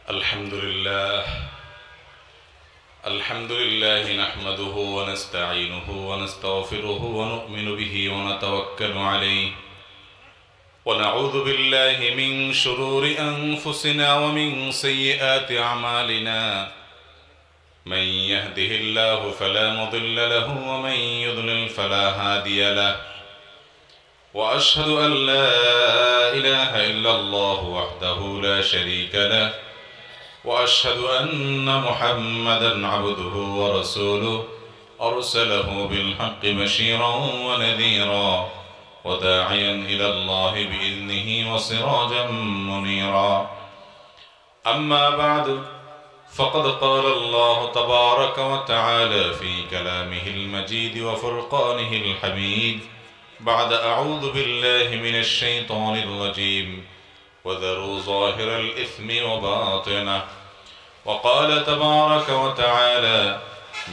الحمد لله نحمده ونستعينه ونستغفره ونؤمن به ونتوكل عليه ونعوذ بالله من شرور أنفسنا ومن سيئات أعمالنا من يهده الله فلا مضل له ومن يضلل فلا هادي له وأشهد أن لا إله إلا الله وحده لا شريك له وأشهد أن محمدًا عبده ورسوله أرسله بالحق بشيرًا ونذيرًا وداعيًا إلى الله بإذنه وسراجًا منيرًا أما بعد فقد قال الله تبارك وتعالى في كلامه المجيد وفرقانه الحميد بعد أعوذ بالله من الشيطان الرجيم وذروا ظاهر الإثم وباطنه وقال تبارك وتعالى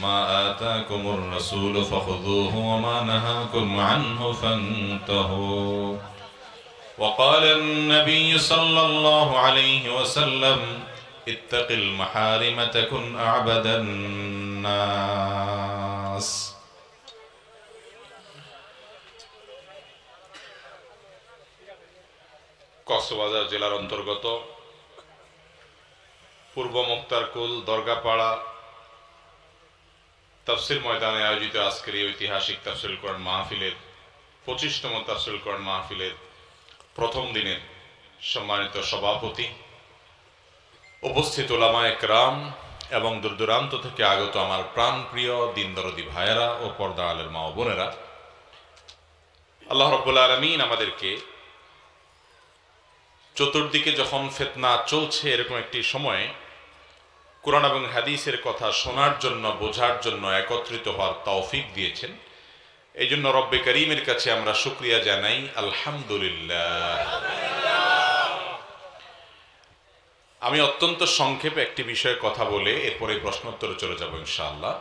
ما آتاكم الرسول فخذوه وما نهاكم عنه فانتهوا وقال النبي صلى الله عليه وسلم اتق المحارم تكن أعبد الناس কক্সবাজার জেলার অন্তর্গত পূর্ব মুক্তারকুল দরগাপাড়া তাফসীর ময়দানে আয়োজিত আজকের এই ঐতিহাসিক তাফসীরুল কোরআন মাহফিলের 25তম তাফসীরুল কোরআন মাহফিলের প্রথম দিনের সম্মানিত সভাপতি, উপস্থিত উলামায়ে কেরাম এবং দূর দূরান্ত থেকে আগত আমার প্রাণপ্রিয় দিনদরদী ভাইয়েরা ও পর্দা আলের মা ও বোনেরা, আল্লাহ রাব্বুল আলামিন আমাদেরকে চতুর্দিকে যখন ফিতনা চলছে এরকম একটি সময়ে কোরআন এবং হাদিসের কথা শোনার জন্য, বোঝার জন্য একত্রিত হওয়ার তৌফিক দিয়েছেন। এই জন্য রব্বে করিমের কাছে আমরা শুকরিয়া জানাই, আলহামদুলিল্লাহ। আমি অত্যন্ত সংক্ষেপে একটি বিষয়ে কথা বলে এরপরে প্রশ্নোত্তরে চলে যাব ইনশাআল্লাহ।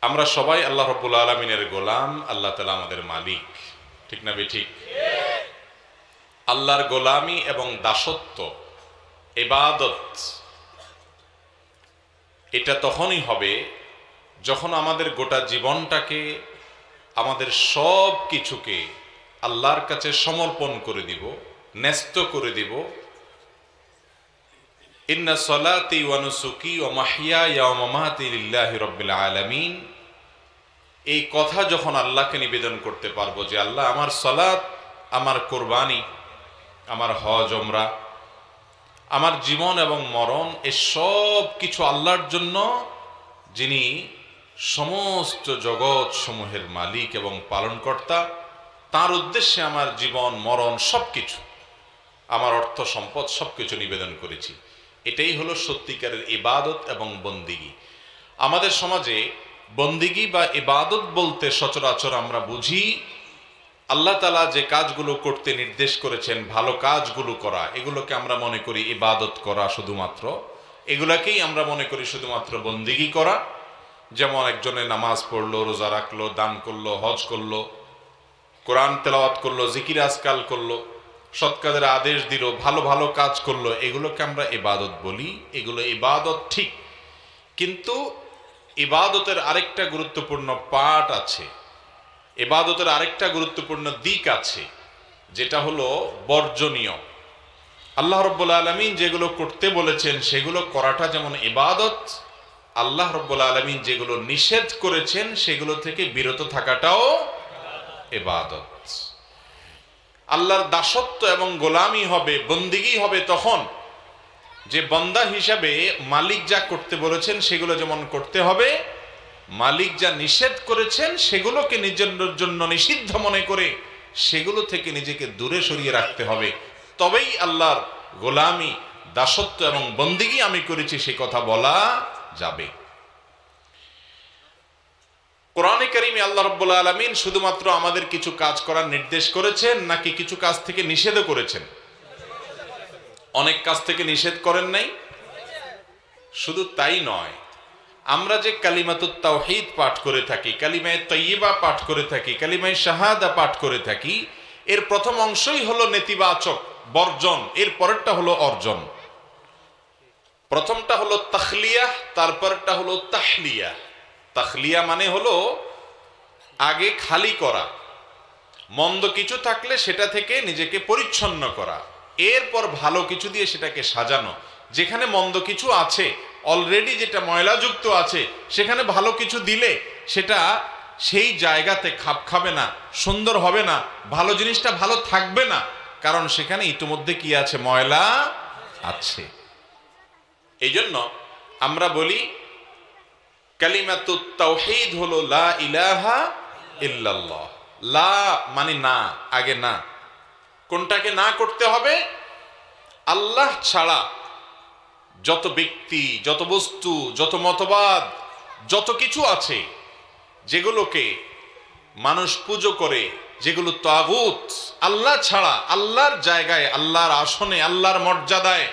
আমরা সবাই আল্লাহ রাব্বুল আলামিনের গোলাম, আল্লাহ তাআলা আমাদের মালিক, ঠিক না বেঠিক? আল্লাহর গোলামি এবং দাসত্ব, ইবাদত, এটা তখনই হবে যখন আমাদের গোটা জীবনটাকে, আমাদের সব কিছুকে আল্লাহর কাছে সমর্পণ করে দিব, ন্যস্ত করে দিব। ইন্না সলাতি ওয়া নুসুকি ওয়া মাহইয়ায়া ওয়া মামাতি লিল্লাহি রাব্বিল আলামিন, এই কথা যখন আল্লাহকে নিবেদন করতে পারবো যে আল্লাহ আমার সালাত, আমার কুরবানি, আমার হজ ওমরা, আমার জীবন এবং মরণ, এই সব কিছু আল্লাহর জন্য, যিনি সমস্ত জগৎ সমূহের মালিক এবং পালনকর্তা, তার উদ্দেশ্যে আমার জীবন মরণ সবকিছু, আমার অর্থ সম্পদ সবকিছু নিবেদন করেছি। এটাই হলো সত্যিকারের ইবাদত এবং বন্দিগি। আমাদের সমাজে বন্দিগি বা ইবাদত বলতে সচরাচর আমরা বুঝি আল্লাহ তাআলা যে কাজগুলো করতে নির্দেশ করেছেন, ভালো কাজগুলো করা, এগুলোকে আমরা মনে করি ইবাদত করা শুধুমাত্র, এগুলাকেই আমরা মনে করি শুধুমাত্র বন্দিগি করা। যেমন একজনে নামাজ পড়লো, রোজা রাখলো, দান করলো, হজ করলো, কোরআন তেলাওয়াত করলো, জিকির আজকাল করলো, সৎ কাজের আদেশ দিল, ভালো ভালো কাজ করলো, এগুলোকে আমরা ইবাদত বলি। এগুলো ইবাদত ঠিক, কিন্তু ইবাদতের আরেকটা গুরুত্বপূর্ণ পার্ট আছে, ইবাদতের আরেকটা গুরুত্বপূর্ণ দিক আছে, যেটা হলো বর্জনীয়। আল্লাহ রাব্বুল আলামিন যেগুলো করতে বলেছেন সেগুলো করাটা যেমন ইবাদত, আল্লাহ রাব্বুল আলামিন যেগুলো নিষেধ করেছেন সেগুলো থেকে বিরত থাকাটাও ইবাদত। আল্লাহর দাসত্ব এবং গোলামি হবে, বন্দিগি হবে তখন যে বান্দা হিসাবে মালিক যা করতে বলেছেন সেগুলো যেমন করতে হবে, মালিক যা নিষেধ করেছেন সেগুলোকে নিজের জন্য নিষিদ্ধ মনে করে সেগুলো থেকে নিজেকে দূরে সরিয়ে রাখতে হবে। তবেই আল্লাহর গোলামি, দাসত্ব এবং বন্দিগি আমি করেছি সে কথা বলা যাবে। কোরআনে কারিমে আল্লাহ রাব্বুল আলামিন শুধুমাত্র আমাদের কিছু কাজ করার নির্দেশ করেছেন নাকি কিছু কাজ থেকে নিষেধও করেছেন? অনেক কাজ থেকে নিষেধ করেন নাই। শুধু তাই নয়, আমরা যে কালিমাতুত তাওহীদ পাঠ করে থাকি, কালিমায়ে তাইয়্যিবা পাঠ করে থাকি, কালিমায়ে শাহাদা পাঠ করে থাকি, এর প্রথম অংশই হলো নেতিবাচক বর্জন, এর পরেরটা হলো অর্জন। প্রথমটা হলো তাখলিয়া, তারপরটা হলো তাহলিয়া। তাখলিয়া মানে হলো আগে খালি করা, মন্দ কিছু থাকলে সেটা থেকে নিজেকে পরিচ্ছন্ন করা, এরপর ভালো কিছু দিয়ে সেটাকে সাজানো। যেখানে মন্দ কিছু আছে, অলরেডি যেটা ময়লাযুক্ত আছে, সেখানে ভালো কিছু দিলে সেটা সেই জায়গাতে খাপ খাবে না, সুন্দর হবে না, ভালো জিনিসটা ভালো থাকবে না, কারণ সেখানে ইতিমধ্যে কি আছে? ময়লা আছে। এই জন্য আমরা বলি কালিমাতুত তাওহীদ হলো লা ইলাহা ইল্লাল্লাহ। লা মানে না, আগে না। কোনটাকে না করতে হবে? আল্লাহ ছাড়া যত ব্যক্তি, যত বস্তু, যত মতবাদ, যত কিছু আছে, যেগুলোকে মানুষ পুজো করে, যেগুলো তাগুত, আল্লাহ ছাড়া, আল্লাহর জায়গায়, আল্লাহর আসনে, আল্লাহর মর্যাদায়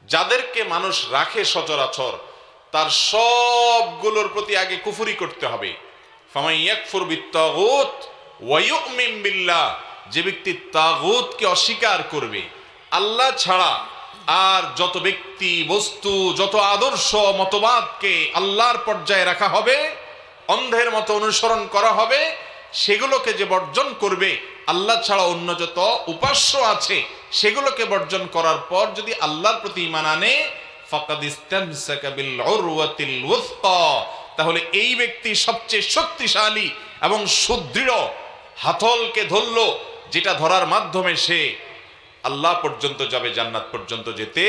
যাদেরকে মানুষ রাখে সচরাচর, তার সবগুলোর প্রতি আগে কুফরি করতে হবে। ফামান ইয়াকফুর বিত্তাগুত ওয়া ইউমিন বিল্লাহ, যে ব্যক্তি তাগুতকে অস্বীকার করবে, আল্লাহ ছাড়া আর যত ব্যক্তি, বস্তু, যত আদর্শ, মতবাদকে আল্লাহর পর্যায়ে রাখা হবে, অন্ধের মতো অনুসরণ করা হবে, সেগুলোকে যে বর্জন করবে, আল্লাহ ছাড়া অন্য যত উপাস্য আছে সেগুলোকে বর্জন করার পর যদি আল্লাহর প্রতি ঈমান আনে, ফাকাদ ইসতামসাকা বিল উরওয়াতিল ওয়াসকা, তাহলে এই ব্যক্তি সবচেয়ে শক্তিশালী এবং সুদৃঢ় হাতলকে ধরল, যেটা ধরার মাধ্যমে সে আল্লাহ পর্যন্ত যাবে, জান্নাত পর্যন্ত যেতে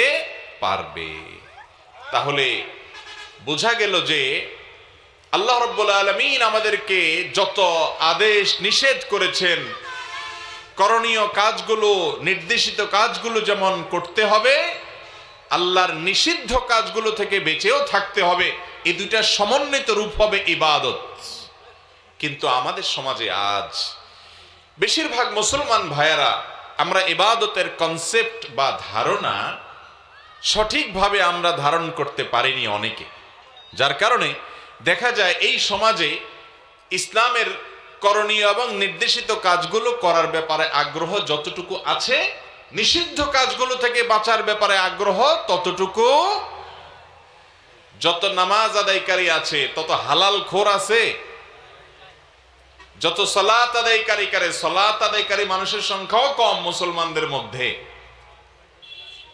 পারবে। তাহলে বোঝা গেল যে আল্লাহ রাব্বুল আলামিন আমাদেরকে যত আদেশ নিষেধ করেছেন, করণীয় কাজগুলো, নির্দেশিত কাজগুলো যেমন করতে হবে, আল্লাহর নিষিদ্ধ কাজগুলো থেকে বেঁচেও থাকতে হবে। এই দুইটা সমন্বিত রূপ হবে ইবাদত। কিন্তু আমাদের সমাজে আজ বেশিরভাগ মুসলমান ভাইয়েরা, আমরা ইবাদতের কনসেপ্ট বা ধারণা সঠিকভাবে আমরা ধারণ করতে পারিনি অনেকে, যার কারণে দেখা যায় এই সমাজে ইসলামের করণীয় এবং নির্দেশিত কাজগুলো করার ব্যাপারে আগ্রহ যতটুকু আছে, নিষিদ্ধ কাজগুলো থেকে বাঁচার ব্যাপারে আগ্রহ ততটুকু। যত নামাজ আদায়কারী আছে তত হালাল খোর আছে, যত সালাত আদায়কারী করে, সালাত আদায়কারী মানুষের সংখ্যাও কম মুসলমানদের মধ্যে।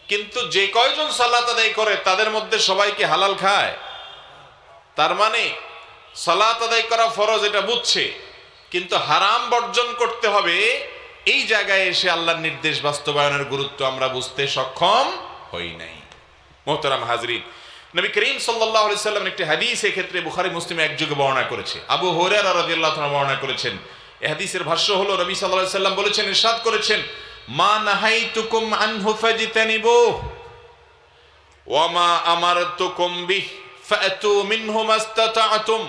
কিন্তু যে কয়জন সালাত আদায় করে তাদের মধ্যে সবাই কি হালাল খায়? তার মানে সালাত আদায় করা ফরজ, এটা বুঝছে, কিন্তু হারাম বর্জন করতে হবে, এই জায়গায় এসে আল্লাহর নির্দেশ বাস্তবায়নের গুরুত্ব আমরা বুঝতে সক্ষম হই নাই। মোহতারাম হাজরিন, নবী করিম সাল্লাল্লাহু আলাইহি সাল্লাম একটি হাদিস এই ক্ষেত্রে বুখারী মুসলিম একযোগে বর্ণনা করেছে। আবু হুরায়রা রাদিয়াল্লাহু তাআলা বর্ণনা করেছেন। এই হাদিসের ভাষ্য হলো, নবী সাল্লাল্লাহু আলাইহি সাল্লাম বলেছেন, ইরশাদ করেছেন, মা নাহাইতুকুম আনহু ফাজতানিবুহু ওয়া মা আমারতুকুম বিহি ফাতু মিনহু মাস্তাতা'তুম।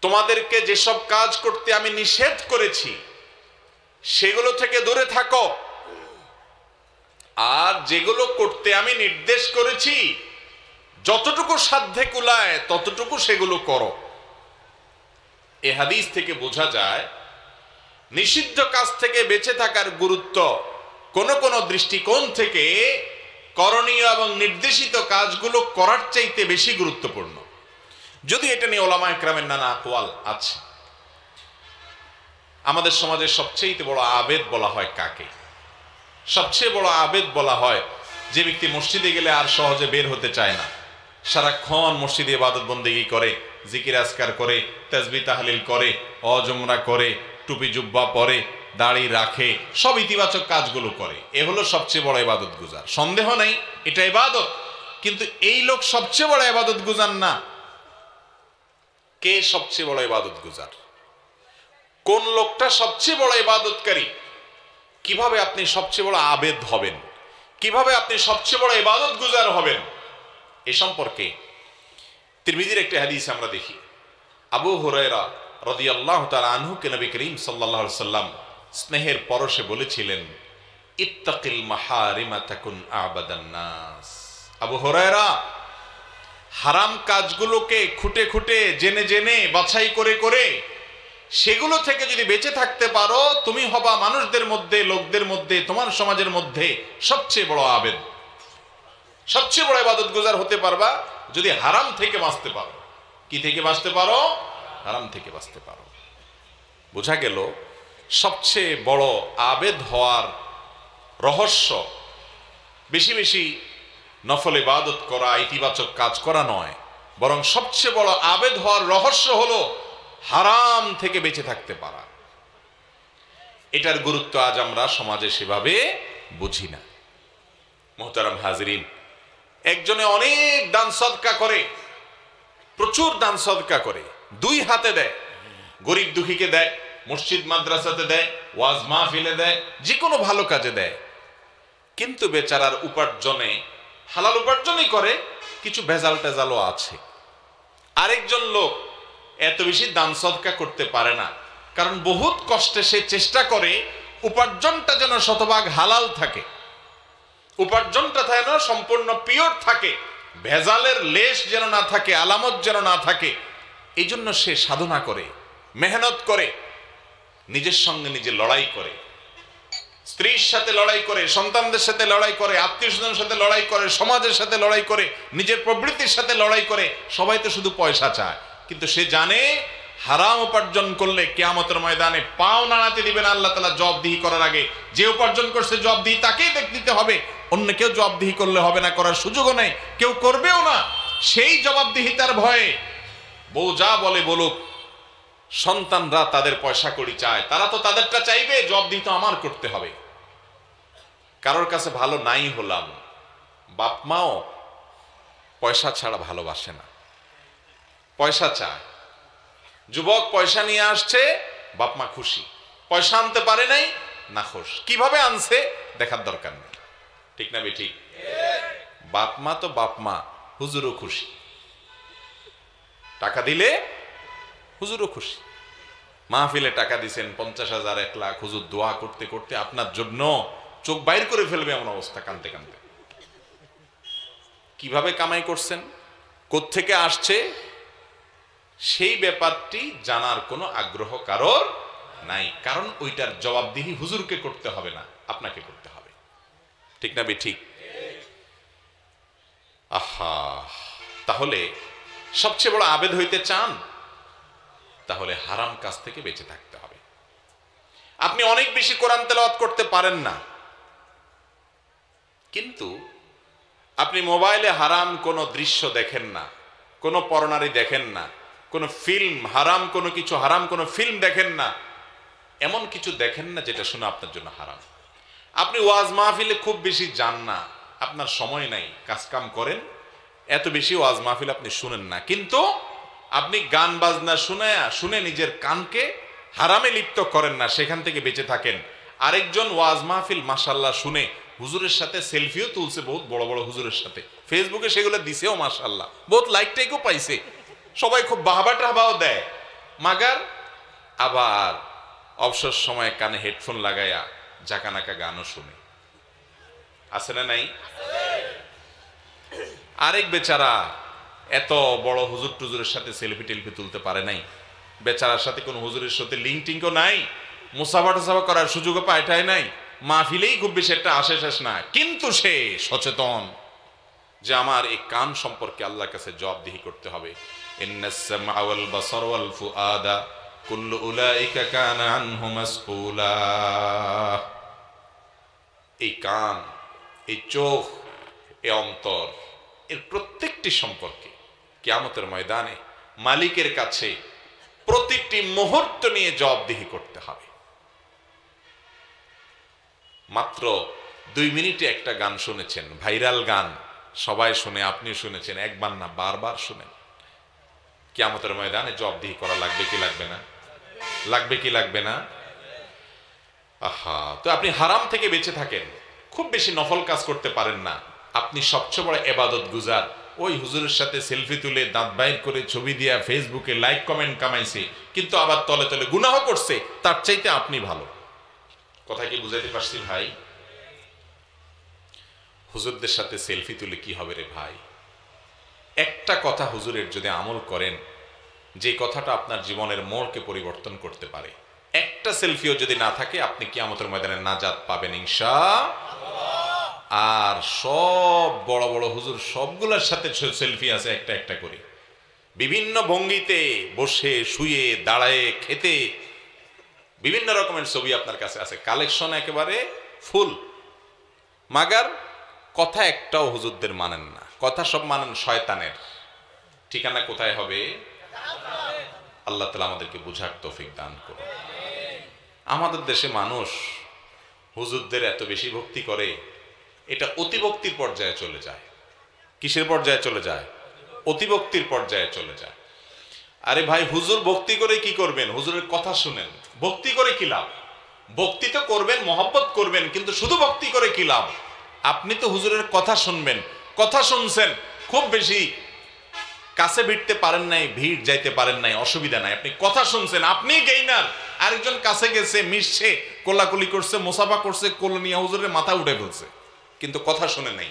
তোমাদেরকে যেসব কাজ করতে আমি নিষেধ করেছি সেগুলো থেকে দূরে থাকো, আর যেগুলো করতে আমি নির্দেশ করেছি যতটুকু সাধ্যে কুলায় ততটুকু সেগুলো করো। এই হাদিস থেকে বোঝা যায় নিষিদ্ধ কাজ থেকে বেঁচে থাকার গুরুত্ব কোন কোন দৃষ্টিকোণ থেকে করণীয় এবং নির্দেশিত কাজগুলো করার চাইতে বেশি গুরুত্বপূর্ণ। যদি এটা নিয়ে ওলামায়ে কেরামের নানা আকওয়াল আছে। আমাদের সমাজের সবচেয়ে বড় আবেদ বলা হয় কাকে? সবচেয়ে বড় আবেদ বলা হয় যে ব্যক্তি মসজিদে গেলে আর সহজে বের হতে চায় না, সারাক্ষণ মসজিদে ইবাদত বন্দেগী করে, জিকির আজকার করে, তাসবিহ তাহলিল করে, হজ উমরা করে, টুপি জুব্বা পরে, দাড়ি রাখে, সব ইতিবাচক কাজগুলো করে। এ হলো সবচেয়ে বড় ইবাদত গুজার। সন্দেহ নেই এটা ইবাদত, কিন্তু এই লোক সবচেয়ে বড় ইবাদত গুজার না। কে সবচেয়ে বড় ইবাদত গুজার? কোন লোকটা সবচেয়ে বড় ইবাদতকারী? কিভাবে আপনি সবচেয়ে বড় আবেদ হবেন, কিভাবে আপনি সবচেয়ে বড় ইবাদত গুজার হবেন, এ সম্পর্কে তিরমিজির একটি হাদিস আমরা দেখি। আবু হুরায়রা রাদিয়াল্লাহু তাআলা আনহুকে নবী করিম সাল্লাল্লাহু আলাইহি সাল্লাম স্নেহের পরশে বলেছিলেন, ইত্তাকিল মাহারিমা তাকুন আবাদান নাস। আবু হুরায়রা, হারাম কাজগুলোকে খুঁটে খুঁটে, জেনে জেনে, বাছাই করে করে সেগুলো থেকে যদি বেঁচে থাকতে পারো, তুমি হবা মানুষদের মধ্যে, লোকদের মধ্যে, তোমার সমাজের মধ্যে সবচেয়ে বড় আবেদ, সবচেয়ে বড় ইবাদত গুজার হতে পারবা যদি হারাম থেকে বাঁচতে পারো। কি থেকে বাঁচতে পারো? হারাম থেকে বাঁচতে পারো। বোঝা গেল সবচেয়ে বড় আবেদ হওয়ার রহস্য বেশি বেশি নফল ইবাদত করা, ইতিবাচক কাজ করা নয়, বরং সবচেয়ে বড় আবেদ হওয়ার রহস্য হলো হারাম থেকে বেঁচে থাকতে পারা। এটার গুরুত্ব আজ আমরা সমাজে সেভাবে বুঝি না। মুহতারাম হাজরিন, একজনে অনেক দান সদকা করে, প্রচুর দান সদকা করে, দুই হাতে দেয়, গরিব দুঃখীকে দেয়, মসজিদ মাদ্রাসাতে দেয়, ওয়াজ মাহফিলে দেয়, যে কোনো ভালো কাজে দেয়, কিন্তু বেচারার উপার্জনে হালাল উপার্জনই করে, কিছু ভেজাল টেজালও আছে। আরেকজন লোক এত বেশি দান সদকা করতে পারে না, কারণ বহুত কষ্টে সে চেষ্টা করে উপার্জনটা যেন শতভাগ হালাল থাকে, উপার্জনটা যেন সম্পূর্ণ পিওর থাকে, ভেজালের লেশ যেন না থাকে, আলামত যেন না থাকে। এই জন্য সে সাধনা করে, মেহনত করে, নিজের সঙ্গে নিজে লড়াই করে, স্ত্রীর সাথে লড়াই করে, সন্তানদের সাথে লড়াই করে, আত্মীয় স্বজনের সাথে লড়াই করে, সমাজের সাথে লড়াই করে, নিজের প্রবৃত্তির সাথে লড়াই করে। সবাই তো শুধু পয়সা চায়, কিন্তু সে জানে হারাম উপার্জন করলে কিয়ামতের ময়দানে পাও নাড়াতে দিবেন আল্লাহ তাআলা জবাবদিহি করার আগে। যে উপার্জন করছে জবাবদিহি তাকেই দিতে হবে, অন্য কেউ জবাবদিহি করলে হবে না, করার সুযোগও নেই, কেউ করবেও না। সেই জবাবদিহিতার ভয়ে বউ যা বলে বলুক, সন্তানরা তাদের পয়সা কড়ি চায়, তারা তো তাদেরটা চাইবে, জবাবদিহি তো আমার করতে হবে। কারোর কাছে ভালো নাই হলাম, বাপ মাও পয়সা ছাড়া ভালোবাসে না, পয়সা চায়। যুবক পয়সা নিয়ে আসছে, বাপ মা খুশি, পয়সা আনতে পারে নাই, নাখোশ। কিভাবে আনছে দেখার দরকার নেই, ঠিক না বেঠিক? বাপ মা তো বাপ মা, হুজুরও খুশি, টাকা দিলে হুজুরও খুশি। মাহফিলে টাকা দিছেন 50,000, 1 লাখ, হুজুর দোয়া করতে করতে আপনার জন্য চোখ বাইর করে ফেলবে এমন অবস্থা, কানতে কানতে। কিভাবে কামাই করছেন, কোত্থেকে আসছে, সেই ব্যাপারটি জানার কোনো আগ্রহ কারোর নাই, কারণ ওইটার জবাবদিহি হুজুরকে করতে হবে না, আপনাকে করতে হবে, ঠিক না বেঠিক? আহা, তাহলে সবচেয়ে বড় আবেদ হইতে চান, তাহলে হারাম কাজ থেকে বেঁচে থাকতে হবে। আপনি অনেক বেশি কোরআন তেলাওয়াত করতে পারেন না, কিন্তু আপনি মোবাইলে হারাম কোনো দৃশ্য দেখেন না, কোনো পরনারী দেখেন না, কোনো ফিল্ম হারাম, কোনো কিছু হারাম, কোনো ফিল্ম দেখেন না, এমন কিছু দেখেন না যেটা শুনে আপনার জন্য হারাম। আপনি ওয়াজ মাহফিলে খুব বেশি যান না, আপনার সময় নাই, কাজকাম করেন, এত বেশি ওয়াজ মাহফিল আপনি শুনেন না, কিন্তু আপনি গান বাজনা শুনে নিজের কানকে হারামে লিপ্ত করেন না, সেখান থেকে বেঁচে থাকেন। আরেকজন ওয়াজ মাহফিল মাশাআল্লাহ শুনে হুজুরের সাথে সেলফিও তুলছে, বহুত বড় বড় হুজুরের সাথে, ফেসবুকে সেগুলো দিছেও মাশাআল্লাহ, বহুত লাইক টাইকও পাইছে, সবাই খুব বাহবা টাহবাও দেয়, মাগার আবার অবসর সময় কানে হেডফোন লাগাইয়া জাকানাকা গানও শুনে। আছে না নাই? আরেক বেচারা এত বড় হুজুর টুজুরের সাথে সেলফি টেলফি তুলতে পারে নাই, বেচারার সাথে কোনো হুজুরের সাথে লিঙ্ক টিঙ্কও নাই, মুসাফা টাসাফা করার সুযোগও পায়টাই নাই, মাহফিলেই খুব বেশি একটা আসে শেষ না, কিন্তু সে সচেতন যে আমার এই কান সম্পর্কে আল্লাহর কাছে জবাবদিহি করতে হবে। ইন্নাস সামআ ওয়াল বাসার ওয়াল ফুআদা কুল্লু উলাইকা কানা আনহু মাসউলা। এই কান, এই চোখ, এই অন্তর, এর প্রত্যেকটি সম্পর্কে কিয়ামতের ময়দানে মালিকের কাছে প্রতিটি মুহূর্ত নিয়ে জবাবদিহি করতে হবে। মাত্র 2 মিনিটে একটা গান শুনেছেন, ভাইরাল গান, সবাই শুনে, আপনিও শুনেছেন, একবার না বারবার শুনেন। কিয়ামতের ময়দানে জবাবদিহি করা লাগবে কি লাগবে না? লাগবে কি লাগবে না? আহা, তো আপনি হারাম থেকে বেঁচে থাকেন, খুব বেশি নফল কাজ করতে পারেন না, আপনি সবচেয়ে বড় ইবাদত গুজার। ওই হুজুরের সাথে সেলফি তুলে দাঁত বাইর করে ছবি দিয়া ফেসবুকে লাইক কমেন্ট কামাইছে, কিন্তু আবার তলে তলে গুনাহ করছে, তার চাইতে আপনি ভালো। কথা কি বুঝাইতে পারছি ভাই? হুজুরদের সাথে সেলফি তুলে কি হবে রে ভাই? একটা কথা হুজুরের যদি আমল করেন, যে কথাটা আপনার জীবনের মোড়কে পরিবর্তন করতে পারে। একটা সেলফিও যদি না থাকে আপনি কিয়ামতের ময়দানে নাজাত পাবেন ইনশাআল্লাহ। আর সব বড় বড় হুজুর সবগুলোর সাথে সেলফি আছে একটা একটা করে, বিভিন্ন ভঙ্গিতে, বসে, শুয়ে, দাঁড়ায়, খেতে, বিভিন্ন রকমের ছবি আপনার কাছে আছে, কালেকশন একেবারে ফুল। মাগার কথা একটাও হুজুরদের মানেন না, কথা সব মানেন শয়তানের। ঠিকানা কোথায় হবে? আল্লাহ তাআলা আমাদেরকে বুঝার তৌফিক দান করুন। আমাদের দেশে মানুষ হুজুরদের এত বেশি ভক্তি করে, এটা অতিভক্তির পর্যায়ে চলে যায়। কিসের পর্যায়ে চলে যায়? অতিভক্তির পর্যায়ে চলে যায়। আরে ভাই, হুজুর ভক্তি করে কি করবেন? হুজুরের কথা শুনেন। ভক্তি করে কি লাভ? ভক্তি তো করবেন, মহব্বত করবেন, কিন্তু শুধু ভক্তি করে কি লাভ? আপনি তো হুজুরের কথা শুনবেন, কথা শুনছেন, খুব বেশি কাছে ভিড়তে পারেন নাই, ভিড় যাইতে পারেন নাই, অসুবিধা নাই, আপনি কথা শুনছেন, আপনি গেইনার। আরেকজন কাছে গেছে, মিশছে, কোলাকুলি করছে, মোসাফা করছে, কোলনিয়া হুজুরের মাথা উঠে ফেলছে, কিন্তু কথা শুনে নাই।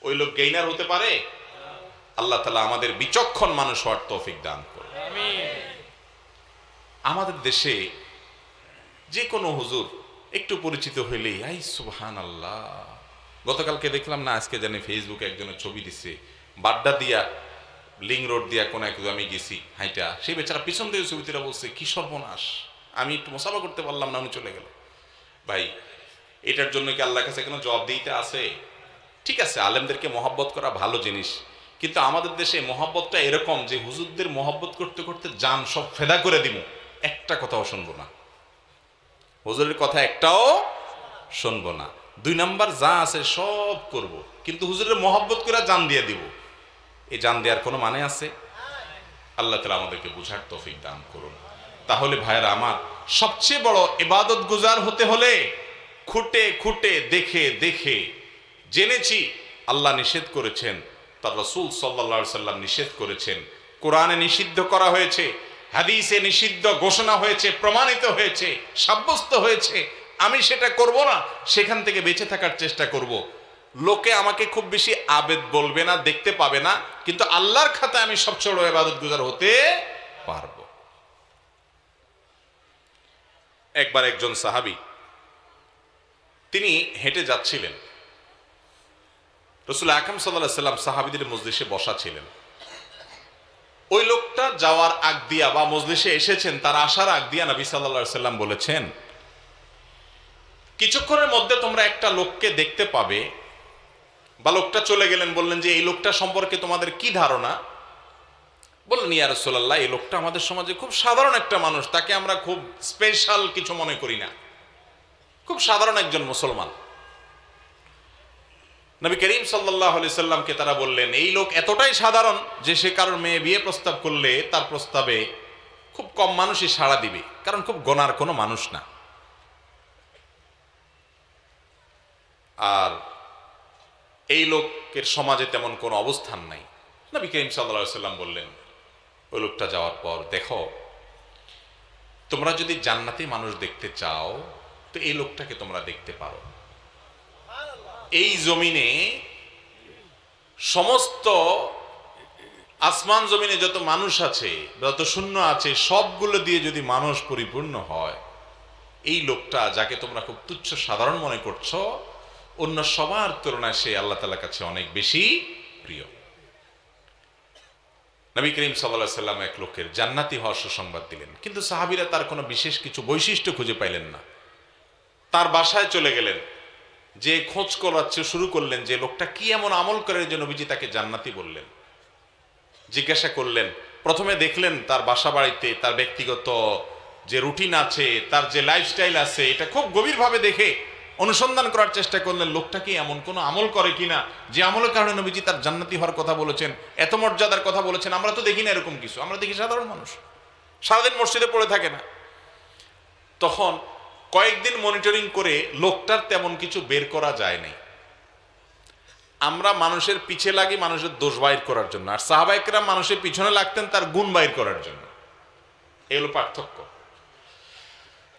ওই লোক গেইনার হতে পারে? আল্লাহ তাআলা আমাদের বিচক্ষণ মানুষ হওয়ার তৌফিক দান করুন। আমাদের দেশে যে কোনো হুজুর একটু পরিচিত হইলেই আই সুবহানাল্লাহ। গতকালকে দেখলাম না, আজকে জানি ফেসবুকে একজনের ছবি দিচ্ছে, বাড্ডা দিয়া লিং রোড দিয়া কোন এক আমি গেছি হাইটা, সেই বেচারা পিছন দিয়ে ছবিটা বলছে কি সর্বনাশ, আমি একটু মোসাফা করতে পারলাম না, উনি চলে গেল। ভাই, এটার জন্য কি আল্লাহর কাছে কোনো জবাব দিতে আছে? ঠিক আছে, আলেমদেরকে মহব্বত করা ভালো জিনিস, কিন্তু আমাদের দেশে মহব্বতটা এরকম যে হুজুরদের মহব্বত করতে করতে জান সব ফেদা করে দিব, একটা কথাও শুনবো না, হুজুরের কথা একটাও শুনবো না। 2 নাম্বার যা আছে সব করব, কিন্তু হুজুরের মহব্বত করে জান দিয়ে দিব। এই জান দেওয়ার কোনো মানে আছে? আল্লাহ তাআলা আমাদেরকে বুঝার তৌফিক দান করুন। তাহলে ভাইয়েরা আমার, সবচেয়ে বড় ইবাদত গুজার হতে হলে খুঁটে খুঁটে দেখে দেখে জেনেছি আল্লাহ নিষেধ করেছেন, তার রাসূল সাল্লাল্লাহু আলাইহি সাল্লাম নিষেধ করেছেন, কোরআনে নিষিদ্ধ করা হয়েছে, হাদিসে নিষিদ্ধ ঘোষণা হয়েছে, প্রমাণিত হয়েছে, সাব্যস্ত হয়েছে, আমি সেটা করব না, সেখান থেকে বেঁচে থাকার চেষ্টা করব। লোকে আমাকে খুব বেশি আবেদ বলবে না, দেখতে পাবে না, কিন্তু আল্লাহর খাতায় আমি সবচেয়ে বড় ইবাদত গুজার হতে পারবো। একবার একজন সাহাবী, তিনি হেঁটে যাচ্ছিলেন, রাসূল আকরাম সাল্লাল্লাহু আলাইহি সাল্লাম সাহাবীদের মজলিসে বসা ছিলেন। ওই লোকটা যাওয়ার আগ দিয়া বা মজলিসে এসেছেন, তার আসার আগ দিয়া নবী সাল্লাল্লাহু আলাইহি সাল্লাম বলেছেন, কিছুক্ষণের মধ্যে তোমরা একটা লোককে দেখতে পাবে। বা লোকটা চলে গেলেন, বললেন যে এই লোকটা সম্পর্কে তোমাদের কি ধারণা? বললেন, ইয়া রাসূলুল্লাহ, এই লোকটা আমাদের সমাজে খুব সাধারণ একটা মানুষ, তাকে আমরা খুব স্পেশাল কিছু মনে করি না, খুব সাধারণ একজন মুসলমান। নবী করিম সাল্লাল্লাহু আলাইহি সাল্লামকে তারা বললেন, এই লোক এতটাই সাধারণ যে সে কারোর মেয়ে বিয়ে প্রস্তাব করলে তার প্রস্তাবে খুব কম মানুষই সাড়া দিবে, কারণ খুব গোনার কোনো মানুষ না। আর এই লোকের সমাজে তেমন কোনো অবস্থান নাই। নবী করিম সাল্লাল্লাহু আলাইহি সাল্লাম বললেন, ওই লোকটা যাওয়ার পর, দেখো, তোমরা যদি জান্নাতি মানুষ দেখতে চাও তো এই লোকটাকে তোমরা দেখতে পারো। এই জমিনে সমস্ত আসমান জমিনে যত মানুষ আছে, যত শূন্য আছে, সবগুলো দিয়ে যদি মানুষ পরিপূর্ণ হয়, এই লোকটা যাকে তোমরা খুব তুচ্ছ সাধারণ মনে করছো, অন্য সবার তুলনায় সে আল্লাহ তাআলার কাছে অনেক বেশি প্রিয়। নবী করিম সাল্লাল্লাহু আলাইহি সাল্লাম এক লোকের জান্নাতি হওয়ার সুসংবাদ দিলেন, কিন্তু সাহাবীরা তার কোনো বিশেষ কিছু বৈশিষ্ট্য খুঁজে পাইলেন না। তার বাসায় চলে গেলেন, যে খোঁজ করাচ্ছে শুরু করলেন যে লোকটা কি এমন আমল করে যে নবীজি তাকে জান্নাতি বললেন। জিজ্ঞাসা করলেন, প্রথমে দেখলেন তার বাসা বাড়িতে তার ব্যক্তিগত যে রুটিন আছে, তার যে লাইফস্টাইল আছে, এটা খুব গভীরভাবে দেখে অনুসন্ধান করার চেষ্টা করলেন লোকটা কি এমন কোনো আমল করে কিনা যে আমলের কারণে নবীজি তার জান্নাতি হওয়ার কথা বলেছেন, এত মর্যাদার কথা বলেছেন। আমরা তো দেখি না এরকম কিছু, আমরা দেখি সাধারণ মানুষ সারাদিন মসজিদে পড়ে থাকে না। তখন কয়েকদিন মনিটরিং করে লোকটার তেমন কিছু বের করা যায় নাই। আমরা মানুষের পিছে লাগি মানুষের দোষ বাইর করার জন্য, আর সাহাবায়ে কেরাম মানুষের পিছনে লাগতেন তার গুণ বাইর করার জন্য। এই হলো পার্থক্য।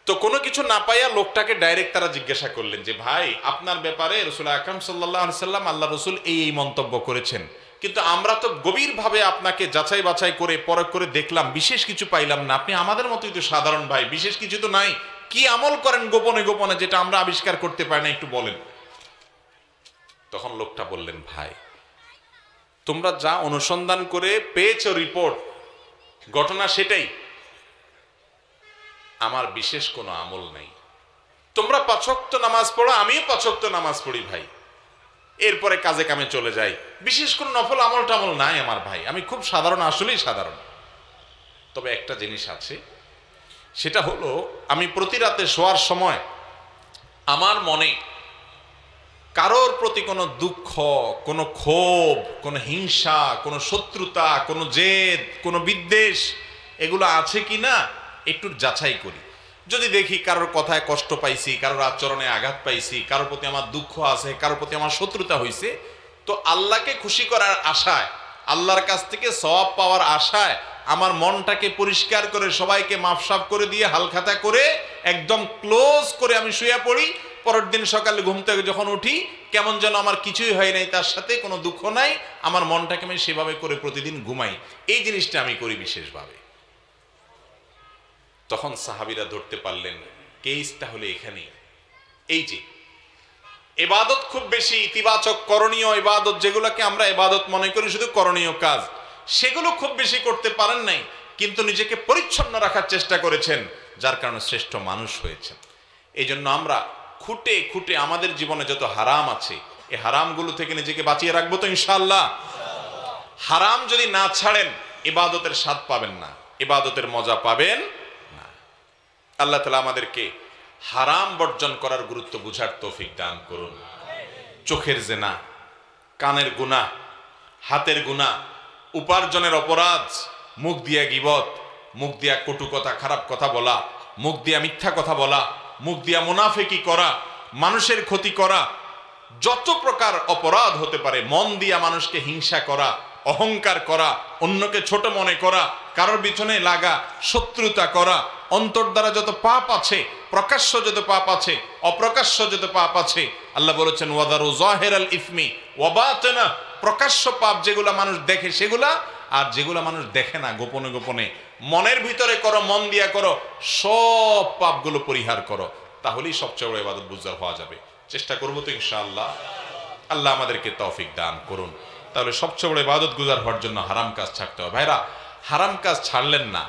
তো কোনো কিছু না পাইয়া লোকটাকে ডাইরেক্ট তারা জিজ্ঞাসা করলেন যে, ভাই, আপনার ব্যাপারে রাসূল আকরাম সাল্লাল্লাহু আলাইহি সাল্লাম, আল্লাহ রাসূল এই মন্তব্য করেছেন, কিন্তু আমরা তো গভীরভাবে আপনাকে যাচাই বাছাই করে পরখ করে দেখলাম, বিশেষ কিছু পাইলাম না। আপনি আমাদের মতোই তো সাধারণ ভাই, বিশেষ কিছু তো নাই, কি আমল করেন গোপনে গোপনে যেটা আমরা আবিষ্কার করতে পারি না, একটু বলেন। তখন লোকটা বললেন, ভাই তোমরা যা অনুসন্ধান করে পেয়েছো রিপোর্ট, ঘটনা সেটাই, আমার বিশেষ কোনো আমল নেই। তোমরা 5 ওয়াক্ত নামাজ পড়ো, আমিও 5 ওয়াক্ত নামাজ পড়ি ভাই, এরপরে কাজে কামে চলে যাই, বিশেষ কোনো নফল আমল টামল নাই আমার ভাই, আমি খুব সাধারণ, আসলেই সাধারণ। তবে একটা জিনিস আছে, সেটা হলো আমি প্রতি রাতে শোয়ার সময় আমার মনে কারোর প্রতি কোনো দুঃখ, কোনো ক্ষোভ, কোনো হিংসা, কোনো শত্রুতা, কোনো জেদ, কোনো বিদ্বেষ এগুলো আছে কি না একটু যাচাই করি। যদি দেখি কারোর কথায় কষ্ট পাইছি, কারোর আচরণে আঘাত পাইছি, কারোর প্রতি আমার দুঃখ আছে, কারোর প্রতি আমার শত্রুতা হয়েছে, তো আল্লাহকে খুশি করার আশায়, আল্লাহর কাছ থেকে সওয়াব পাওয়ার আশায় আমার মনটাকে পরিষ্কার করে সবাইকে মাফসাফ করে দিয়ে হালখাতা করে একদম ক্লোজ করে আমি শুয়ে পড়ি। পরের দিন সকালে ঘুম থেকে যখন উঠি, কেমন যেন আমার কিছুই হয় নাই, তার সাথে কোনো দুঃখ নাই, আমার মনটাকে আমি সেভাবে করে প্রতিদিন ঘুমাই। এই জিনিসটা আমি করি বিশেষভাবে। তখন সাহাবীরা ধরতে পারলেন কেসটা হলো এখানে, এই যে ইবাদত খুব বেশি ইতিবাচক করণীয় ইবাদত, যেগুলোকে আমরা ইবাদত মনে করি শুধু করণীয় কাজ, সেগুলো খুব বেশি করতে পারেন নাই, কিন্তু নিজেকে পরিচ্ছন্ন রাখার চেষ্টা করেছেন, যার কারণে শ্রেষ্ঠ মানুষ হয়েছেন। এই জন্য আমরা খুঁটে খুঁটে আমাদের জীবনে যত হারাম আছে, এই হারামগুলো থেকে নিজেকে বাঁচিয়ে রাখবো তো ইনশাআল্লাহ। হারাম যদি না ছাড়েন ইবাদতের স্বাদ পাবেন না, ইবাদতের মজা পাবেন না। আল্লাহ তাআলা আমাদেরকে হারাম বর্জন করার গুরুত্ব বুঝার তৌফিক দান করুন। চোখের জেনা, কানের গুনাহ, হাতের গুনাহ, উপার্জনের অপরাধ, মুখ দিয়া গীবত, মুখ দিয়া কটু কথা, খারাপ কথা বলা, মুখ দিয়া মিথ্যা কথা বলা, মুখ দিয়া মুনাফিকি করা, মানুষের ক্ষতি করা, যত প্রকার অপরাধ হতে পারে, মন দিয়া মানুষকে হিংসা করা, অহংকার করা, অন্যকে ছোট মনে করা, কারোর পিছনে লাগা, শত্রুতা করা, অন্তর দ্বারা যত পাপ আছে, প্রকাশ্য যত পাপ আছে, অপ্রকাশ্য যত পাপ আছে, আল্লাহ বলেছেন ওয়াদারু যাহিরাল ইসমি ওয়া বাতিনা, প্রকাশ্য পাপ যেগুলা মানুষ দেখে সেগুলা, আর যেগুলা মানুষ দেখে না গোপনে গোপনে মনের ভিতরে করো, মন দিয়া করো, সব পাপগুলো পরিহার করো, তাহলেই সবচেয়ে বড় ইবাদত বুঝার হওয়া যাবে। চেষ্টা করবো তো ইনশাআল্লাহ। আল্লাহ আমাদেরকে তৌফিক দান করুন। তাহলে সবচেয়ে বড় ইবাদত গুজার হওয়ার জন্য হারাম কাজ ছাড়তে হবে। ভাইরা, হারাম কাজ ছাড়লেন না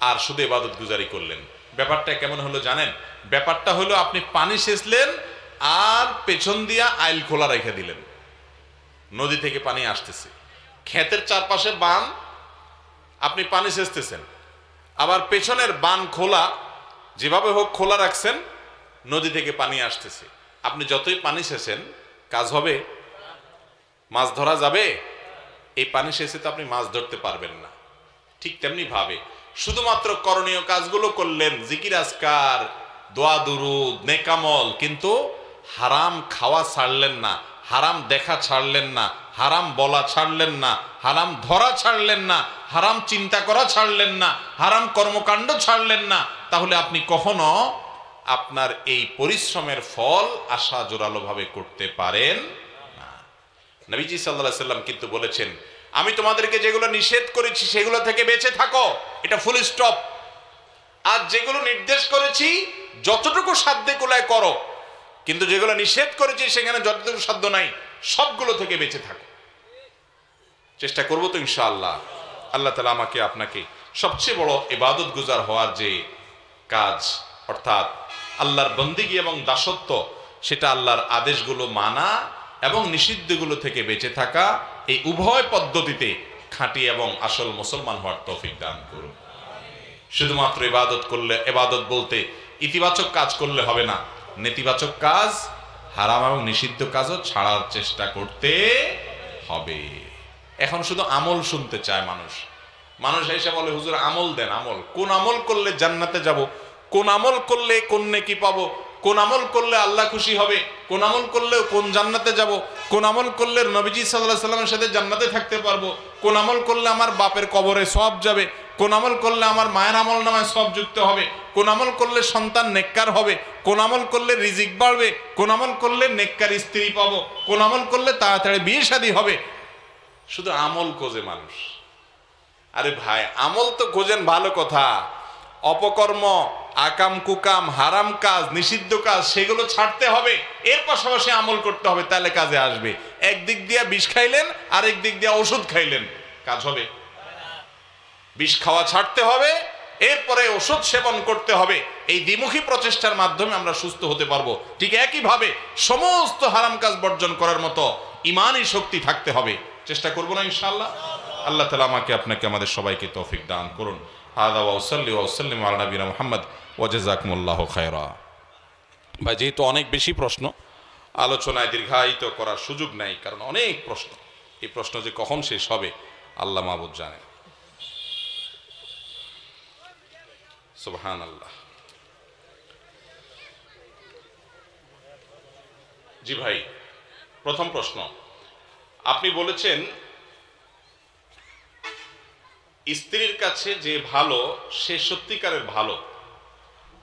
আর শুধু ইবাদত গুজারি করলেন, ব্যাপারটা কেমন হলো জানেন? ব্যাপারটা হলো আপনি পানি সেচলেন আর পেছন দিয়া আইল খোলা রেখে দিলেন, নদী থেকে পানি আসতেছে, ক্ষেতের চারপাশে বান, আপনি পানি সেচতেছেন, আবার পেছনের বান খোলা, যেভাবে হোক খোলা রাখছেন, নদী থেকে পানি আসতেছে। আপনি যতই পানি সেচেন কাজ হবে? মাছ ধরা যাবে? এই পানি সেচে তো আপনি মাছ ধরতে পারবেন না। ঠিক তেমনি ভাবে শুধুমাত্র করণীয় কাজগুলো করলেন, জিকির আজকার, দোয়া দুরুদ, নেকামল, কিন্তু হারাম খাওয়া ছাড়লেন না, হারাম দেখা ছাড়লেন না, হারাম বলা ছাড়লেন না, হারাম ধরা ছাড়লেন না, হারাম চিন্তা করা ছাড়লেন না, হারাম কর্মকাণ্ড ছাড়লেন না, তাহলে আপনি কখনো আপনার এই পরিশ্রমের ফল আশা জোরালোভাবে করতে পারেন না। নবীজি সাল্লাল্লাহু আলাইহি সাল্লাম কিন্তু বলেছেন, আমি তোমাদেরকে যেগুলো নিষেধ করেছি সেগুলো থেকে বেঁচে থাকো, এটা ফুল স্টপ। আর যেগুলো নির্দেশ করেছি যতটুকু সাধ্যে কুলায় করো, কিন্তু যেগুলো নিষেধ করেছি সেখানে যতটুকু সাধ্য নাই সবগুলো থেকে বেঁচে থাকো। চেষ্টা করবো তো ইনশাআল্লাহ। আল্লাহ তাআলা আমাকে আপনাকে সবচেয়ে বড় ইবাদত গুজার হওয়ার যে কাজ, অর্থাৎ আল্লাহর বন্দিগি এবং দাসত্ব, সেটা আল্লাহর আদেশগুলো মানা এবং নিষিদ্ধগুলো থেকে বেঁচে থাকা, এই উভয় পদ্ধতিতে খাঁটি এবং আসল মুসলমান হওয়ার তৌফিক দান করুন। শুধুমাত্র ইবাদত করলে, ইবাদত বলতে ইতিবাচক কাজ করলে হবে না, নেতিবাচক কাজ, হারাম এবং নিষিদ্ধ কাজও ছাড়ার চেষ্টা করতে হবে। এখন শুধু আমল শুনতে চায় মানুষ, মানুষ এসে বলে হুজুর আমল দেন, আমল কোন আমল করলে জান্নাতে যাব, কোন আমল করলে কোন নেকি পাবো, কোন আমল করলে আল্লাহ খুশি হবে, কোন আমল করলে কোন জান্নাতে যাব, কোন আমল করলে নবীজি সাল্লাল্লাহু আলাইহি সাল্লামের সাথে জান্নাতে থাকতে পারবো, কোন আমল করলে আমার বাপের কবরে সওয়াব যাবে, কোন আমল করলে আমার মায়ের আমল নামায় সওয়াব যুক্ত হবে, কোন আমল করলে সন্তান নেককার হবে, কোন আমল করলে রিজিক বাড়বে, কোন আমল করলে নেককার স্ত্রী পাবো, কোন আমল করলে তাড়াতাড়ি বিয়ে শাদী হবে। শুধু আমল খোঁজে মানুষ। আরে ভাই, আমল তো খোঁজেন ভালো কথা, অপকর্ম, আকাম কুকাম, হারাম কাজ, নিষিদ্ধ কাজ সেগুলো ছাড়তে হবে, এর পাশাপাশি আমল করতে হবে, তাহলে কাজে আসবে। একদিক দিয়ে বিষ খাইলেন, আরেক দিক দিয়ে ওষুধ খাইলেন, কাজ হবে? বিষ খাওয়া ছাড়তে হবে, এরপরে ওষুধ সেবন করতে হবে। এই দ্বিমুখী প্রচেষ্টার মাধ্যমে আমরা সুস্থ হতে পারবো। ঠিক একইভাবে সমস্ত হারাম কাজ বর্জন করার মতো ইমানি শক্তি থাকতে হবে। চেষ্টা করবো না ইনশাআল্লাহ? আল্লাহ তাআলা আমাকে আপনাকে আমাদের সবাইকে তৌফিক দান করুন। হাদা ওয়া সাল্লি ওয়া সাল্লিম আলা নবিনা মুহাম্মদ ওয়া জাযাকুমুল্লাহু খায়রা। ভাই, যেহেতু অনেক বেশি প্রশ্ন, আলোচনায় দীর্ঘায়িত করার সুযোগ নাই, কারণ অনেক প্রশ্ন। এই প্রশ্ন যে কখন শেষ হবে আল্লাহ মাবুদ জানেন। সুবহানাল্লাহ। জি ভাই, প্রথম প্রশ্ন, আপনি বলেছেন স্ত্রীর কাছে যে ভালো সে সত্যিকারের ভালো।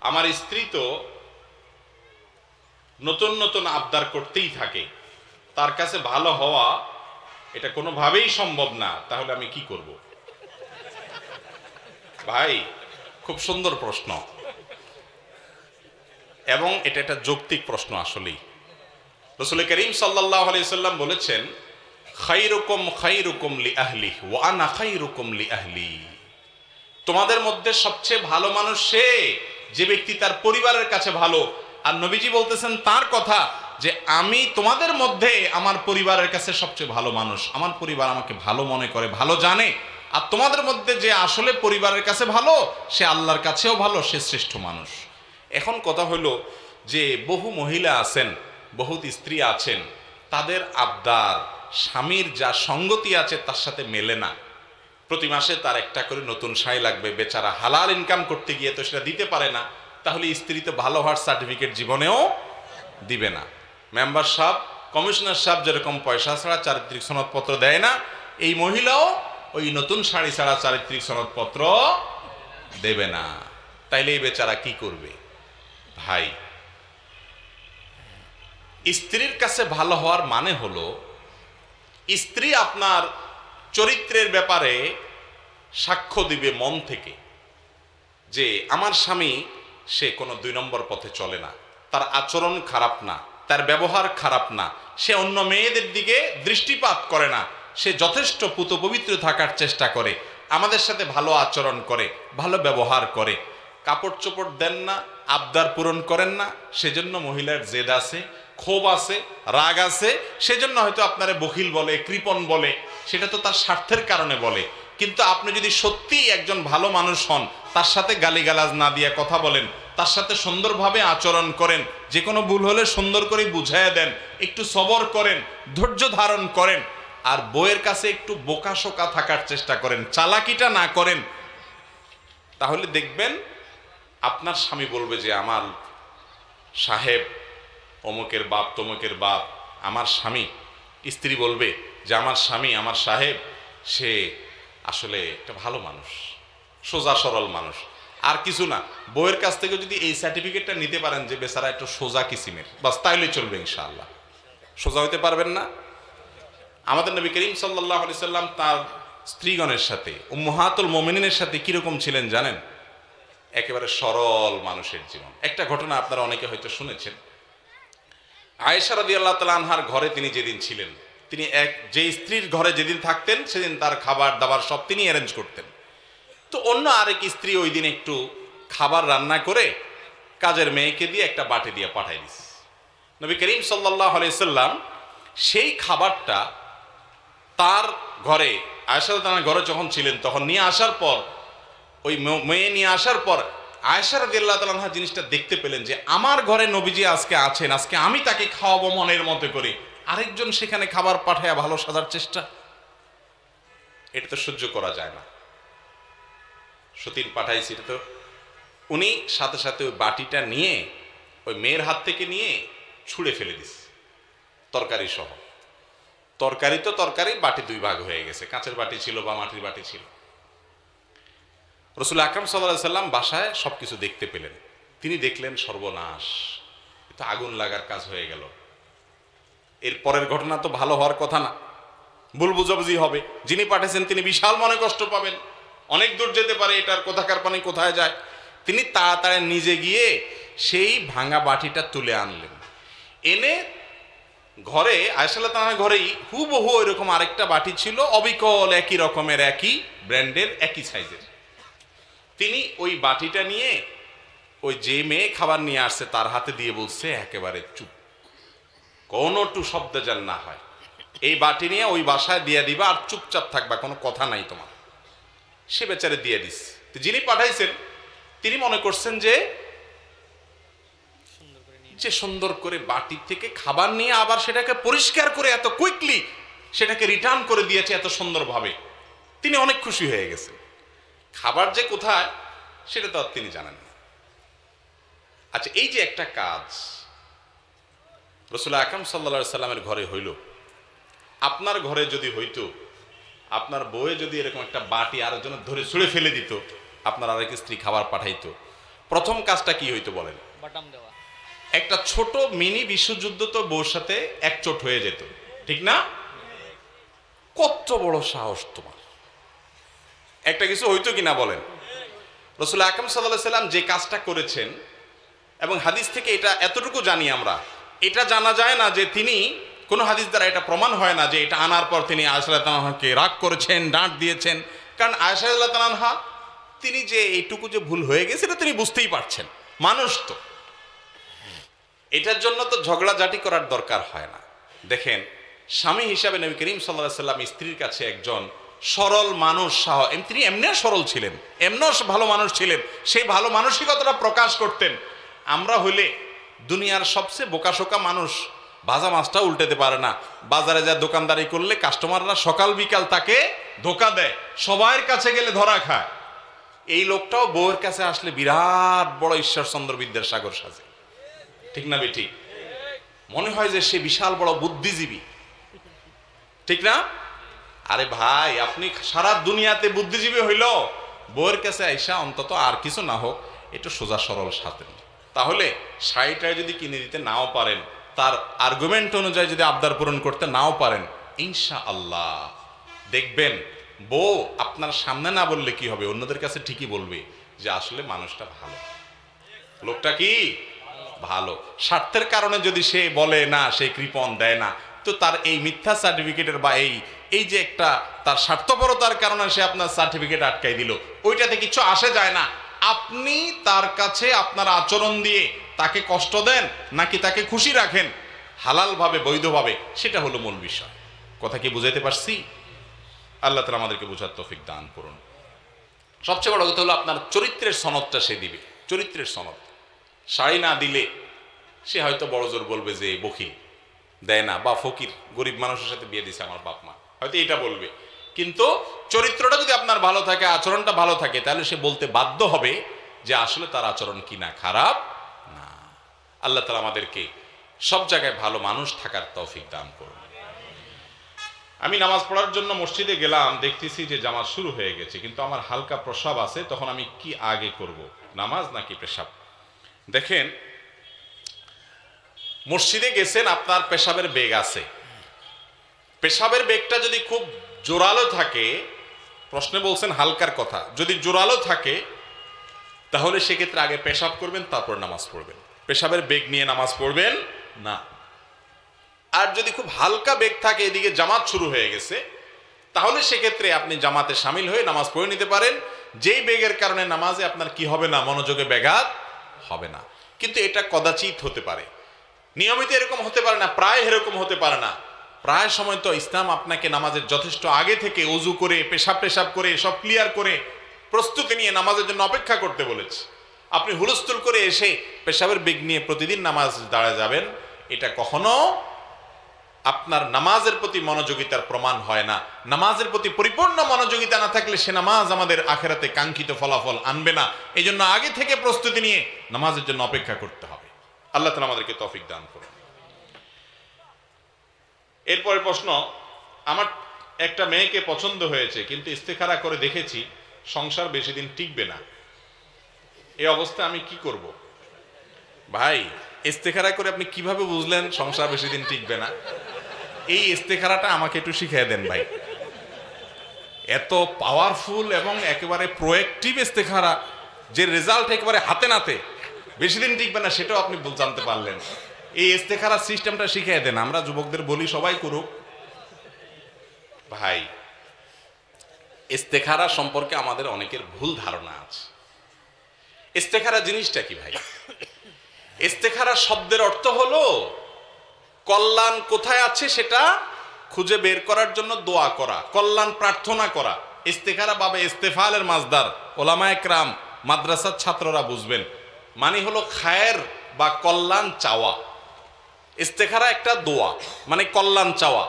আমার স্ত্রী তো নতুন নতুন আবদার করতেই থাকে, তার কাছে ভালো হওয়া এটা কোনোভাবেই সম্ভব না, তাহলে আমি কি করব? ভাই, খুব সুন্দর প্রশ্ন, এবং এটা একটা যৌক্তিক প্রশ্ন আসলেই। রাসূল করিম সাল্লাল্লাহু আলাইহি সাল্লাম বলেছেন, খায়রুকুম খায়রুকুম লি আহলিহি ওয়া আনা খায়রুকুম লি আহলি। তোমাদের মধ্যে সবচেয়ে ভালো মানুষ সে যে ব্যক্তি তার পরিবারের কাছে ভালো। আর নবীজি বলতেছেন তার কথা যে আমি তোমাদের মধ্যে আমার পরিবারের কাছে সবচেয়ে ভালো মানুষ, আমার পরিবার আমাকে ভালো মনে করে, ভালো জানে। আর তোমাদের মধ্যে যে আসলে পরিবারের কাছে ভালো সে আল্লাহর কাছেও ভালো, সে শ্রেষ্ঠ মানুষ। এখন কথা হলো যে বহু মহিলা আছেন, বহুত স্ত্রী আছেন, তাদের আবদার স্বামীর যা সঙ্গতি আছে তার সাথে মেলে না। প্রতি মাসে তার একটা করে নতুন শাড়ি লাগবে, বেচারা হালাল ইনকাম করতে গিয়ে তো সেটা দিতে পারে না, তাহলে স্ত্রী তো ভালো হওয়ার সার্টিফিকেট জীবনেও দিবে না। মেম্বার সাহেব, কমিশনার সাহেব যেরকম পয়সা ছাড়া চারিত্রিক সনদপত্র দেয় না, এই মহিলাও ওই নতুন শাড়ি ছাড়া চারিত্রিক সনদপত্র দেবে না। তাইলে এই বেচারা কি করবে? ভাই, স্ত্রীর কাছে ভালো হওয়ার মানে হলো স্ত্রী আপনার চরিত্রের ব্যাপারে সাক্ষ্য দিবে মন থেকে যে আমার স্বামী সে কোনো 2 নম্বর পথে চলে না, তার আচরণ খারাপ না, তার ব্যবহার খারাপ না, সে অন্য মেয়েদের দিকে দৃষ্টিপাত করে না, সে যথেষ্ট পুত পবিত্র থাকার চেষ্টা করে, আমাদের সাথে ভালো আচরণ করে, ভালো ব্যবহার করে, কাপড় চোপড় দেন না, আবদার পূরণ করেন না, সেজন্য মহিলার জেদ আছে, ক্ষোভ আছে, রাগ আছে, সেজন্য হয়তো আপনারা বখিল বলে, কৃপণ বলে, সেটা তো তার স্বার্থের কারণে বলে। কিন্তু আপনি যদি সত্যিই একজন ভালো মানুষ হন, তার সাথে গালিগালাজ না দিয়ে কথা বলেন, তার সাথে সুন্দরভাবে আচরণ করেন, যে কোনো ভুল হলে সুন্দর করে বুঝাইয়া দেন, একটু সবর করেন, ধৈর্য ধারণ করেন, আর বউয়ের কাছে একটু বোকাশোকা থাকার চেষ্টা করেন, চালাকিটা না করেন, তাহলে দেখবেন আপনার স্বামী বলবে যে আমার সাহেব অমুকের বাপ তমুকের বাপ আমার স্বামী। স্ত্রী বলবে যে আমার স্বামী, আমার সাহেব, সে আসলে একটা ভালো মানুষ, সোজা সরল মানুষ, আর কিছু না। বউয়ের কাছ থেকে যদি এই সার্টিফিকেটটা নিতে পারেন যে বেচারা একটু সোজা কিসিমের, বাস তাইলে চলবে ইনশাআল্লাহ। সোজা হইতে পারবেন না? আমাদের নবী করিম সাল্লাল্লাহু আলাইহি সাল্লাম তার স্ত্রীগণের সাথে, উম্মাহাতুল মুমিনিনের সাথে কিরকম ছিলেন জানেন? একেবারে সরল মানুষের জীবন। একটা ঘটনা আপনারা অনেকে হয়তো শুনেছেন। আয়েশা রাদিয়াল্লাহু তাআলা আনহার ঘরে তিনি যেদিন ছিলেন, তিনি যে স্ত্রীর ঘরে যেদিন থাকতেন সেদিন তার খাবার দাবার সব তিনি অ্যারেঞ্জ করতেন। তো অন্য আরেক স্ত্রী ওই দিন একটু খাবার রান্না করে কাজের মেয়েকে দিয়ে একটা বাটি দিয়ে পাঠাই দিছে। নবী করিম সাল্লাল্লাহু আলাইহি সাল্লাম সেই খাবারটা তার ঘরে, আয়েশা রাদিয়াল্লাহু তাআলার ঘরে যখন ছিলেন তখন নিয়ে আসার পর, ওই মেয়ে নিয়ে আসার পর আয়েশা রাদিয়াল্লাহু তাআলা আনহা জিনিসটা দেখতে পেলেন যে আমার ঘরে নবীজি আজকে আছেন, আজকে আমি তাকে খাওয়াবো মনের মতো করে, আরেকজন সেখানে খাবার পাঠায় ভালো সাজার চেষ্টা, এটা তো সহ্য করা যায় না। সতীন পাঠাইছি, এটা তো উনি সাথে সাথে ওই বাটিটা নিয়ে ওই মেয়ের হাত থেকে নিয়ে ছুঁড়ে ফেলে দিস, তরকারি সহ। তরকারি তো তরকারি, বাটি 2 ভাগ হয়ে গেছে, কাঁচের বাটি ছিল বা মাটির বাটি ছিল। রাসূল আকরাম সাল্লাল্লাহু আলাইহি সাল্লাম বাসায় সবকিছু দেখতে পেলেন। তিনি দেখলেন সর্বনাশ, এটা আগুন লাগার কাজ হয়ে গেল। এর পরের ঘটনা তো ভালো হওয়ার কথা না। ভুল বুঝাবুঝি হবে, যিনি পাঠিয়েছেন তিনি বিশাল মনে কষ্ট পাবেন, অনেক দূর যেতে পারে, এটার কোথাকার পানি কোথায় যায়। তিনি তাড়াতাড়ি নিজে গিয়ে সেই ভাঙা বাটিটা তুলে আনলেন, এনে ঘরে আয়েশা রাদিয়াল্লাহু তাআলার ঘরেই হুবহু এরকম আরেকটা বাটি ছিল, অবিকল একই রকমের, একই ব্র্যান্ডের, একই সাইজের। তিনি ওই বাটিটা নিয়ে ওই যে মেয়ে খাবার নিয়ে আসছে তার হাতে দিয়ে বলছে, একেবারে চুপ, কোনো টু শব্দ যেন না হয়, এই বাটি নিয়ে ওই বাসায় দিয়ে দিবা আর চুপচাপ থাকবা, কোনো কথা নাই তোমার। সে বেচারে দিয়ে দিস। যিনি পাঠাইছেন তিনি মনে করছেন যে সুন্দর করে বাটি থেকে খাবার নিয়ে আবার সেটাকে পরিষ্কার করে এত কুইকলি সেটাকে রিটার্ন করে দিয়েছে এত সুন্দরভাবে, তিনি অনেক খুশি হয়ে গেছেন। খাবার যে কোথায় সেটা তো আর তিনি জানেন না। আচ্ছা, এই যে একটা কাজ রাসূল আকরাম সাল্লাল্লাহু আলাইহি সাল্লামের ঘরে হইল, আপনার ঘরে যদি হইতো, আপনার বউয়ে যদি এরকম একটা বাটি আরেকজনের ধরে ছুঁড়ে ফেলে দিত, আপনার আরেক স্ত্রী খাবার পাঠাইতো, প্রথম কাজটা কি হইতো বলেন? বাটাম দেওয়া। একটা ছোট মিনি বিশ্বযুদ্ধ তো বউর সাথে একচোট হয়ে যেত, ঠিক না? কত বড় সাহস তোমার, একটা কিছু হইতো কিনা বলেন? রাসূল আকরাম সাল্লাল্লাহু আলাইহি সাল্লাম যে কাজটা করেছেন, এবং হাদিস থেকে এটা এতটুকু জানি আমরা, এটা জানা যায় না যে তিনি, কোনো হাদিস দ্বারা এটা প্রমাণ হয় না যে এটা আনার পর তিনি আয়েশা রাদিয়াল্লাহু আনহাকে রাগ করেছেন, ডাঁট দিয়েছেন। কারণ আয়েশা রাদিয়াল্লাহু আনহা তিনি যে এইটুকু যে ভুল হয়ে গেছে এটা তিনি বুঝতেই পারছেন, মানুষ তো, এটার জন্য তো ঝগড়াঝাটি করার দরকার হয় না। দেখেন, স্বামী হিসাবে নবী করিম সাল্লাল্লাহু আলাইহি সাল্লাম স্ত্রীর কাছে একজন সরল মানুষ, তিনি এমনিও সরল ছিলেন, এমনিও ভালো মানুষ ছিলেন, সেই ভালো মানসিকতাটা প্রকাশ করতেন। আমরা হইলে দুনিয়ার সবচেয়ে বোকাশোকা মানুষ, ভাজা মাছটা উল্টাতে পারে না, বাজারে যা দোকানদারি করলে কাস্টমাররা সকাল বিকাল তাকে ধোকা দেয়, সবার কাছে গেলে ধরা খায়। এই লোকটাও বউয়ের কাছে আসলে বিরাট বড় ঈশ্বরচন্দ্র বিদ্যাসাগর সাজে, ঠিক না বেটি? মনে হয় যে সে বিশাল বড় বুদ্ধিজীবী, ঠিক না? আরে ভাই, আপনি সারা দুনিয়াতে বুদ্ধিজীবী হইল, বউয়ের কাছে আইসা অন্তত আর কিছু না হোক একটু সোজা সরল সাথে, তাহলে শাড়িটায় যদি কিনে দিতে নাও পারেন, তার আর্গুমেন্ট অনুযায়ী যদি আবদার পূরণ করতে নাও পারেন, ইনশাআল্লাহ দেখবেন বউ আপনার সামনে না বললে কি হবে, অন্যদের কাছে ঠিকই বলবে যে আসলে মানুষটা ভালো, লোকটা কি ভালো। স্বার্থের কারণে যদি সে বলে না, সে কৃপণ দেয় না, তো তার এই মিথ্যা সার্টিফিকেটের বা এই যে একটা তার স্বার্থপরতার কারণে সে আপনার সার্টিফিকেট আটকাই দিল, ওইটাতে কিছু আসে যায় না। আপনি তার কাছে আপনার আচরণ দিয়ে তাকে কষ্ট দেন নাকি তাকে খুশি রাখেন হালালভাবে, বৈধভাবে, সেটা হলো মূল বিষয়। কথা কি বুঝাইতে পারছি? আল্লাহ তাআলা আমাদেরকে বোঝার তৌফিক দান করুন। সবচেয়ে বড় কথা হলো আপনার চরিত্রের সনদটা সে দিবে, চরিত্রের সনদ। শাড়ি না দিলে সে হয়তো বড় জোর বলবে যে বখিল, দেয় না, বা ফকির, গরিব মানুষের সাথে বিয়ে দিছে আমার বাপ মা, হয়তো এটা বলবে। কিন্তু চরিত্রটা যদি আপনার ভালো থাকে, আচরণটা ভালো থাকে, তাহলে সে বলতে বাধ্য হবে যে আসলে তার আচরণ কিনা খারাপ না। আল্লাহ তাআলা আমাদেরকে সব জায়গায় ভালো মানুষ থাকার তৌফিক দান করুন। আমি নামাজ পড়ার জন্য মসজিদে গেলাম, দেখতেছি যে জামাত শুরু হয়ে গেছে, কিন্তু আমার হালকা প্রস্রাব আছে, তখন আমি কি আগে করব, নামাজ নাকি পেশাব? দেখেন, মসজিদে গেছেন, আপনার পেশাবের বেগ আছে, পেশাবের বেগটা যদি খুব জোরালো থাকে, প্রশ্নে বলছেন হালকার কথা, যদি জোরালো থাকে তাহলে সেক্ষেত্রে আগে পেশাব করবেন, তারপর নামাজ পড়বেন, পেশাবের বেগ নিয়ে নামাজ পড়বেন না। আর যদি খুব হালকা বেগ থাকে, এদিকে জামাত শুরু হয়ে গেছে, তাহলে সেক্ষেত্রে আপনি জামাতে সামিল হয়ে নামাজ পড়ে নিতে পারেন, যেই বেগের কারণে নামাজে আপনার কি হবে না, মনোযোগে ব্যাঘাত হবে না। কিন্তু এটা কদাচিৎ হতে পারে, নিয়মিত এরকম হতে পারে না, প্রায় এরকম হতে পারে না। প্রায় সময় তো ইসলাম আপনাকে নামাজের যথেষ্ট আগে থেকে ওযু করে, পেশাব করে, সব ক্লিয়ার করে প্রস্তুতি নিয়ে নামাজের জন্য অপেক্ষা করতে বলেছে। আপনি হুলস্থুল করে এসে পেশাবের বেগ নিয়ে প্রতিদিন নামাজ দাঁড়ায় যাবেন, এটা কখনো আপনার নামাজের প্রতি মনোযোগিতার প্রমাণ হয় না। নামাজের প্রতি পরিপূর্ণ মনোযোগিতা না থাকলে সে নামাজ আমাদের আখিরাতে কাঙ্ক্ষিত ফলাফল আনবে না। এই জন্য আগে থেকে প্রস্তুতি নিয়ে নামাজের জন্য অপেক্ষা করতে হবে। আল্লাহ তাআলা আমাদেরকে তৌফিক দান করুন। এরপরে প্রশ্ন, আমার একটা মেয়েকে পছন্দ হয়েছে, কিন্তু ইস্তেখারা করে দেখেছি সংসার বেশি দিন টিকবে না, এই অবস্থায় আমি কি করব? ভাই, ইস্তেখারা করে আপনি কিভাবে বুঝলেন সংসার বেশি দিন টিকবে না? এই ইস্তেখারাটা আমাকে একটু শিখিয়ে দেন ভাই। এত পাওয়ারফুল এবং একেবারে প্রোয়েক্টিভ ইস্তেখারা, যে রেজাল্ট একেবারে হাতে নাতে, বেশি দিন টিকবে না, সেটাও আপনি জানতে পারলেন। এই ইস্তেখারা সিস্টেমটা শিখিয়ে দেন। আমরা যুবকদের বলি সবাই করুক। ভাই, ইস্তেখারা সম্পর্কে আমাদের অনেকের ভুল ধারণা আছে। ইস্তেখারা জিনিসটা কি ভাই? ইস্তেখারা শব্দের অর্থ হলো কল্যাণ কোথায় আছে সেটা খুঁজে বের করার জন্য দোয়া করা, কল্যাণ প্রার্থনা করা। ইস্তেখারা বাবে ইস্তেফালের মাজদার, ওলামায়ে কেরাম, মাদ্রাসার ছাত্ররা বুঝবেন। মানে হলো খায়ের বা কল্যাণ চাওয়া। ইস্তেখারা একটা দোয়া, মানে কল্যাণ চাওয়া,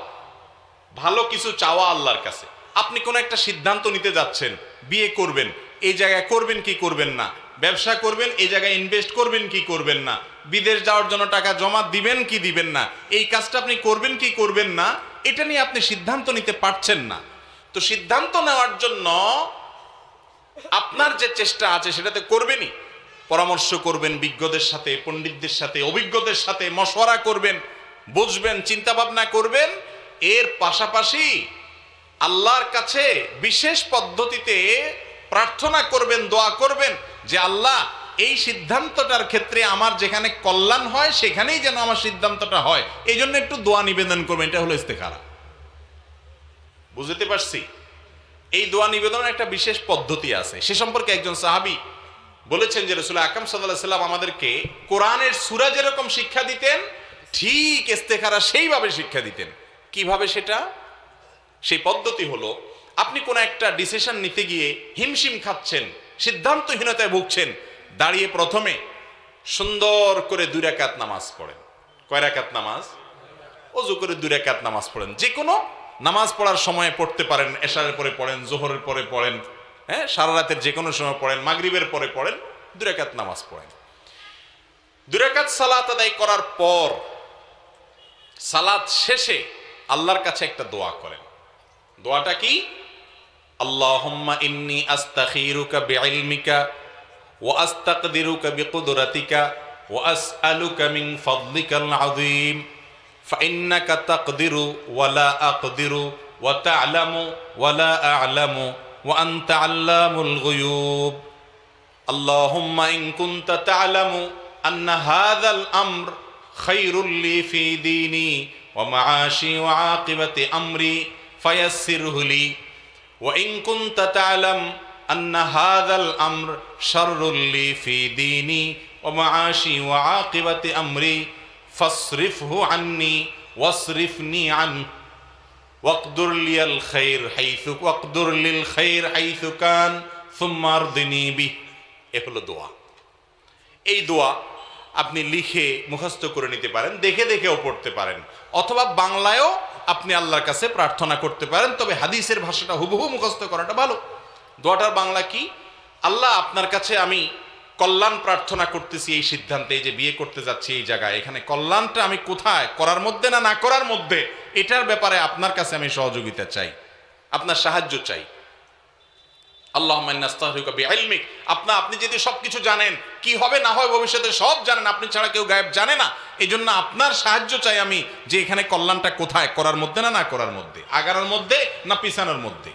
ভালো কিছু চাওয়া আল্লাহর কাছে। আপনি কোনো একটা সিদ্ধান্ত নিতে যাচ্ছেন, বিয়ে করবেন, এই জায়গায় করবেন কি করবেন না, ব্যবসা করবেন, এই জায়গায় ইনভেস্ট করবেন কি করবেন না, বিদেশ যাওয়ার জন্য টাকা জমা দিবেন কি দিবেন না, এই কাজটা আপনি করবেন কি করবেন না, এটা নিয়ে আপনি সিদ্ধান্ত নিতে পারছেন না। তো সিদ্ধান্ত নেওয়ার জন্য আপনার যে চেষ্টা আছে সেটাতে করবেনই। পরামর্শ করবেন বিজ্ঞদের সাথে, পণ্ডিতদের সাথে, অভিজ্ঞদের সাথে মশওয়ারা করবেন, বুঝবেন, চিন্তা ভাবনা করবেন। এর পাশাপাশি আল্লাহর কাছে বিশেষ পদ্ধতিতে প্রার্থনা করবেন, দোয়া করবেন যে আল্লাহ, এই সিদ্ধান্তটার ক্ষেত্রে আমার যেখানে কল্যাণ হয় সেখানেই যেন আমার সিদ্ধান্তটা হয়, এই জন্য একটু দোয়া নিবেদন করবেন। এটা হলো ইস্তেখারা। বুঝতে পারছি? এই দোয়া নিবেদনের একটা বিশেষ পদ্ধতি আছে। সে সম্পর্কে একজন সাহাবী বলেছেন যে রাসূল আকরাম সাল্লাল্লাহু আলাইহি ওয়াসাল্লাম আমাদেরকে কোরআনের সূরা যেরকম শিক্ষা দিতেন, ঠিক ইস্তেখারা সেইভাবে শিক্ষা দিতেন। কিভাবে সেটা? সেই পদ্ধতি হলো, আপনি কোন একটা ডিসিশন নিতে গিয়ে হিমশিম খাচ্ছেন, সিদ্ধান্তহীনতায় ভুগছেন, দাঁড়িয়ে প্রথমে সুন্দর করে 2 রাকাত নামাজ পড়েন। কয় রাকাত নামাজ? ওযু করে 2 রাকাত নামাজ পড়েন। যে কোনো নামাজ পড়ার সময়ে পড়তে পারেন, এশারের পরে পড়েন, যোহরের পরে পড়েন, হ্যাঁ, সারা রাতের যে কোনো সময় পড়েন, মাগরিবের পরে পড়েন, 2 রাকাত নামাজ পড়েন। 2 রাকাত সালাত আদায় করার পর সালাত শেষে আল্লাহর কাছে একটা দোয়া করেন। দোয়াটা কি? আল্লাহুম্মা ইন্নী আস্তাখিরুকা বিইলমিকা ওয়া আস্তাকদিরুকা বিকুদরাতিকা ওয়া আসআলুকা মিন ফাদলিকাল আযীম ফাইন্নাকা তাকদিরু ওয়া লা আকদিরু ওয়া তা'লামু ওয়া লা আ'লামু ওয়া আনতা আল্লামুল গুয়ুব। আল্লাহুম্মা ইন কুনতা তা'লামু আন্না হাযাল আমর খায়রুল লি ফি দীনি ওয়া মাআশি ওয়া আকিবাতি আমরি ফায়াসসিরহু লি ওয়া ইন কুনতা তা'লাম আন্না হাযাল আমর শাররুল লি ফি দীনি ওয়া মাআশি ওয়া আকিবাতি আমরি ফাসরিফহু আন্নি ওয়াসরিফনি আন ওয়াকদুর লিল খায়র হাইসু কান সুম্মা আরদিনি বিহি। এ হলো দোয়া। এই দোয়া আপনি লিখে মুখস্থ করে নিতে পারেন, দেখে দেখেও পড়তে পারেন, অথবা বাংলায়ও আপনি আল্লাহর কাছে প্রার্থনা করতে পারেন। তবে হাদিসের ভাষাটা হুবহু মুখস্থ করাটা ভালো। দোয়াটার বাংলা কি? আল্লাহ, আপনার কাছে আমি কল্যাণ প্রার্থনা করতেছি এই সিদ্ধান্তে, যে বিয়ে করতে যাচ্ছি এই জায়গায়, এখানে কল্যাণটা আমি কোথায়, করার মধ্যে না না করার মধ্যে, এটার ব্যাপারে আপনার কাছে আমি সহযোগিতা চাই, আপনার সাহায্য চাই। আল্লাহুম্মা ইন্নী আস্তাগফিরুকা বিইলমিক। আপনি যদি সবকিছু জানেন, কি হবে না হয় ভবিষ্যতে সব জানেন, আপনি ছাড়া কেউ গায়েব জানে না। এই জন্য আপনার সাহায্য চাই আমি, যে এখানে কল্যাণটা কোথায়, করার মধ্যে না না করার মধ্যে, আগানোর মধ্যে না পিছানোর মধ্যে।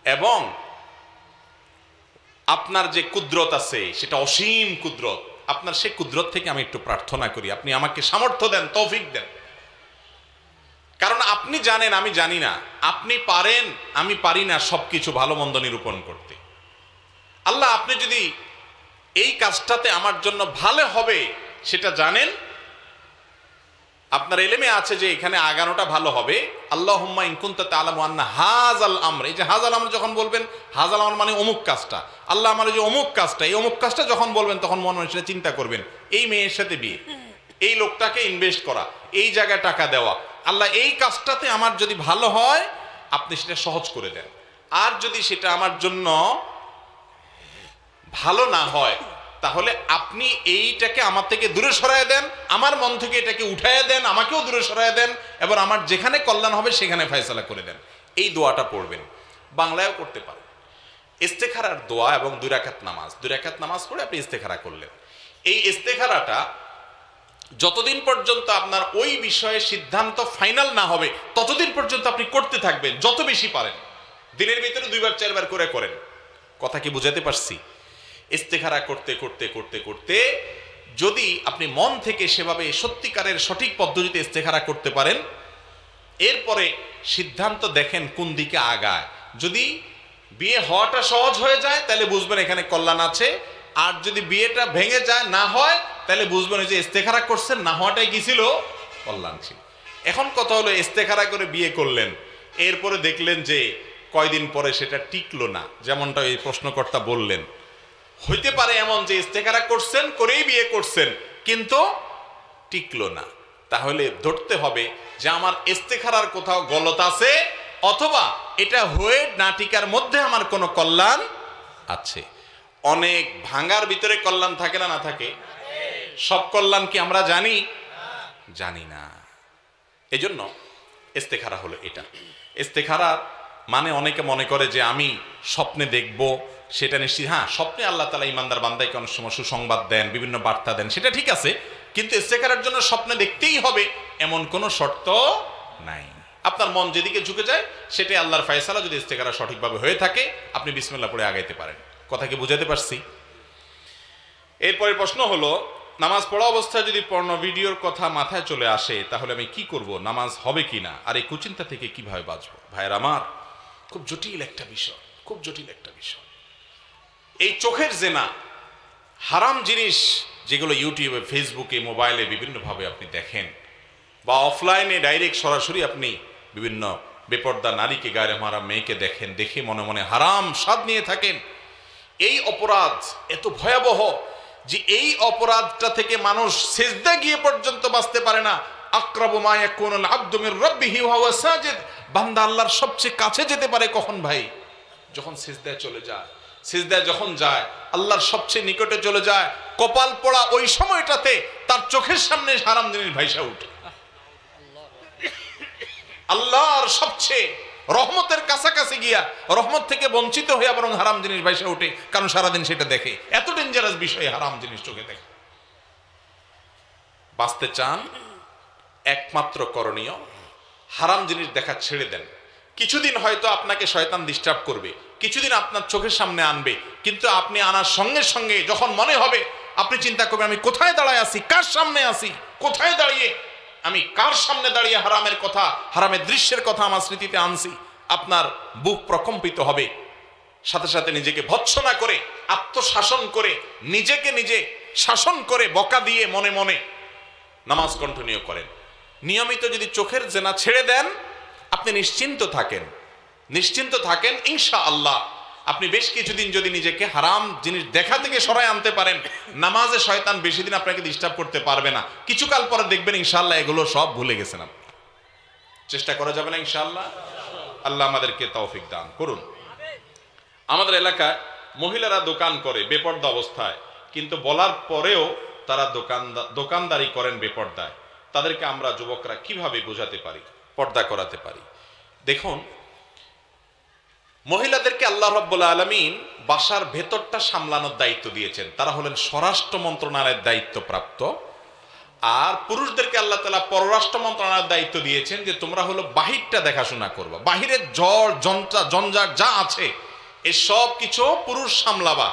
এবং আপনার যে কুদরত আছে সেটা অসীম কুদরত, আপনার সেই কুদরত থেকে আমি একটু প্রার্থনা করি, আপনি আমাকে সামর্থ্য দেন, তৌফিক দেন। কারণ আপনি জানেন আমি জানি না, আপনি পারেন আমি পারি না সবকিছু ভালো মন্দ নিরূপণ করতে। আল্লাহ, আপনি যদি এই কাজটাতে আমার জন্য ভালো হবে সেটা জানেন, আপনার ইলমে আছে যে এখানে আগানোটা ভালো হবে। আল্লাহুম্মা ইন কুনতা তা'লামু আন্না হাযাল আমর, এই যে হাযাল আমর যখন বলবেন, হাযাল আমর মানে অমুক কাজটা, আল্লাহ আমার যে অমুক কাজটা, এই অমুক কাজটা যখন বলবেন তখন মনে মনে সেটা চিন্তা করবেন, এই মেয়ের সাথে বিয়ে, এই লোকটাকে ইনভেস্ট করা, এই জায়গায় টাকা দেওয়া, আল্লাহ এই কাজটাতে আমার যদি ভালো হয় আপনি সেটা সহজ করে দেন। আর যদি সেটা আমার জন্য ভালো না হয় তাহলে আপনি এইটাকে আমার থেকে দূরে সরায় দেন, আমার মন থেকে এটাকে উঠায় দেন, আমাকেও দূরে সরায় দেন, এবার আমার যেখানে কল্যাণ হবে সেখানে ফয়সালা করে দেন। এই দোয়াটা পড়বেন, বাংলায়ও করতে পারেন। ইস্তেখারার দোয়া এবং 2 রাকাত নামাজ, 2 রাকাত নামাজ পড়ে আপনি ইস্তেখারা করলেন। এই ইস্তেখারাটা যতদিন পর্যন্ত আপনার ওই বিষয়ে সিদ্ধান্ত ফাইনাল না হবে ততদিন পর্যন্ত আপনি করতে থাকবেন, যত বেশি পারেন। দিনের ভিতরে 2বার 4বার করে করেন। কথা কি বুঝাতে পারছি? ইস্তেখারা করতে করতে করতে করতে যদি আপনি মন থেকে সেভাবে সত্যিকারের সঠিক পদ্ধতিতে ইস্তেখারা করতে পারেন, এরপরে সিদ্ধান্ত দেখেন কোন দিকে আগায়। যদি বিয়ে হওয়াটা সহজ হয়ে যায় তাহলে বুঝবেন এখানে কল্যাণ আছে, আর যদি বিয়েটা ভেঙে যায় না হয় তাহলে বুঝবেন যে ইস্তেখারা করছেন, না হওয়াটাই কি ছিল? কল্যাণ ছিল। এখন কথা হলো ইস্তেখারা করে বিয়ে করলেন, এরপরে দেখলেন যে কয়দিন পরে সেটা টিকলো না, যেমনটা এই প্রশ্নকর্তা বললেন। হইতে পারে এমন যে ইস্তেখারা করছেন, করেই বিয়ে করছেন, কিন্তু টিকলো না। তাহলে ধরতে হবে যে আমার ইস্তেখারার কোথাও গলত আছে, অথবা এটা হয়ে না টিকার মধ্যে আমার কোনো কল্যাণ আছে। অনেক ভাঙার ভিতরে কল্যাণ থাকে না, না থাকে? সব কল্যাণ কি আমরা জানি? জানি না। এজন্য ইস্তেখারা হলো এটা। ইস্তেখারা মানে অনেকে মনে করে যে আমি স্বপ্নে দেখব, সেটা নিশ্চিত। হ্যাঁ, স্বপ্নে আল্লাহ তাআলা ইমানদার বান্দাকে অনেক সময় সুসংবাদ দেন, বিভিন্ন বার্তা দেন, সেটা ঠিক আছে, কিন্তু ইস্তেখারার জন্য স্বপ্নে দেখতেই হবে এমন কোনো শর্ত নাই। আপনার মন যেদিকে ঝুঁকে যায় সেটাই আল্লাহর ফয়সালা। যদি ইস্তেখারা সঠিকভাবে হয়ে থাকে আপনি বিসমিল্লাহ পড়ে আগাইতে পারেন। কথা কি বুঝাতে পারছি? এরপরের প্রশ্ন হলো, নামাজ পড়া অবস্থায় যদি পর্ণ ভিডিওর কথা মাথায় চলে আসে তাহলে আমি কি করব? নামাজ হবে কিনা? আর এই কুচিন্তা থেকে কিভাবে বাঁচবো? ভাইয়ের আমার, খুব জটিল একটা বিষয়, খুব জটিল একটা বিষয়। এই চোখের জেনা, হারাম জিনিস যেগুলো ইউটিউবে, ফেসবুকে, মোবাইলে বিভিন্নভাবে আপনি দেখেন, বা অফলাইনে ডাইরেক্ট সরাসরি আপনি বিভিন্ন বেপর্দা নারীকে, গায়ে মারা মেয়েকে দেখেন, দেখে মনে মনে হারাম স্বাদ নিয়ে থাকেন। এই অপরাধ এত ভয়াবহ যে এই অপরাধটা থেকে মানুষ সিজদা গিয়ে পর্যন্ত বাঁচতে পারে না। আকরাবু মা ইয়াকুনুল আবদু মির রাব্বিহি ওয়া হুয়া সাজিদ। বান্দা আল্লাহর সবচেয়ে কাছে যেতে পারে কখন ভাই? যখন সিজদায় চলে যায়। সিজদায় যখন যায় আল্লাহর সবচেয়ে নিকটে চলে যায়, কপাল পোড়া ওই সময়টাতে তার চোখের সামনে হারাম জিনিস ভাইসা উঠে। আল্লাহর সবচেয়ে রহমতের কাছাকাছি গিয়া রহমত থেকে বঞ্চিত হইয়া বরং হারাম জিনিস ভাইসা উঠে, কারণ সারাদিন সেটা দেখে। এত ডেঞ্জারাস বিষয় হারাম জিনিস চোখে দেখে। বাঁচতে চান, একমাত্র করণীয় হারাম জিনিস দেখা ছেড়ে দেন। কিছুদিন হয়তো আপনাকে শয়তান ডিস্টার্ব করবে, কিছুদিন আপনার চোখের সামনে আনবে, কিন্তু আপনি আনার সঙ্গে সঙ্গে যখন মনে হবে আপনি চিন্তা করবেন আমি কোথায় দাঁড়ায় আছি, কার সামনে আছি, কোথায় দাঁড়িয়ে আমি কার সামনে দাঁড়িয়ে হারামের কথা, হারামের দৃশ্যের কথা আমার স্মৃতিতে আনছি। আপনার বুক প্রকম্পিত হবে। সাথে সাথে নিজেকে ভৎসনা করে, আত্মশাসন করে, নিজেকে নিজে শাসন করে, বকা দিয়ে মনে মনে নামাজ কন্টিনিউ করেন। নিয়মিত যদি চোখের জেনা ছেড়ে দেন, আপনি নিশ্চিন্ত থাকেন, নিশ্চিন্ত থাকেন ইনশাআল্লাহ। আপনি বেশ কিছুদিন যদি নিজেকে হারাম জিনিস দেখা থেকে সরায় আনতে পারেন, নামাজে শয়তান বেশি দিন আপনাকে ডিস্টার্ব করতে পারবে না। কিছুকাল পরে দেখবেন ইনশাআল্লাহ এগুলো সব ভুলে গেছেন আপনি। চেষ্টা করা যাবে না ইনশাআল্লাহ? আল্লাহ আমাদেরকে তৌফিক দান করুন। আমাদের এলাকায় মহিলারা দোকান করে বেপর্দা অবস্থায়, কিন্তু বলার পরেও তারা দোকানদারি করেন বেপর্দায়। তাদেরকে আমরা যুবকরা কিভাবে বোঝাতে পারি, পর্দা করাতে পারি? দেখুন, মহিলাদেরকে আল্লাহ রাব্বুল আলামিন বাসার ভেতরটা সামলানোর দায়িত্ব দিয়েছেন, তারা হলেন স্বরাষ্ট্র মন্ত্রণালয়ের দায়িত্বপ্রাপ্ত। আর পুরুষদেরকে আল্লাহ তাআলা পররাষ্ট্র মন্ত্রণালয়ের দায়িত্ব দিয়েছেন যে তোমরা হলো বাহিরটা দেখাশোনা করবা, বাহিরের জঞ্জাট যা আছে এই সব কিছু পুরুষ সামলাবা,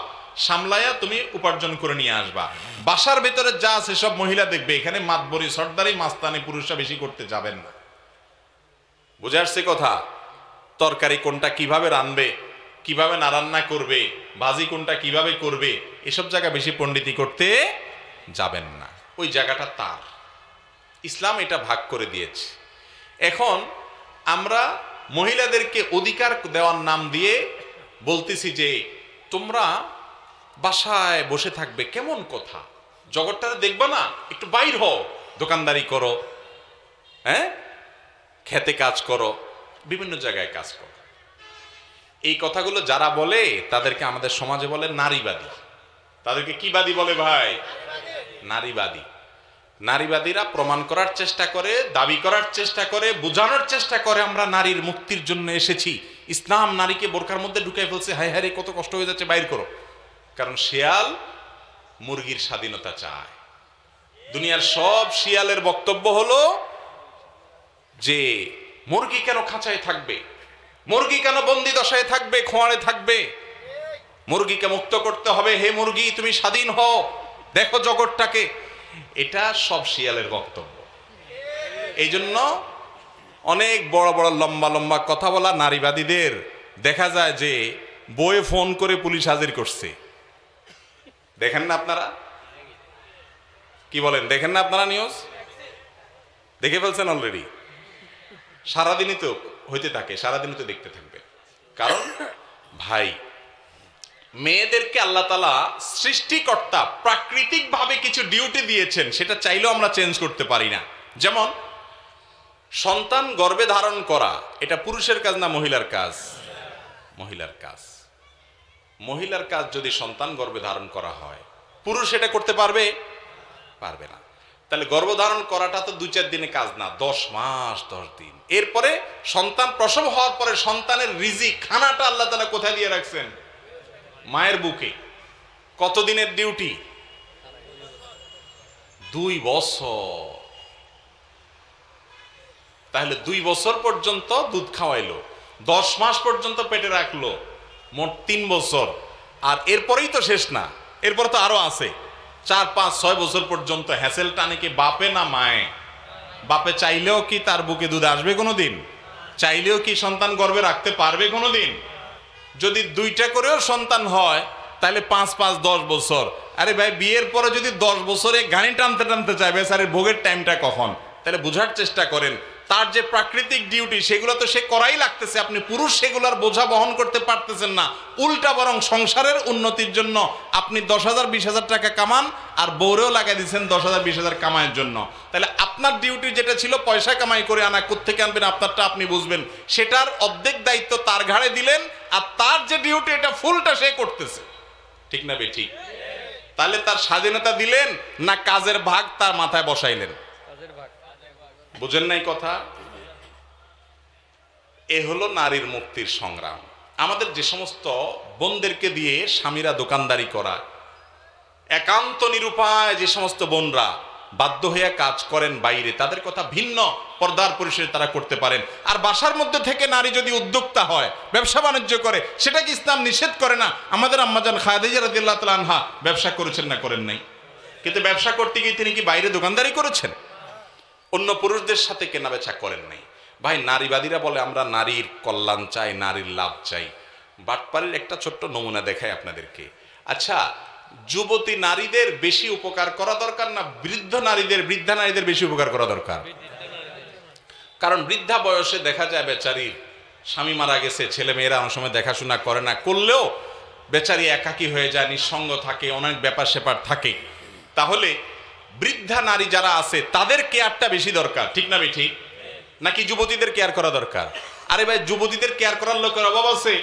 সামলায়া তুমি উপার্জন করে নিয়ে আসবা। বাসার ভেতরে যা আছে সব মহিলা দেখবে। এখানে মাতবরি, সর্দারি, মাস্তানি পুরুষরা বেশি করতে যাবেন না। বুঝে আসছে কথা? তরকারি কোনটা কিভাবে রানবে, কিভাবে না রান্না করবে, ভাজি কোনটা কিভাবে করবে, এসব জায়গা বেশি পণ্ডিতি করতে যাবেন না। ওই জায়গাটা তার, ইসলাম এটা ভাগ করে দিয়েছে। এখন আমরা মহিলাদেরকে অধিকার দেওয়ার নাম দিয়ে বলতেছি যে তোমরা বাসায় বসে থাকবে, কেমন কথা, জগৎটা দেখবা না, একটু বাইর হও, দোকানদারি করো, হ্যাঁ, খেতে কাজ করো, বিভিন্ন জায়গায় কাজ করো। এই কথাগুলো যারা বলে তাদেরকে আমাদের সমাজে বলে নারীবাদী। তাদেরকে কি বাদী বলে ভাই? নারীবাদী। নারীবাদীরা প্রমাণ করার চেষ্টা করে, দাবি করার চেষ্টা করে, বোঝানোর চেষ্টা করে আমরা নারীর মুক্তির জন্য এসেছি, ইসলাম নারীকে বোরকার মধ্যে ঢুকাই ফেলছে, হায় হায় কত কষ্ট হয়ে যাচ্ছে, বাইর করো। কারণ শেয়াল মুরগির স্বাধীনতা চায়, দুনিয়ার সব শিয়ালের বক্তব্য হলো যে মুরগি কেন খাঁচায় থাকবে, মুরগি কেন বন্দি দশায় থাকবে, খোঁয়াড়ে থাকবে, মুরগিকে মুক্ত করতে হবে, হে মুরগি তুমি স্বাধীন হও, দেখো জগৎটাকে। এটা সব শিয়ালের বক্তব্য। এই জন্য অনেক বড় বড় লম্বা লম্বা কথা বলা নারীবাদীদের দেখা যায় যে বইয়ে ফোন করে পুলিশ হাজির করছে। দেখেন না আপনারা? কি বলেন, দেখেন না আপনারা? নিউজ দেখে ফেলছেন অলরেডি? সারাদিনই তো হইতে থাকে, সারাদিনই তো দেখতে থাকবে। কারণ ভাই, মেয়েদেরকে আল্লাহ তাআলা সৃষ্টিকর্তা প্রাকৃতিক ভাবে কিছু ডিউটি দিয়েছেন, সেটা চাইলেও আমরা চেঞ্জ করতে পারি না। যেমন সন্তান গর্ভে ধারণ করা, এটা পুরুষের কাজ না মহিলার কাজ? মহিলার কাজ। মহিলার কাজ যদি সন্তান গর্ভে ধারণ করা হয়, পুরুষ এটা করতে পারবে? পারবে না। তাহলে গর্ভধারণ করাটা তো 2-4 দিনে কাজ না, 10 মাস 10 দিন। এরপরে সন্তান প্রসব হওয়ার পরে সন্তানের রিজিক, খানাটা আল্লাহ তাআলা কোথায় দিয়ে রাখছেন? মায়ের বুকে। কতদিনের ডিউটি? 2 বছর। তাহলে 2 বছর পর্যন্ত দুধ খাওয়াইলো, 10 মাস পর্যন্ত পেটে রাখলো, মোট 3 বছর। আর এরপরেই তো শেষ না, এরপর তো আরো আছে 4, 5, 6 বছর পর্যন্ত হ্যাসেল টানে কি বাপে না মায়ে? বাপে চাইলেও কি তার বুকে দুধ আসবে কোনোদিন? চাইলেও কি সন্তান গর্ভে রাখতে পারবে কোনোদিন? যদি 2টা করেও সন্তান হয় তাহলে 5, 5, 10 বছর। আরে ভাই, বিয়ের পরে যদি 10 বছরে গাড়ি টানতে টানতে চাইবে, স্যার ভোগের টাইমটা কখন? তাহলে বুঝার চেষ্টা করেন, তার যে প্রাকৃতিক ডিউটি সেগুলো তো সে করাই লাগতেছে। আপনি পুরুষ সেগুলোর বোঝা বহন করতে পারতেছেন না, উল্টা বরং সংসারের উন্নতির জন্য আপনি 10,000 20,000 টাকা কামান, আর বউরেও লাগাই দিচ্ছেন 10,000 20,000 কামাইয়ের জন্য। তাহলে আপনার ডিউটি যেটা ছিল পয়সা কামাই করে আনা, কোত্থেকে আনবেন আপনারটা আপনি বুঝবেন, সেটার অর্ধেক দায়িত্ব তার ঘাড়ে দিলেন, আর তার যে ডিউটি এটা ফুলটা সে করতেছে। ঠিক না বে ঠিক? তাহলে তার স্বাধীনতা দিলেন না কাজের ভাগ তার মাথায় বসাইলেন? বুঝেন নাই কথা? এ হলো নারীর মুক্তির সংগ্রাম। আমাদের যে সমস্ত বোনদেরকে দিয়ে স্বামীরা দোকানদারি করা, একান্ত নিরুপায় যে সমস্ত বোনরা বাধ্য হয়ে কাজ করেন বাইরে, তাদের কথা ভিন্ন, পর্দার পরিসরে তারা করতে পারেন। আর বাসার মধ্যে থেকে নারী যদি উদ্যোক্তা হয়, ব্যবসা বাণিজ্য করে, সেটা কি ইসলাম নিষেধ করে না? আমাদের আম্মাজান খাদিজা রাদিয়াল্লাহু তাআলা আনহা ব্যবসা করেছেন না করেন নাই? কিন্তু ব্যবসা করতে গিয়ে তিনি কি বাইরে দোকানদারি করেছেন? অন্য পুরুষদের সাথে কেনাবেচা করেন নাই। ভাই, নারীবাদীরা বলে আমরা নারীর কল্যাণ চাই, নারীর লাভ চাই। বাটপাড়ির একটা ছোট্ট নমুনা দেখাই আপনাদেরকে। আচ্ছা, যুবতী নারীদের বেশি উপকার করা দরকার না বৃদ্ধা নারীদের বেশি উপকার করা দরকার? কারণ বৃদ্ধা বয়সে দেখা যায় বেচারির স্বামী মারা গেছে, ছেলে মেয়েরা অনেক সময় দেখাশোনা করে না, করলেও বেচারি একাকী হয়ে যায়, নিঃসঙ্গ থাকে, অনেক ব্যাপার স্যাপার থাকে। তাহলে বৃদ্ধা নারী যারা আছে তাদের কেয়ারটা বেশি দরকার, ঠিক না ঠিক? নাকি যুবতীদের কেয়ার করা দরকার? আরে ভাই, যুবতীদের কেয়ার করার লোকের অভাব আছে?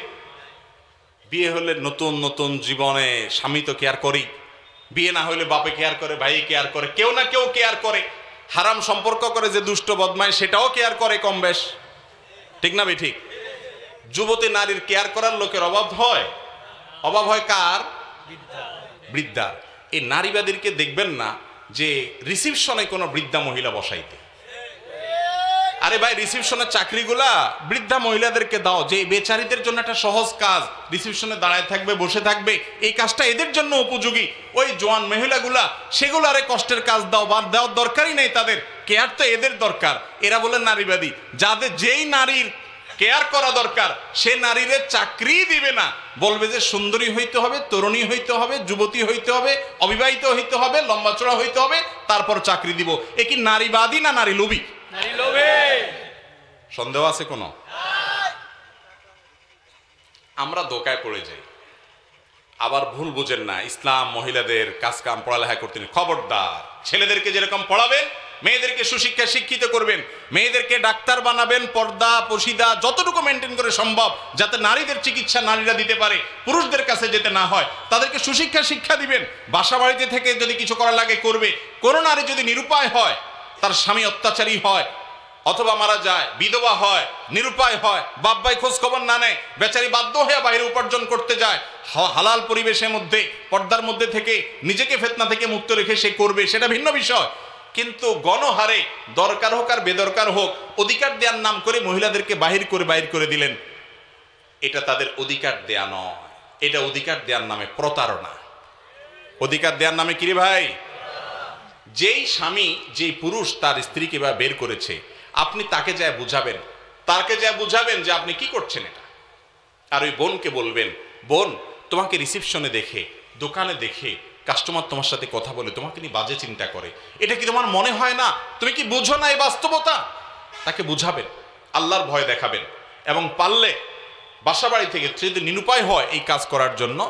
বিয়ে হলে নতুন নতুন জীবনে স্বামী তো কেয়ার করি, বিয়ে না হলে বাপে কেয়ার করে, ভাই কেয়ার করে, কেউ না কেউ কেয়ার করে। হারাম সম্পর্ক করে যে দুষ্ট বদমাই, সেটাও কেয়ার করে কম বেশ, ঠিক না ঠিক? যুবতী নারীর কেয়ার করার লোকের অভাব হয়। অভাব হয় কার? বৃদ্ধার। এই নারীবাদীকে দেখবেন না যে রিসিপশনে কোনো বৃদ্ধা মহিলা বসাইতে। আরে ভাই, রিসিপশনের চাকরিগুলা বৃদ্ধা মহিলাদেরকে দাও, যে বেচারীদের জন্য একটা সহজ কাজ, রিসিপশনে দাঁড়ায় থাকবে, বসে থাকবে, এই কাজটা এদের জন্য উপযোগী। ওই জোয়ান মহিলাগুলা সেগুলারে কষ্টের কাজ দাও, বা দেওয়ার দরকারই নেই, তাদের কেয়ার তো এদের দরকার। এরা বলে নারীবাদী। যাদের যেই নারীর কেয়ার করা দরকার সে নারীরে চাকরি দিবে না, বলবে যে সুন্দরী হইতে হবে, তরুণী হইতে হবে, যুবতী হইতে হবে, অবিবাহিত হইতে হবে, লম্বা চড়া হইতে হবে, তারপর চাকরি দিব। এ কি নারীবাদী না নারী লোভী? সন্দেহ আছে কোনো? আমরা ধোকায় পড়ে যাই। আবার ভুল বুঝেন না, ইসলাম মহিলাদের কাজ কাম পড়ালেখা করতে নেই। খবরদার, ছেলেদেরকে যেরকম পড়াবেন, মেয়েদেরকে সুশিক্ষা শিক্ষিত করবেন, মেয়েদেরকে ডাক্তার বানাবেন, পর্দা পশিদা যতটুকু মেনটেন করে সম্ভব, যাতে নারীদের চিকিৎসা নারীরা দিতে পারে, পুরুষদের কাছে যেতে না হয়, তাদেরকে সুশিক্ষা শিক্ষা দিবেন। বাসা বাড়িতে থেকে যদি কিছু করা লাগে করবে। কোনো নারী যদি নিরুপায় হয়, তার স্বামী অত্যাচারী হয়, অথবা মারা যায়, বিধবা হয়, নিরুপায় হয়, বাপ ভাই খোঁজ খবর না নেয়, বেচারি বাধ্য হয়ে বাইরে উপার্জন করতে যায়, হালাল পরিবেশের মধ্যে পর্দার মধ্যে থেকে নিজেকে ফিতনা থেকে মুক্ত রেখে সে করবে, সেটা ভিন্ন বিষয়। কিন্তু গণহারে দরকার হোক আর বেদরকার হোক অধিকার দেওয়ার নাম করে মহিলাদেরকে বাহির করে দিলেন, এটা তাদের অধিকার দেয়া নয়, এটা অধিকার দেওয়ার নামে প্রতারণা। অধিকার দেওয়ার নামে কি রে ভাই? যেই স্বামী, যেই পুরুষ তার স্ত্রীকে বা বের করেছে, আপনি তাকে যায় বুঝাবেন, যে আপনি কি করছেন এটা। আর ওই বোনকে বলবেন, বোন তোমাকে রিসিপশনে দেখে, দোকানে দেখে কাস্টমার তোমার সাথে কথা বলে তোমাকে নিয়ে বাজে চিন্তা করে, এটা কি তোমার মনে হয় না? তুমি কি বুঝো না এই বাস্তবতা? তাকে বুঝাবেন, আল্লাহর ভয় দেখাবেন, এবং পারলে বাসা বাড়ি থেকে যদি নিরুপায় হয় এই কাজ করার জন্য,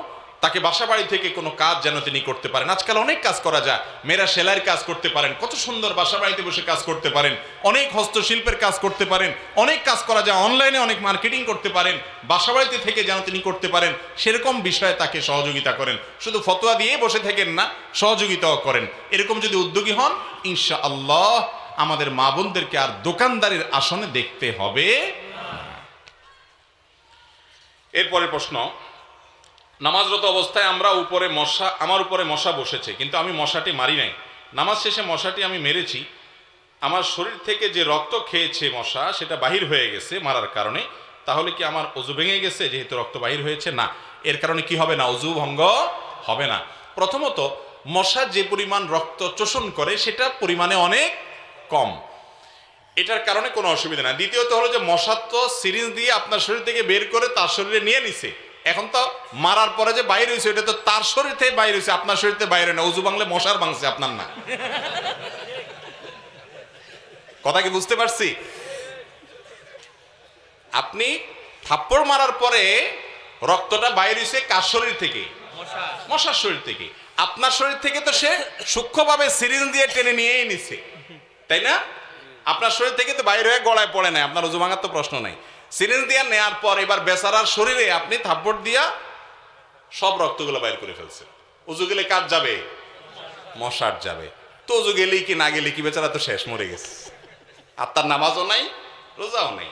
তাকে বাসা বাড়ি থেকে কোনো কাজ যেন তিনি করতে পারেন। আজকাল অনেক কাজ করা যায়, মেয়েরা সেলাইয়ের কাজ করতে পারেন, কত সুন্দর বাসা বাড়িতে বসে কাজ করতে পারেন, অনেক হস্তশিল্পের কাজ করতে পারেন, অনেক কাজ করা যায়, অনলাইনে অনেক মার্কেটিং করতে পারেন, বাসা বাড়িতে থেকে যেন তিনি করতে পারেন, সেরকম বিষয়ে তাকে সহযোগিতা করেন। শুধু ফতোয়া দিয়ে বসে থাকেন না, সহযোগিতাও করেন। এরকম যদি উদ্যোগী হন, ইনশাআল্লাহ আমাদের মা বোনদেরকে আর দোকানদারির আসনে দেখতে হবে। এরপরের প্রশ্ন, নামাজরত অবস্থায় আমার উপরে মশা বসেছে, কিন্তু আমি মশাটি মারি নাই। নামাজ শেষে মশাটি আমি মেরেছি, আমার শরীর থেকে যে রক্ত খেয়েছে মশা সেটা বাহির হয়ে গেছে মারার কারণে, তাহলে কি আমার অজু ভেঙে গেছে যেহেতু রক্ত বাহির হয়েছে? না, এর কারণে কি হবে না, অজু ভঙ্গ হবে না। প্রথমত, মশা যে পরিমাণ রক্ত শোষণ করে সেটা পরিমাণে অনেক কম, এটার কারণে কোনো অসুবিধা না। দ্বিতীয়ত হলো যে মশা তো সিরিঞ্জ দিয়ে আপনার শরীর থেকে বের করে তার শরীরে নিয়ে নিছে, এখন তো মারার পরে যে বাইরে হয়েছে এটা তো তার শরীর থেকে বাইরে হয়েছে, আপনার শরীর থেকে বাইরে না। অজু ভাঙলে মশার ভাঙছে, আপনার না। কথা কি বুঝতে পারছি? আপনি থাপ্পড় মারার পরে রক্তটা বাইরে হয়েছে কার শরীর থেকে? মশার শরীর থেকে। আপনার শরীর থেকে তো সে সূক্ষ্মভাবে সিরিঞ্জ দিয়ে টেনে নিয়েই নিছে, তাই না? আপনার শরীর থেকে তো বাইরে হয়ে গলায় পড়ে নাই, আপনার অজু ভাঙার তো প্রশ্ন নাই। সিরিঞ্জ দিয়ে নেওয়ার পর এবার বেচারার শরীরে আপনি থাপ্পড় দিয়া সব রক্তগুলো বাইর করে ফেলছেন। অজু গেলে কার যাবে? মশার যাবে। তো অজু গেলেই কি না গেলে কি, বেচারা তো শেষ, মরে গেছে, আর তার নামাজও নাই, রোজাও নাই।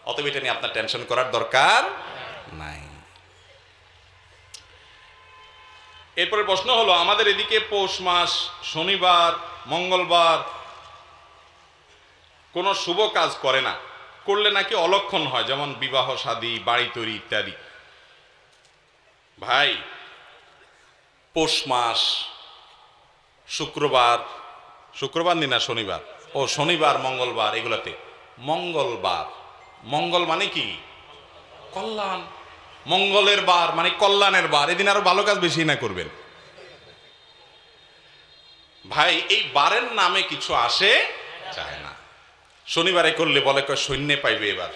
অতএব এটা নিয়ে আপনার টেনশন করার দরকার নাই। এরপরে প্রশ্ন হলো, আমাদের এদিকে পৌষ মাস, শনিবার, মঙ্গলবার কোনো শুভ কাজ করে না, করলে নাকি অলক্ষণ হয়, যেমন বিবাহ শাদী, বাড়ি তৈরি ইত্যাদি। ভাই, পৌষ মাস, শুক্রবার দিন না শনিবার, শনিবার মঙ্গলবার, এগুলাতে মঙ্গল মানে কি? কল্যাণ। মঙ্গলের বার মানে কল্যাণের বার, এদিন আরো ভালো কাজ বেশি না করবেন। ভাই, এই বারের নামে কিছু আসে যায় না। শনিবারে করলে বলে সৈন্য পাইবে, এবার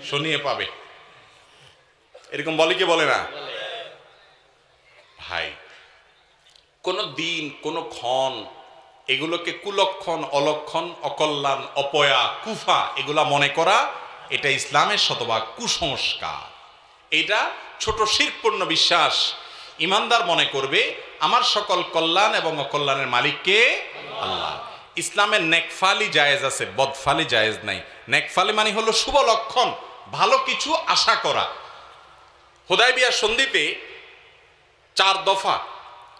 শনিয়ে পাবে, এরকম বলে কি বলে না? ভাই, কোন দিন, কোন ক্ষণ, এগুলোকে কুলক্ষণ, অলক্ষণ, অকল্যাণ, অপয়া, কুফা এগুলা মনে করা, এটা ইসলামের শতভাগ কুসংস্কার। এটা ছোট শিরকপূর্ণ বিশ্বাস। ইমানদার মনে করবে আমার সকল কল্যাণ এবং অকল্যাণের মালিককে আল্লাহ। ইসলামের নেকফালি জায়েজ আছে, বদফালি জায়েজ নাই। নেকফালি মানে হলো শুভ লক্ষণ, ভালো কিছু আশা করা। হুদায়বিয়ার সন্ধিতে 4 দফা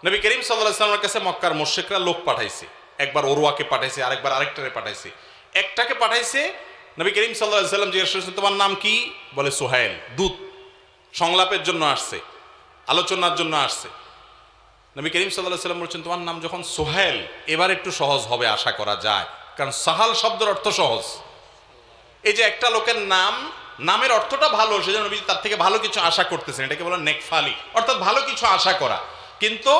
নবী করিম সাল্লাল্লাহু আলাইহি ওয়াসাল্লামের কাছে মক্কার মুশরিকরা লোক পাঠাইছে। একবার ওরওয়াকে পাঠাইছে, আরেকবার আরেকটারে পাঠাইছে। একটাকে পাঠাইছে, নবী করিম সাল্লাল্লাহু আলাইহি ওয়াসাল্লাম জিজ্ঞেস করেছেন, তোমার নাম কি? বলে সুহাইল। দূত সংলাপের জন্য আসছে, আলোচনার জন্য আসছে। নবী করিম সাল্লাল্লাহু আলাইহি ওয়াসাল্লাম বলছেন, তোমার নাম যখন সুহাইল, এবার একটু সহজ হবে আশা করা যায়, কারণ সাহাল শব্দের অর্থ সহজ। এই যে একটা লোকের নামের অর্থটা ভালো, সেজন্য নবী তার থেকে ভালো কিছু আশা করতেছেন, এটাকে বলে নেকফালি, অর্থাৎ ভালো কিছু আশা করা। কিন্তু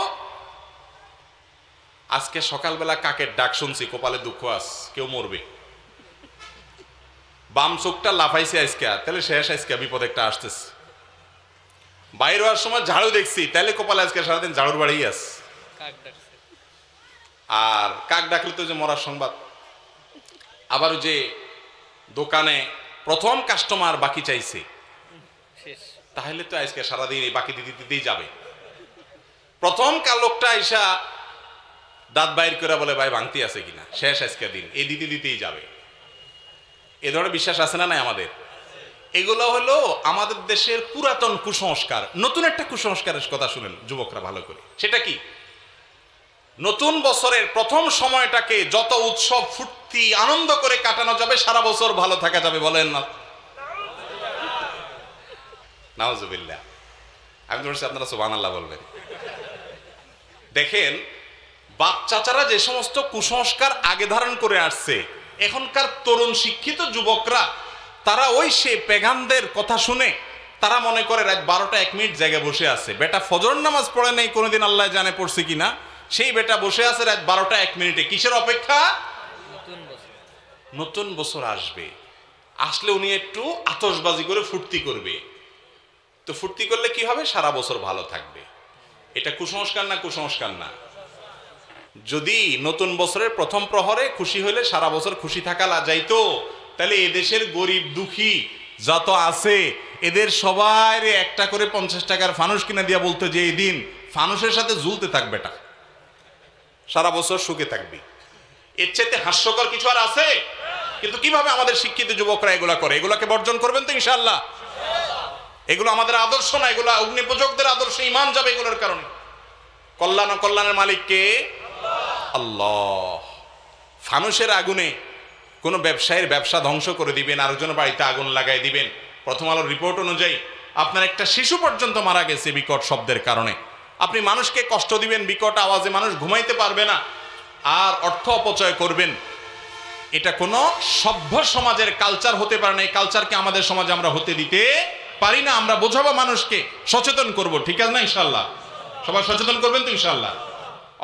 আজকে সকালবেলা কাকের ডাক শুনছি, কপালে দুঃখ আস, কেউ মরবে, বাম চোখটা লাফাইছে আজকে, তাহলে শেষ, আজকে বিপদ একটা আসতেছে। বাইরে হওয়ার সময় ঝাড়ু দেখছি, তাহলে কপালে আজকে সারাদিন ঝাড়ুর বাড়ি আস। আর কাক ডাকলে তো যে মরার সংবাদ। আবার যে দোকানে প্রথম কাস্টমার বাকি চাইছে, তাহলে তো আজকে সারাদিন এই বাকি দিতেই যাবে। প্রথম লোকটা আইসা দাঁত বাইর করে বলে, ভাই ভাঙতি আছে কিনা, শেষ আজকে দিন, এই দিতেই যাবে। এ ধরনের বিশ্বাস আছে না নাই আমাদের? এগুলো হলো আমাদের দেশের পুরাতন কুসংস্কার। নতুন একটা কুসংস্কারের কথা শুনেন যুবকরা ভালো করে। সেটা কি? নতুন বছরের প্রথম সময়টাকে যত উৎসব ফুর্তি আনন্দ করে কাটানো যাবে, সারা বছর ভালো থাকা যাবে। বলেন না নাউজুবিল্লাহ? আমি তো বলছি আপনারা সুবহানাল্লাহ বলবেন। দেখেন, বাপ চাচারা যে সমস্ত কুসংস্কার আগে ধারণ করে আসছে, এখনকার তরুণ শিক্ষিত যুবকরা তারা ওই সে পেগানদের কথা শুনে তারা মনে করে রাত 12টা 1 মিনিট জায়গায় বসে আছে। বেটা ফজর নামাজ পড়ে নাই কোনোদিন, আল্লাহ জানে পড়ছে কিনা। সেই বেটা বসে আছে রাত 12টা 1 মিনিটে। কিসের অপেক্ষা? নতুন বছর আসবে, আসলে উনি একটু আতশবাজি করে ফুর্তি করবে। তো ফুর্তি করলে কি হবে? সারা বছর ভালো থাকবে। এটা কুসংস্কার না? কুসংস্কার না? যদি নতুন বছরের প্রথম প্রহরে খুশি হলে সারা বছর খুশি থাকা যাইতো, তাহলে এদেশের গরিব দুঃখী যত আছে এদের সবাই একটা করে 50 টাকার ফানুস কিনে দিয়া বলতো যে এই দিন ফানুসের সাথে ঝুলতে থাকবে, এটা সারা বছর সুখে থাকবি। এর চাইতে হাস্যকর কিছু আর আছে? কিন্তু কিভাবে আমাদের শিক্ষিত যুবকরা এগুলা করে? এগুলাকে বর্জন করবেন তো ইনশাআল্লাহ? এগুলো আমাদের আদর্শ না, এগুলো অগ্নিপূজকদের আদর্শ। ঈমান যাবে এগুলোর কারণে। কল্যাণ ও কল্যাণের মালিক কে? আল্লাহ। ফানুসের আগুনে কোনো ব্যবসায়ীর ব্যবসা ধ্বংস করে দিবেন, আরেকজনের বাড়িতে আগুন লাগাই দিবেন। প্রথম আলোর রিপোর্ট অনুযায়ী আপনার একটা শিশু পর্যন্ত মারা গেছে বিকট শব্দের কারণে। আপনি মানুষকে কষ্ট দিবেন, বিকট আওয়াজে মানুষ ঘুমাইতে পারবে না, আর অর্থ অপচয় করবেন। এটা কোনো সভ্য সমাজের কালচার হতে পারে না। এই কালচারকে আমাদের সমাজে আমরা হতে দিতে পারি না। আমরা বোঝাবো, মানুষকে সচেতন করব, ঠিক আছে না ইনশাআল্লাহ? সবাই সচেতন করবেন তো ইনশাআল্লাহ?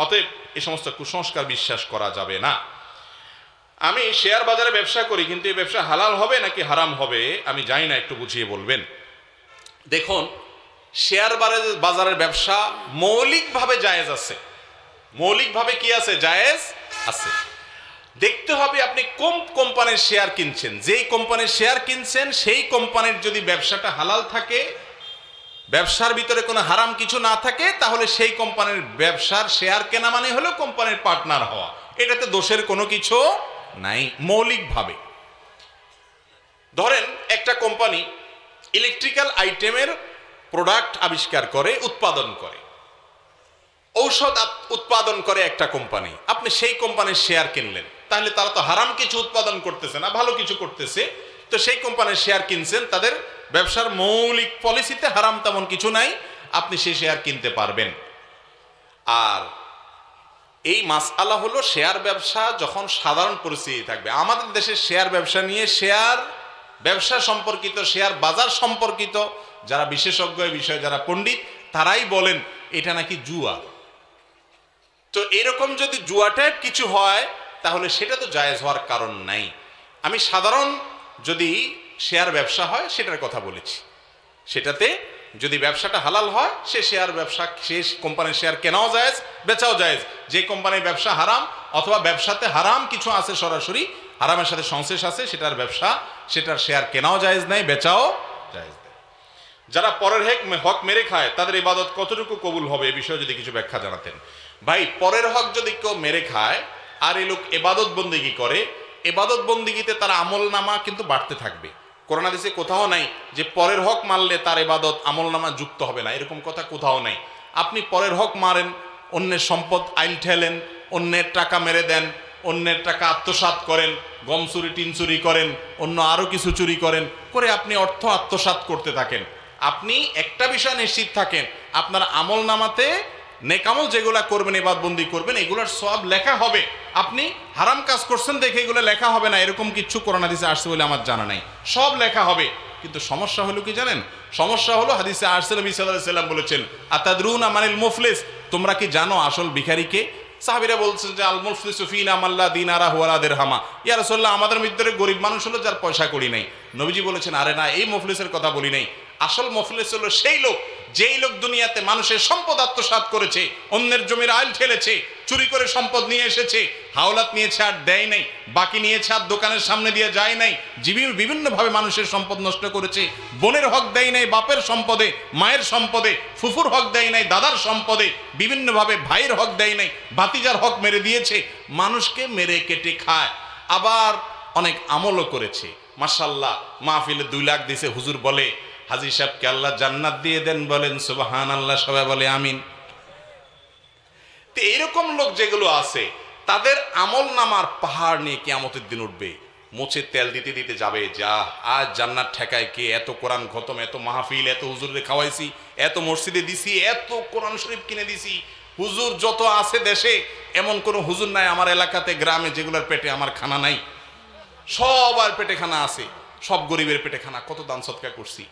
অতএব এই সমস্ত কুসংস্কার বিশ্বাস করা যাবে না। আমি শেয়ার বাজারে ব্যবসা করি, কিন্তু এই ব্যবসা হালাল হবে নাকি হারাম হবে আমি জানি না, একটু বুঝিয়ে বলবেন। দেখুন, শেয়ার বাজারের ব্যবসা মৌলিকভাবে জায়েজ আছে। মৌলিকভাবে কি আছে? জায়েজ আছে। দেখতে হবে আপনি কোন কোম্পানির শেয়ার কিনছেন। যেই কোম্পানির শেয়ার কিনছেন সেই কোম্পানির যদি ব্যবসাটা হালাল থাকে, ব্যবসার ভিতরে কোনো হারাম কিছু না থাকে, তাহলে সেই কোম্পানির ব্যবসার শেয়ার কেনা মানে হলো কোম্পানির পার্টনার হওয়া। এটাতে দোষের কোনো কিছু নাই মৌলিকভাবে। ধরেন একটা কোম্পানি ইলেকট্রিক্যাল আইটেমের প্রোডাক্ট আবিষ্কার করে, উৎপাদন করে, ঔষধ উৎপাদন করে একটা কোম্পানি। আপনি সেই কোম্পানির শেয়ার কিনলেন, তাহলে তারা তো হারাম কিছু উৎপাদন করতেছে না, ভালো কিছু করতেছে। তো সেই কোম্পানির শেয়ার কিনছেন, তাদের ব্যবসার মৌলিক পলিসিতে হারাম তেমন কিছু নাই, আপনি সেই শেয়ার কিনতে পারবেন। আর এই মাসআলা হলো শেয়ার ব্যবসা যখন সাধারণ পরিস্থিতি থাকবে। আমাদের দেশে শেয়ার ব্যবসা নিয়ে, শেয়ার ব্যবসা সম্পর্কিত, শেয়ার বাজার সম্পর্কিত যারা বিশেষজ্ঞ এই বিষয়ে, যারা পণ্ডিত, তারাই বলেন এটা নাকি জুয়া। তো এরকম যদি জুয়া টাইপ কিছু হয় তাহলে সেটা তো জায়েজ হওয়ার কারণ নাই। আমি সাধারণ যদি শেয়ার ব্যবসা হয় সেটার কথা বলেছি। সেটাতে যদি ব্যবসাটা হালাল হয়, সে শেয়ার ব্যবসা, সে কোম্পানির শেয়ার কেনাও জায়েজ, বেচাও জায়েজ। যে কোম্পানির ব্যবসা হারাম অথবা ব্যবসাতে হারাম কিছু আছে, সরাসরি হারামের সাথে সংশ্লেষ আছে, সেটার ব্যবসা, সেটার শেয়ার কেনাও জায়েজ নাই, বেচাও জায়েজ নাই। যারা পরের হক মেরে খায় তাদের ইবাদত কতটুকু কবুল হবে, এ বিষয়ে যদি কিছু ব্যাখ্যা জানাতেন। ভাই, পরের হক যদি কেউ মেরে খায় আর এই লোক ইবাদত বন্দেগী করে, ইবাদত বন্দেগীতে তার আমল নামা কিন্তু বাড়তে থাকবে। কোরআন হাদিসে কোথাও নাই যে পরের হক মারলে তার ইবাদত আমল নামা যুক্ত হবে না, এরকম কথা কোথাও নাই। আপনি পরের হক মারেন, অন্যের সম্পদ আইল ঠেলেন, অন্যের টাকা মেরে দেন, অন্যের টাকা আত্মসাৎ করেন, গম চুরি, টিন চুরি করেন, অন্য আরো কিছু চুরি করেন, করে আপনি অর্থ আত্মসাৎ করতে থাকেন। আপনি একটা বিষয় নিশ্চিত থাকেন, আপনার আমল নামাতে নেকামল যেগুলা করবেন, ইবাদতবন্দি করবেন, এগুলার সওয়াব লেখা হবে। আপনি হারাম কাজ করছেন দেখে এগুলো লেখা হবে না, এরকম কিছু কোরআন হাদিসে আসছে বলে আমার জানা নাই। সব লেখা হবে, কিন্তু সমস্যা হলো কি জানেন? সমস্যা হলো হাদিসে আসছে, নবী সাল্লাল্লাহু আলাইহি ওয়াসাল্লাম বলেছেন, আতাদরুনা মানিল মুফলিস, তোমরা কি জানো আসল ভিখারিকে? সাহাবীরা বলছেন যে আল মুফলিসু ফিনা মাল্লা দিনারা ওয়ালা দিরহামা। ইয়া রাসূলুল্লাহ, আমাদের মধ্যে গরিব মানুষ হলো যার পয়সা কড়ি নাই। নবীজি বলেছেন, আরে না, এই মুফলিসের কথা বলি নাই। আসল মুফলিস হলো সেই লোক, যেই লোক দুনিয়াতে মানুষের সম্পদ আত্মসাৎ করেছে, অন্যের জমির আইল ঠেলেছে, চুরি করে সম্পদ নিয়ে এসেছে, হাওলাত নিয়েছে আর দেয় নাই, বাকি নিয়েছে আর দোকানের সামনে দিয়ে যায় নাই, বিভিন্নভাবে মানুষের সম্পদ নষ্ট করেছে, বোনের হক দেয় নাই বাপের সম্পদে, মায়ের সম্পদে, ফুফুর হক দেয় নাই দাদার সম্পদে, বিভিন্নভাবে ভাইয়ের হক দেয় নাই, ভাতিজার হক মেরে দিয়েছে, মানুষকে মেরে কেটে খায়। আবার অনেক আমলও করেছে, মাশাআল্লাহ মাহফিলে 2 লাখ দিছে, হুজুর বলে হাজী সাহেবকে আল্লাহ জান্নাত দিয়ে দেন, বলেন সুবহানাল্লাহ, সবাই বলে আমিন। তো এরকম লোক যেগুলো আছে তাদের আমল নামার পাহাড় নিয়ে কিয়ামতের দিন উঠবে, মোচে তেল দিতে দিতে যাবে, যা আজ জান্নাত ঠেকায় কে, এত কোরআন খতম, এত মাহফিল, এত হুজুরে খাওয়াইছি, এত মসজিদে দিছি, এত কোরআন শরীফ কিনে দিছি। হুজুর যত আছে দেশে এমন কোনো হুজুর নাই আমার এলাকাতে গ্রামে যেগুলোর পেটে আমার খানা নাই, সবার পেটে খানা আছে, সব গরিবের পেটে খানা। কত দান সদকা করছি,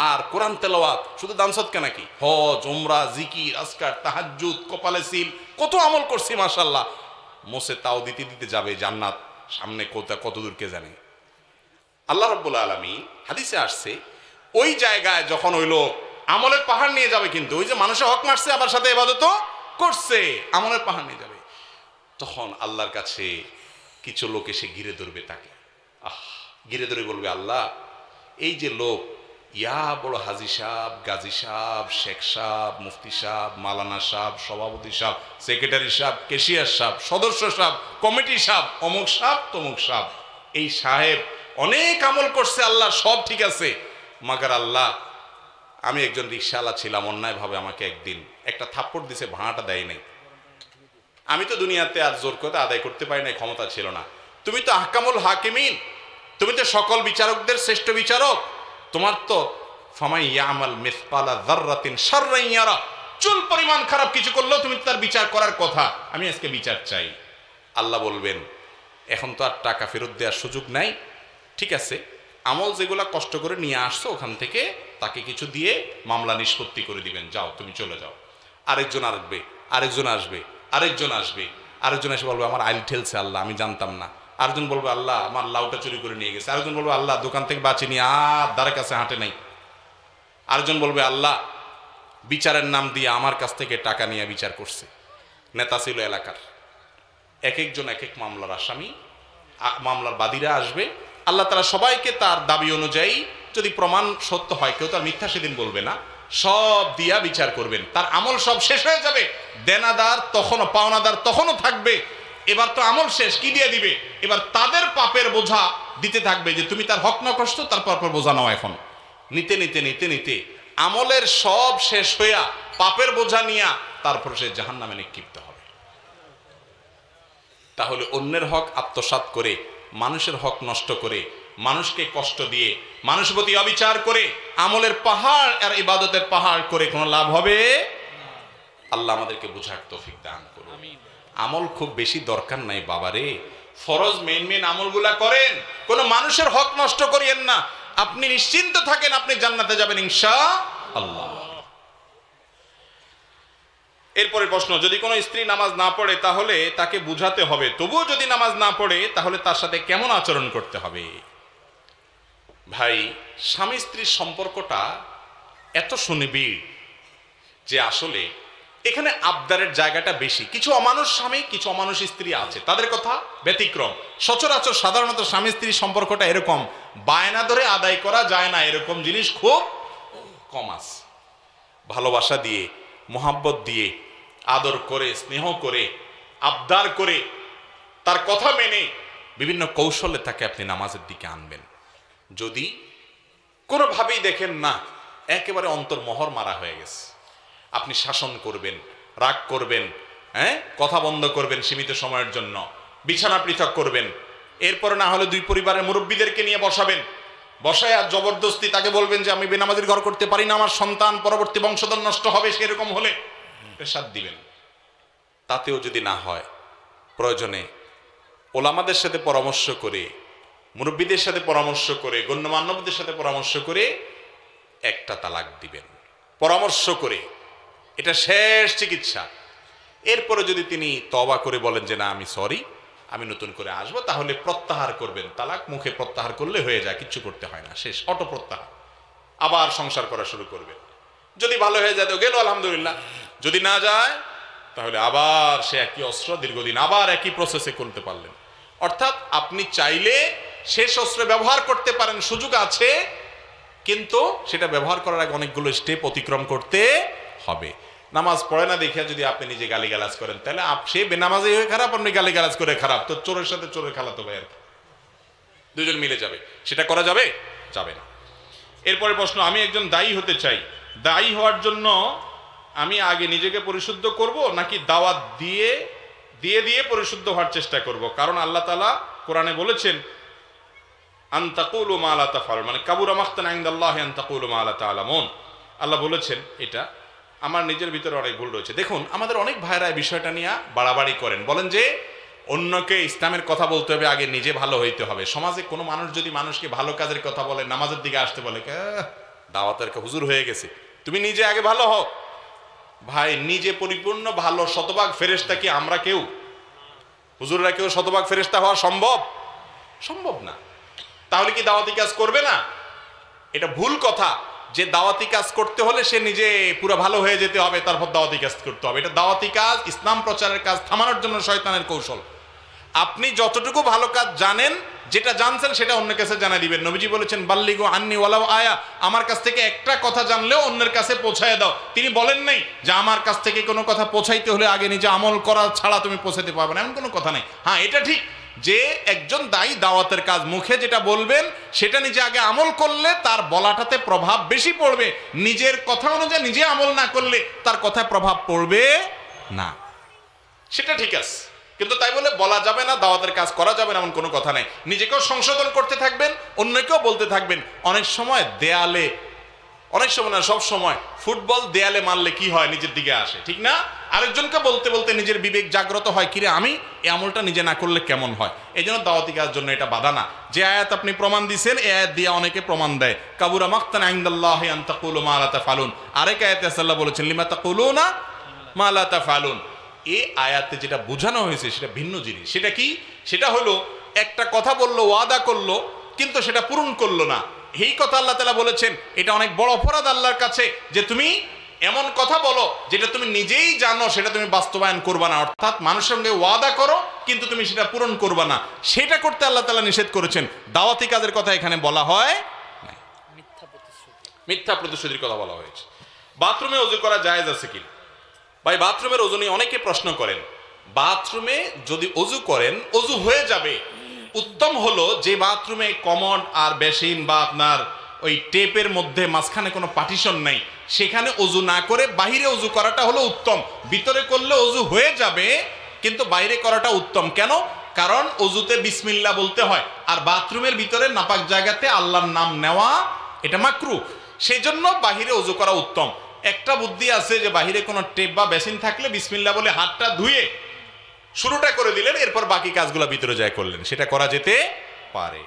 আর কোরআন তেলাওয়াত, শুধু দান সদকা নাকি, হজ, উমরা, জিকির, আজকার, তাহাজ্জুদ, কপালে সিল, কত আমল করছি মাশাআল্লাহ। মোসে তাও দিতে দিতে যাবে জান্নাত সামনে কত দূর কে জানে। আল্লাহ রাব্বুল আলামিন হাদিসে আসছে ওই জায়গায় যখন ওই লোক আমলের পাহাড় নিয়ে যাবে, কিন্তু ওই যে মানুষের হক মারছে আবার সাথে ইবাদতও করছে, আমলের পাহাড় নিয়ে যাবে, তখন আল্লাহর কাছে কিছু লোক এসে ঘিরে ধরবে তাকে, ঘিরে ধরে বলবে, আল্লাহ এই যে লোক ইয়া বড় হাজী সাহেব, গাজী সাহেব, শেখ সাহেব, মুফতি সাহেব, মালানা সাহেব, সভাপতি সাহেব, সেক্রেটারি সাহেব, কেশিয়ার সাহেব, সদস্য সাহেব, কমিটি সাহেব, অমুক সাহেব, তমুক সাহেব, এই সাহেব অনেক আমল করছে আল্লাহ, সব ঠিক আছে, মাগার আল্লাহ আমি একজন রিকশাওয়ালা ছিলাম, অন্যায়ভাবে আমাকে একদিন একটা থাপ্পড় দিছে, ভাড়াটা দেয় নাই, আমি তো দুনিয়াতে আর জোর করে আদায় করতে পারি নাই, ক্ষমতা ছিল না, তুমি তো আহকামুল হাকিমিন, তুমি তো সকল বিচারকদের শ্রেষ্ঠ বিচারক, তোমার তো ফামাই ইয়ামাল মিসকালা যাররাতিন শাররান ইয়ারা, চুল পরিমাণ খারাপ কিছু করলেও তুমি তার বিচার করার কথা, আমি আজকে বিচার চাই। আল্লাহ বলবেন এখন তো আর টাকা ফেরত দেওয়ার সুযোগ নাই, ঠিক আছে আমল যেগুলা কষ্ট করে নিয়ে আসছো ওখান থেকে তাকে কিছু দিয়ে মামলা নিষ্পত্তি করে দিবেন, যাও তুমি চলে যাও। আরেকজন আসবে, আরেকজন আসবে, আরেকজন আসবে, আরেকজন এসে বলবে আমার আইল ঠেলছে আল্লাহ, আমি জানতাম না। আরেকজন বলবে আল্লাহ আমার লাউটা চুরি করে নিয়ে গেছে। আরেকজন বলবে আল্লাহ দোকান থেকে বাঁচি নিয়ে আর দ্বারের কাছে হাঁটে নাই। আরেকজন বলবে আল্লাহ বিচারের নাম দিয়ে আমার কাছ থেকে টাকা নিয়ে বিচার করছে, নেতা ছিল এলাকার। এক একজন এক এক মামলার আসামি, মামলার বাদীরা আসবে, আল্লাহ তাআলা সবাইকে তার দাবি অনুযায়ী, যদি প্রমাণ সত্য হয়, কেউ তার মিথ্যা সেদিন বলবে না, সব দিয়া বিচার করবেন, তার আমল সব শেষ হয়ে যাবে, দেনাদার তখনও, পাওনাদার তখনও থাকবে, এবার তো আমল শেষ, কি দিয়ে দিবে, এবার তাদের পাপের বোঝা দিতে থাকবে, যে তুমি তার হক না কষ্ট, তারপর বোঝা নাও। এখন নিতে নিতে নিতে নিতে আমলের সব শেষ হইয়া পাপের বোঝা নিয়া তারপর সে জাহান্নামে নিক্ষিপ্ত হবে। তাহলে অন্যের হক আত্মসাৎ করে, মানুষের হক নষ্ট করে, মানুষকে কষ্ট দিয়ে, মানুষের প্রতি অবিচার করে, আমলের পাহাড় আর ইবাদতের পাহাড় করে কোনো লাভ হবে? আল্লাহ আমাদেরকে বুঝার তৌফিক দান করুন। আমল খুব বেশি দরকার নাই বাবারে, ফরজ মেন আমলগুলা করেন, কোনো মানুষের হক নষ্ট করিয়েন না, আপনি নিশ্চিন্ত থাকেন আপনি জান্নাতে যাবেন ইনশাআল্লাহ। এরপরে প্রশ্ন, যদি কোনো স্ত্রী নামাজ না পড়ে তাহলে তাকে বুঝাতে হবে, তবুও যদি নামাজ না পড়ে তাহলে তার সাথে কেমন আচরণ করতে হবে? ভাই, স্বামী স্ত্রীর সম্পর্কটা এত সুনিবিড় যে আসলে এখানে আবদারের জায়গাটা বেশি। কিছু অমানুষ স্বামী, কিছু অমানুষ স্ত্রী আছে, তাদের কথা ব্যতিক্রম। সচরাচর সাধারণত স্বামী স্ত্রীর সম্পর্কটা এরকম, বায়না ধরে আদায় করা যায় না এরকম জিনিস খুব কম আছে। ভালোবাসা দিয়ে, মোহাব্বত দিয়ে, আদর করে, স্নেহ করে, আবদার করে, তার কথা মেনে বিভিন্ন কৌশলে তাকে আপনি নামাজের দিকে আনবেন। যদি কোনোভাবেই দেখেন না একেবারে অন্তর্মহর মারা হয়ে গেছে, আপনি শাসন করবেন, রাগ করবেন, কথা বন্ধ করবেন সীমিত সময়ের জন্য, বিছানা পৃথক করবেন, এরপরে না হলে দুই পরিবারের মুরব্বীদেরকে নিয়ে বসাবেন, বসায় আর জবরদস্তি তাকে বলবেন যে আমি বেনামাজির ঘর করতে পারি না, আমার সন্তান পরবর্তী বংশধর নষ্ট হবে, সেরকম হলে প্রেসার দিবেন। তাতেও যদি না হয়, প্রয়োজনে ওলামাদের সাথে পরামর্শ করে, মুরব্বীদের সাথে পরামর্শ করে, গণ্যমান্যদের সাথে পরামর্শ করে একটা তালাক দিবেন, পরামর্শ করে। এটা শেষ চিকিৎসা। এরপরে যদি তিনি তওবা করে বলেন যে না আমি সরি, আমি নতুন করে আসবো, তাহলে প্রত্যাহার করবেন। তালাক মুখে প্রত্যাহার করলে হয়ে যায়, কিচ্ছু করতে হয় না, শেষ, অটো প্রত্যাহার। আবার সংসার করা শুরু করবেন। যদি ভালো হয়ে যায় তো গেল আলহামদুলিল্লাহ, যদি না যায় তাহলে আবার সে একই অস্ত্র দীর্ঘদিন আবার একই প্রসেসে করতে পারলেন। অর্থাৎ আপনি চাইলে শেষ অস্ত্র ব্যবহার করতে পারেন, সুযোগ আছে, কিন্তু সেটা ব্যবহার করার আগে অনেকগুলো স্টেপ অতিক্রম করতে হবে। নামাজ পড়ে না দেখে যদি আপনি নিজে গালিগালাজ করেন, তাহলে সে বেনামাজি হয়ে খারাপ, আপনি গালিগালাজ করে খারাপ, তো চোরের সাথে চোরের খেলা তো ভাই আর কি। দুজন মিলে যাবে, সেটা করা যাবে? যাবে না। এরপরে প্রশ্ন, আমি একজন দায়ী হতে চাই, দায়ী হওয়ার জন্য আমি আগে নিজেকে পরিশুদ্ধ করব নাকি দাওয়াত দিয়ে দিয়ে দিয়ে পরিশুদ্ধ হওয়ার চেষ্টা করব? কারণ আল্লাহ তাআলা কোরআনে বলেছেন আন তাকুলু মা লা তাফআলুন, মানে কাবুরা মাকতান ইনদাল্লাহি আন তাকুলু মা লা তা'লামুন। আল্লাহ বলেছেন এটা। আমার নিজের ভিতরে অনেক ভুল রয়েছে। দেখুন, আমাদের অনেক ভাইরা এই বিষয়টা নিয়ে বাড়াবাড়ি করেন, বলেন যে অন্যকে ইসলামের কথা বলতে হবে, আগে নিজে ভালো হইতে হবে। সমাজে কোনো মানুষ যদি মানুষকে ভালো কাজের কথা বলে, নামাজের দিকে আসতে বলে, দাওয়াতের হুজুর হয়ে গেছে, তুমি নিজে আগে ভালো হও। ভাই, নিজে পরিপূর্ণ ভালো শতভাগ ফেরেশতা কি আমরা কেউ? হুজুররা কেউ শতভাগ ফেরেশতা হওয়া সম্ভব? সম্ভব না। তাহলে কি দাওয়াতি কাজ করবে না? এটা ভুল কথা যে দাওয়াতি কাজ করতে হলে সে নিজে পুরো ভালো হয়ে যেতে হবে, তারপর দাওয়াতি কাজ করতে হবে। এটা দাওয়াতি কাজ, ইসলাম প্রচারের কাজ থামানোর জন্য শয়তানের কৌশল। আপনি যতটুকু ভালো কাজ জানেন, যেটা জানছেন সেটা অন্যের কাছে জানাই দিবেন। নবীজি বলেছেন বাল্লিগু আন্নি ওয়ালাউ আয়া, আমার কাছ থেকে একটা কথা জানলেও অন্যের কাছে পৌঁছায় দাও। তিনি বলেন নাই যে আমার কাছ থেকে কোনো কথা পৌঁছাইতে হলে আগে নিজে আমল করা ছাড়া তুমি পৌঁছাতে পারবে না, এমন কোনো কথা নেই। হ্যাঁ, এটা ঠিক যে একজন দায়ী দাওয়াতের কাজ মুখে যেটা বলবেন সেটা নিজে আগে আমল করলে তার বলাটাতে প্রভাব বেশি পড়বে। নিজের কথা অনুযায়ী নিজে আমল না করলে তার কথায় প্রভাব পড়বে না, সেটা ঠিক আছে। কিন্তু তাই বলে বলা যাবে না, দাওয়াতের কাজ করা যাবে না, এমন কোনো কথা নাই। নিজেকেও সংশোধন করতে থাকবেন, অন্যকেও বলতে থাকবেন। অনেক সময় দেয়ালে, অনেক সময় না সব সময়, ফুটবল দেয়ালে মারলে কি হয়, নিজের দিকে আসে, ঠিক না? আরেকজনকে বলতে বলতে নিজের বিবেক জাগ্রত হয়, কিরে আমি এই আমলটা নিজে না করলে কেমন হয়। এই জন্য দাওয়াতি কাজের জন্য এটা বাধা না। যে আয়াত আপনি প্রমাণ দিচ্ছেন, এই আয়াত দিয়ে অনেকে প্রমাণ দেয়, কাবুরা মাকতান ইনদাল্লাহি আন তাকুলু মা লা তাফআলুন। আরেক আয়াতে আল্লাহ বলেছেন লিমা তাকুলুনা মা লা তাফআলুন। এই আয়াতে যেটা বোঝানো হয়েছে সেটা ভিন্ন জিনিস। সেটা কি? সেটা হলো একটা কথা বললো, ওয়াদা করলো, কিন্তু সেটা পূরণ করলো না। এই কথা আল্লাহ তাআলা বলেছেন এটা অনেক বড় অপরাধ আল্লাহর কাছে, যে তুমি এমন কথা বলো যেটা তুমি নিজেই জানো সেটা তুমি বাস্তবায়ন করবা না। অর্থাৎ মানুষের সঙ্গে ওয়াদা করো কিন্তু তুমি সেটা পূরণ করবা না, সেটা করতে আল্লাহ তাআলা নিষেধ করেছেন। দাওয়াতি কাজের কথা এখানে বলা হয় না, মিথ্যা প্রতিশ্রুতির কথা বলা হয়েছে। বাথরুমে ওযু করা জায়েজ আছে কি? ভাই, বাথরুমের ওযু নিয়ে অনেকে প্রশ্ন করেন। বাথরুমে যদি ওযু করেন, ওযু হয়ে যাবে। উত্তম হলো যে বাথরুমে কমোড আর বেসিন বা আপনার ওই টেপের মধ্যে মাঝখানে কোনো পার্টিশন নাই, সেখানে ওযু না করে বাইরে ওযু করাটা হলো উত্তম। ভিতরে করলে ওযু হয়ে যাবে, কিন্তু বাইরে করাটা উত্তম। কেন? কারণ ওযুতে বিসমিল্লাহ বলতে হয়, আর বাথরুমের ভিতরে নাপাক জায়গাতে আল্লাহর নাম নেওয়া এটা মাকরুহ। সেই জন্য বাহিরে ওযু করা উত্তম। একটা বুদ্ধি আছে যে বাহিরে কোনো টেপ বা বেসিন থাকলে বিসমিল্লাহ বলে হাতটা ধুয়ে শুরুটা করে দিলেন, এরপর বাকি কাজগুলো ভিতরে যায় করলেন, সেটা করা যেতে পারে।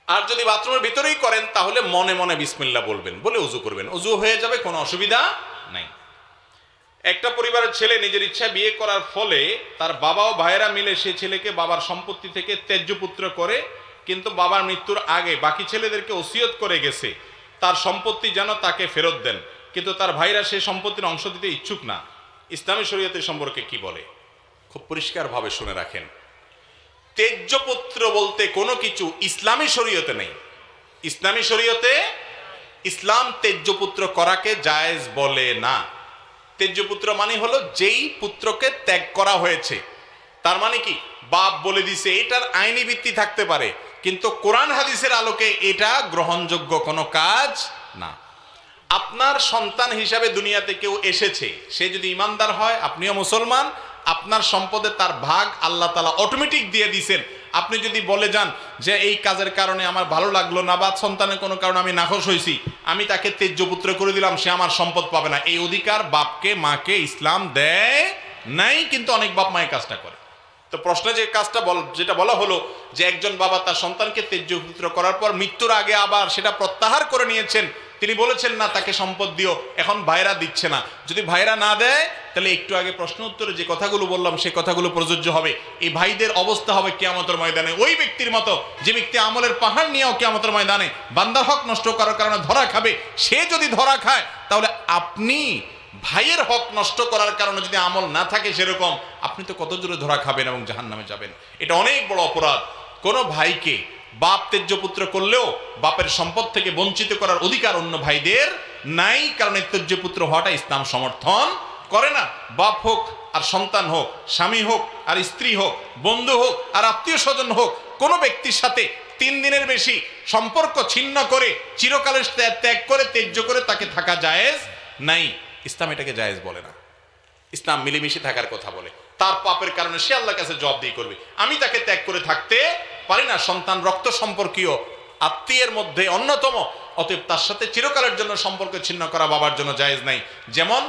আর যদি বাথরুমের ভিতরেই করেন তাহলে মনে মনে বিসমিল্লাহ বলবেন, বলে ওযু করবেন, ওযু হয়ে যাবে, কোনো অসুবিধা নাই। একটা পরিবারের ছেলে নিজের ইচ্ছা বিয়ে করার ফলে তার বাবা ও ভাইয়েরা মিলে সে ছেলেকে বাবার সম্পত্তি থেকে ত্যায্য পুত্র করে, কিন্তু বাবার মৃত্যুর আগে বাকি ছেলেদেরকে ওসিয়ত করে গেছে তার সম্পত্তি যেন তাকে ফেরত দেন, কিন্তু তার ভাইরা সে সম্পত্তির অংশ দিতে ইচ্ছুক না। ইসলামী শরীয়তের সম্পর্কে কি বলে? খুব পরিষ্কারভাবে শুনে রাখেন। ত্যায্য পুত্র বলতে কোনো কিছু ইসলামী শরীয়তে নেই। ইসলামী শরীয়তে ইসলাম ত্যায্য পুত্র করাকে জায়েজ বলে না। ত্যায্য পুত্র মানে হলো যেই পুত্রকে ত্যাগ করা হয়েছে। তার মানে কি? বাপ বলে দিছে, এটার আইনি ভিত্তি থাকতে পারে, কিন্তু কোরআন হাদিসের আলোকে এটা গ্রহণযোগ্য কোনো কাজ না। আপনার সন্তান হিসাবে দুনিয়াতে কেউ এসেছে, সে যদি ইমানদার হয়, আপনিও মুসলমান, আপনার সম্পদে তার ভাগ আল্লাহ তাআলা অটোমেটিক দিয়ে দিয়েছেন। আপনি যদি বলে যান যে এই কাজের কারণে আমার ভালো লাগলো না, বা সন্তানের কোনো কারণে আমি নাখোশ হয়েছি, আমি তাকে ত্যায্য পুত্র করে দিলাম, সে আমার সম্পদ পাবে না, এই অধিকার বাপকে মাকে ইসলাম দেয় নাই, কিন্তু অনেক বাপ মায়ের কাজটা করে। তো প্রশ্নে যে কাজটা যেটা বলা হলো যে একজন বাবা তার সন্তানকে ত্যায্য পুত্র করার পর মৃত্যুর আগে আবার সেটা প্রত্যাহার করে নিয়েছেন, তিনি বলেছেন না তাকে সম্পদ দিও, এখন ভাইরা দিচ্ছে না। যদি ভাইরা না দেয় তাহলে একটু আগে প্রশ্ন উত্তরে যে কথাগুলো বললাম সেই কথাগুলো প্রযোজ্য হবে। এই ভাইদের অবস্থা হবে কিয়ামতের ময়দানে ওই ব্যক্তির মতো যে ব্যক্তি আমলের পাহাড় নিয়েও কিয়ামতের ময়দানে বান্দার হক নষ্ট করার কারণে ধরা খাবে। সে যদি ধরা খায় তাহলে আপনি ভাইয়ের হক নষ্ট করার কারণে যদি আমল না থাকে সেরকম, আপনি তো কত জোরে ধরা খাবেন এবং জাহান্নামে যাবেন। এটা অনেক বড় অপরাধ। কোনো ভাইকে বাপ ত্যায্য পুত্র করলেও বাপের সম্পদ থেকে বঞ্চিত করার অধিকার অন্য ভাইদের নাই, কারণ ত্যায্য পুত্র হওয়াটা ইসলাম সমর্থন করে না? বাপ হোক আর সন্তান হোক, স্বামী হোক আর স্ত্রী হোক, বন্ধু হোক আর আত্মীয় স্বজন হোক, কোনো ব্যক্তির সাথে 3 দিনের বেশি সম্পর্ক ছিন্ন করে চিরকালের ত্যাগ করে ত্যায্য করে তাকে থাকা জায়েজ নাই। ইসলাম এটাকে জায়েজ বলে না। ইসলাম মিলেমিশে থাকার কথা বলে। তার পাপের কারণে সে আল্লাহর কাছে জবাবদিহি করবে। আমি তাকে ত্যাগ করে থাকতে পারি না। সন্তান রক্ত সম্পর্কীয় আত্মীয়ের মধ্যে অন্যতম, অতএব তার সাথে চিরকালের জন্য সম্পর্ক ছিন্ন করা বাবার জন্য জায়েজ নাই। যেমন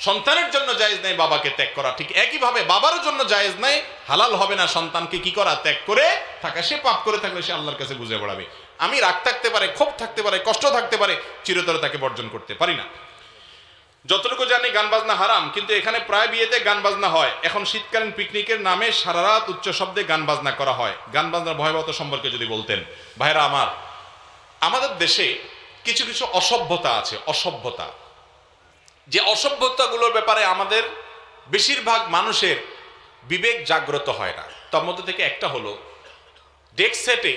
সন্তানের জন্য জায়েজ নাই বাবাকে ত্যাগ করা, ঠিক একইভাবে বাবার জন্য জায়েজ নাই, হালাল হবে না সন্তানকে কি করা? ত্যাগ করে থাকা। সে পাপ করে থাকলে সে আল্লাহর কাছে বুঝে বেড়াবে। আমি রাগ থাকতে পারে, ক্ষোভ থাকতে পারে, কষ্ট থাকতে পারে, চিরতরে তাকে বর্জন করতে পারি না। যতটুকু জানি গান বাজনা হারাম, কিন্তু এখানে প্রায় বিয়েতে গান বাজনা হয়। এখন শীতকালীন পিকনিকের নামে সারা রাত উচ্চ শব্দে গান বাজনা করা হয়। গান বাজনার ভয়াবহতা সম্পর্কে যদি বলতেন। ভাইরা আমার, আমাদের দেশে কিছু কিছু অসভ্যতা আছে, অসভ্যতা, যে অসভ্যতাগুলোর ব্যাপারে আমাদের বেশিরভাগ মানুষের বিবেক জাগ্রত হয় না। তার মধ্যে থেকে একটা হলো ডেক সেটে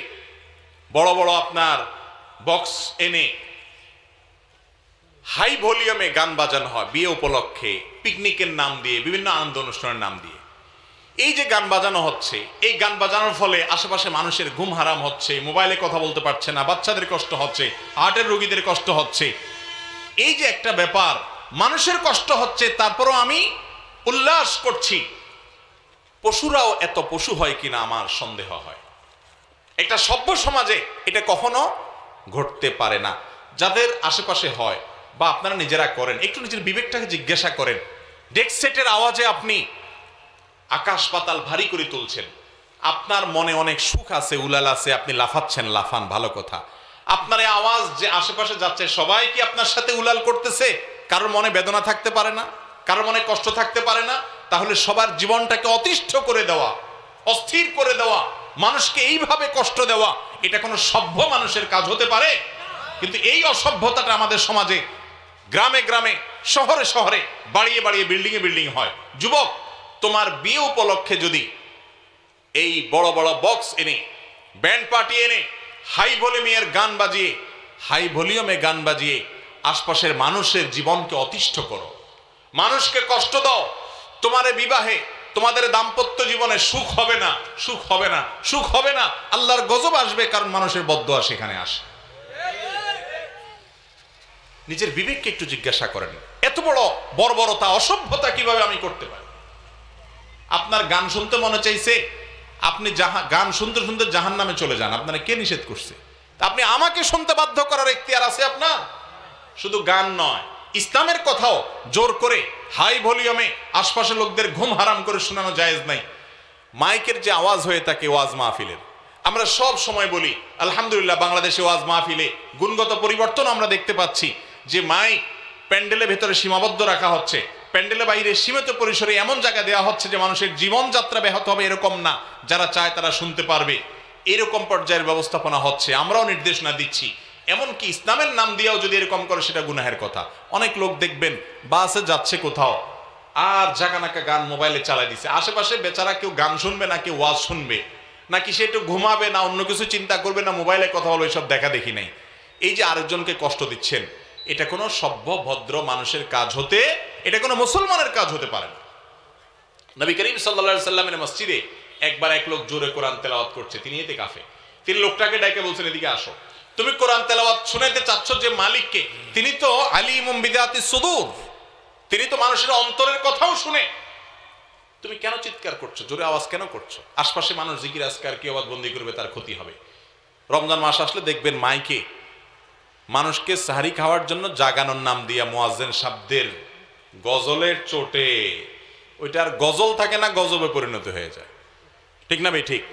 বড় বড় আপনার বক্স এনে হাই ভলিউমে গান বাজানো হয় বিয়ে উপলক্ষে, পিকনিকের নাম দিয়ে, বিভিন্ন আনন্দ অনুষ্ঠানের নাম দিয়ে। এই যে গান বাজানো হচ্ছে, এই গান বাজানোর ফলে আশেপাশে মানুষের ঘুম হারাম হচ্ছে, মোবাইলে কথা বলতে পারছে না, বাচ্চাদের কষ্ট হচ্ছে, হার্টের রোগীদের কষ্ট হচ্ছে। এই যে একটা ব্যাপার, মানুষের কষ্ট হচ্ছে, তারপরও আমি উল্লাস করছি। পশুরাও এত পশু হয় কিনা আমার সন্দেহ হয়। একটা সভ্য সমাজে এটা কখনো ঘটতে পারে না। যাদের আশেপাশে হয় বা আপনারা নিজেরা করেন, একটু নিজের বিবেকটাকে জিজ্ঞাসা করেন। ডেক সেটের আওয়াজে আপনি আকাশ পাতাল ভারী করে তুলছেন, আপনার মনে অনেক সুখ আছে, উলাল আছে, আপনি লাফাচ্ছেন, লাফান, ভালো কথা। আপনার এই আওয়াজ যে আশেপাশে যাচ্ছে, সবাই কি আপনার সাথে উলাল করতেছে? কারোর মনে বেদনা থাকতে পারে না? কারোর মনে কষ্ট থাকতে পারে না? তাহলে সবার জীবনটাকে অতিষ্ঠ করে দেওয়া, অস্থির করে দেওয়া, মানুষকে এইভাবে কষ্ট দেওয়া, এটা কোনো সভ্য মানুষের কাজ হতে পারে? কিন্তু এই অসভ্যতাটা আমাদের সমাজে গ্রামে গ্রামে, শহরে শহরে, বাড়িয়ে বাড়িয়ে, বিল্ডিংয়ে বিল্ডিং হয়। যুবক, তোমার বিয়ে উপলক্ষে যদি এই বড় বড় বক্স এনে, ব্যান্ড পার্টি এনে, হাই ভলিউমে গান বাজিয়ে আশপাশের মানুষের জীবনকে অতিষ্ঠ করো, মানুষকে কষ্ট দাও, তোমার বিবাহে, তোমাদের দাম্পত্য জীবনে সুখ হবে না, সুখ হবে না, সুখ হবে না, আল্লাহর গজব আসবে, কারণ মানুষের বদদোয়া সেখানে আসে। নিজের বিবেককে একটু জিজ্ঞাসা করেন, এত বড় বর্বরতা, অসভ্যতা কিভাবে আমি করতে পারি? আপনার গান শুনতে মনে চাইছে, আপনি গান শুনতে শুনতে জাহান্নামে চলে যান, আপনারা কে নিষেধ করছে? আপনি আমাকে শুনতে বাধ্য করার এখতিয়ার আছে আপনার? শুধু গান নয়, ইসলামের কথাও জোর করে হাই ভলিউমে আশপাশের লোকদের ঘুম হারাম করে শোনানো জায়েজ নাই। মাইকের যে আওয়াজ হয়ে থাকে ওয়াজ মাহফিলের, আমরা সব সময় বলি আলহামদুলিল্লাহ বাংলাদেশে ওয়াজ মাহফিলে গুণগত পরিবর্তন আমরা দেখতে পাচ্ছি, যে মাইক প্যান্ডেলের ভেতরে সীমাবদ্ধ রাখা হচ্ছে, প্যান্ডেলের বাইরে সীমিত পরিসরে এমন জায়গা দেওয়া হচ্ছে যে মানুষের জীবনযাত্রা ব্যাহত হবে এরকম না, যারা চায় তারা শুনতে পারবে, এরকম পর্যায়ের ব্যবস্থাপনা হচ্ছে। আমরাও নির্দেশনা দিচ্ছি। এমনকি ইসলামের নাম দিয়েও যদি এরকম করে সেটা গুনাহের কথা। অনেক লোক দেখবেন বাসে যাচ্ছে কোথাও, আর জাকানাকা গান মোবাইলে চালাই দিচ্ছে, আশেপাশে বেচারা কেউ গান শুনবে না কেউ ওয়াজ শুনবে, নাকি সে একটু ঘুমাবে না অন্য কিছু চিন্তা করবে না, মোবাইলে কথা বলবে, সব দেখা দেখি নাই। এই যে আরেকজনকে কষ্ট দিচ্ছেন, এটা কোনো সভ্য ভদ্র মানুষের কাজ হতে, এটা কোনো মুসলমানের কাজ হতে পারে না। নবী করিম সাল্লাল্লাহু আলাইহি সাল্লামের মসজিদে একবার এক লোক জোরে কোরআন তেলাওয়াত করছে, তিনি এতে কাফে। তিনি লোকটাকে ডাকে বলছেন, এদিকে আসো, তুমি কোরআন তেলাওয়াত শুনাইতে চাচ্ছ যে মালিককে, তিনি তো আলিমুম বিদাতিস সুদূর, তিনি তো মানুষের অন্তরের কথাও শুনে, তুমি কেন চিৎকার করছো, জোরে আওয়াজ কেন করছো? আশপাশে মানুষ জিকির আজকার কি আওয়াজ বন্দি করবে, তার ক্ষতি হবে। রমজান মাস আসলে দেখবেন মাইকে মানুষকে সাহারি খাওয়ার জন্য জাগানোর নাম দিয়া মুয়াজ্জিন শব্দের গজলের চোটে, ওইটা আর গজল থাকে না, গজবে পরিণত হয়ে যায়। ঠিক না ভাই? ঠিক।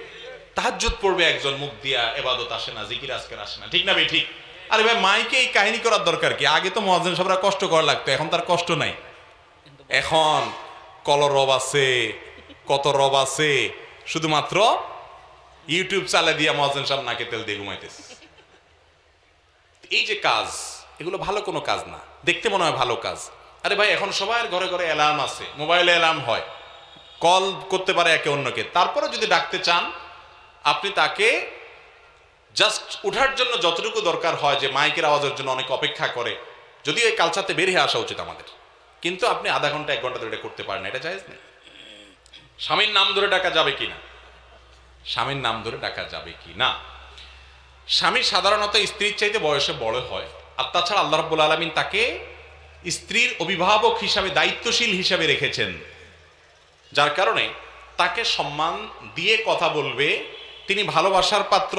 তাহাজ্জুদ পড়বে একজন, মুখ দিয়া ইবাদত আসে না, জিকির আজকার আসে না। ঠিক না ভাই? ঠিক। আরে ভাই, মাইকে এই কাহিনী করার দরকার কি? আগে তো মুয়াজ্জিন সাহেবরা কষ্ট করা লাগতো, এখন তার কষ্ট নাই। এখন কলরব আছে, কত রব আছে, শুধুমাত্র ইউটিউব চালে দিয়া মুয়াজ্জিন সাহেব নাকে তেল দিয়ে ঘুমাইতেছে। এই যে কাজ, এগুলো ভালো কোনো কাজ না, দেখতে মনে হয় ভালো কাজ। আরে ভাই, এখন সবার ঘরে ঘরে অ্যালার্ম আছে, মোবাইলে অ্যালার্ম হয়, কল করতে পারে একে অন্যকে। তারপরে যদি ডাকতে চান, আপনি তাকে জাস্ট উঠার জন্য যতটুকু দরকার হয়, যে মাইকের আওয়াজের জন্য অনেক অপেক্ষা করে, যদিও এই কালচারতে বেরিয়ে আসা উচিত আমাদের, কিন্তু আপনি আধা ঘন্টা 1 ঘন্টা ধরে এটা করতে পারেন, এটা জায়েজ নেই। স্বামীর নাম ধরে ডাকা যাবে কি না? স্বামীর নাম ধরে ডাকা যাবে কি না? স্বামী সাধারণত স্ত্রীর চাইতে বয়সে বড় হয়, আর তাছাড়া আল্লাহ রাব্বুল আলামিন তাকে স্ত্রীর অভিভাবক হিসাবে, দায়িত্বশীল হিসাবে রেখেছেন, যার কারণে তাকে সম্মান দিয়ে কথা বলবে। তিনি ভালোবাসার পাত্র,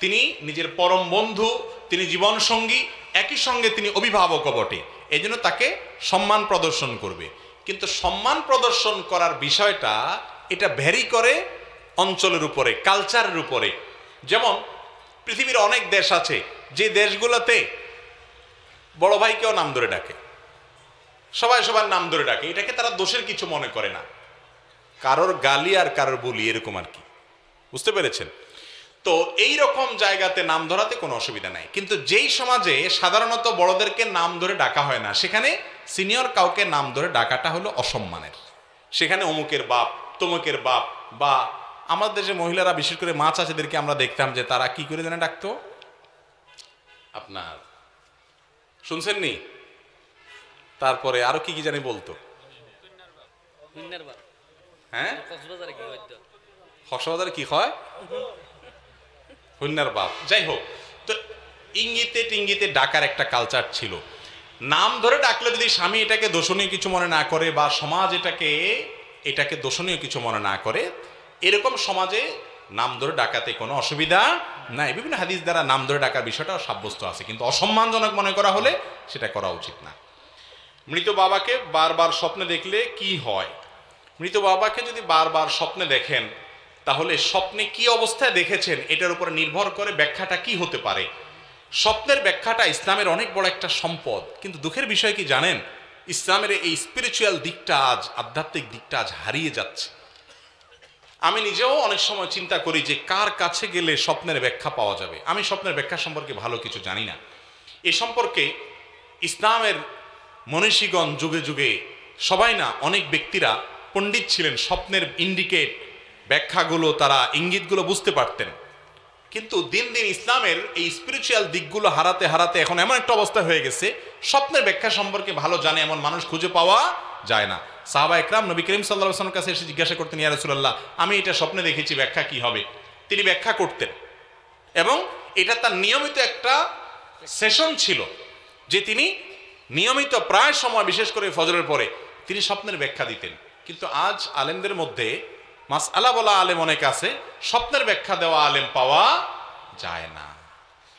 তিনি নিজের পরম বন্ধু, তিনি জীবন সঙ্গী, একই সঙ্গে তিনি অভিভাবকও বটে। এই জন্য তাকে সম্মান প্রদর্শন করবে। কিন্তু সম্মান প্রদর্শন করার বিষয়টা এটা ভ্যারি করে অঞ্চলের উপরে, কালচারের উপরে। যেমন পৃথিবীর অনেক দেশ আছে যে দেশগুলোতে বড় ভাইকেও নাম ধরে ডাকে, সবাই সবার নাম ধরে ডাকে, এটাকে তারা দোষের কিছু মনে করে না, কারোর গালি আর কারোর বলি এরকম আর কি, বুঝতে পেরেছেন? তো এই রকম জায়গাতে নাম ধরাতে কোনো অসুবিধা নাই। কিন্তু যেই সমাজে সাধারণত বড়দেরকে নাম ধরে ডাকা হয় না, সেখানে সিনিয়র কাউকে নাম ধরে ডাকাটা হলো অসম্মানের। সেখানে অমুকের বাপ, তমুকের বাপ, বা আমাদের দেশে মহিলারা বিশেষ করে মা চাচিদেরকে আমরা দেখতাম যে তারা কি করে জানে ডাকতো, আপনার শুনছেননি? তারপরে আরো কি কি জানি বলতো, হ্যাঁ কক্সবাজারে কি হয়, হুন্নার বাপ। যাই হোক, তো ইঙ্গিতে টিঙ্গিতে ডাকার একটা কালচার ছিল। নাম ধরে ডাকলে যদি স্বামী এটাকে দোষণীয় কিছু মনে না করে, বা সমাজ এটাকে দোষণীয় কিছু মনে না করে, এরকম সমাজে নাম ধরে ডাকাতে কোনো অসুবিধা নাই। বিভিন্ন হাদিস দ্বারা নাম ধরে ডাকার বিষয়টাও সাব্যস্ত আছে, কিন্তু অসম্মানজনক মনে করা হলে সেটা করা উচিত না। মৃত বাবাকে বারবার স্বপ্নে দেখলে কি হয়? মৃত বাবাকে যদি বারবার স্বপ্নে দেখেন, তাহলে স্বপ্নে কি অবস্থায় দেখেছেন এটার উপর নির্ভর করে ব্যাখ্যাটা কি হতে পারে। স্বপ্নের ব্যাখ্যাটা ইসলামের অনেক বড় একটা সম্পদ, কিন্তু দুঃখের বিষয় কি জানেন, ইসলামের এই স্পিরিচুয়াল দিকটা আজ, আধ্যাত্মিক দিকটা আজ হারিয়ে যাচ্ছে। আমি নিজেও অনেক সময় চিন্তা করি যে কার কাছে গেলে স্বপ্নের ব্যাখ্যা পাওয়া যাবে। আমি স্বপ্নের ব্যাখ্যা সম্পর্কে ভালো কিছু জানি না। এ সম্পর্কে ইসলামের মনীষীগণ যুগে যুগে সবাই না, অনেক ব্যক্তিরা পণ্ডিত ছিলেন, স্বপ্নের ইন্ডিকেট ব্যাখ্যাগুলো, তারা ইঙ্গিতগুলো বুঝতে পারতেন। কিন্তু দিন দিন ইসলামের এই স্পিরিচুয়াল দিকগুলো হারাতে হারাতে এখন এমন একটা অবস্থা হয়ে গেছে, স্বপ্নের ব্যাখ্যা সম্পর্কে ভালো জানে এমন মানুষ খুঁজে পাওয়া যায় না। সাহাবা একরাম নবী করিম সাল্লাল্লাহু আলাইহি ওয়াসাল্লামের কাছে এসে জিজ্ঞাসা করতেন, ইয়া রাসূলুল্লাহ, আমি এটা স্বপ্নে দেখেছি, ব্যাখ্যা কি হবে? তিনি ব্যাখ্যা করতেন, এবং এটা তার নিয়মিত একটা সেশন ছিল যে তিনি নিয়মিত প্রায় সময়, বিশেষ করে ফজরের পরে, তিনি স্বপ্নের ব্যাখ্যা দিতেন। কিন্তু আজ আলেমদের মধ্যে মাসআলা বলা আলেম অনেক আছে, স্বপ্নের ব্যাখ্যা দেওয়া আলেম পাওয়া যায় না।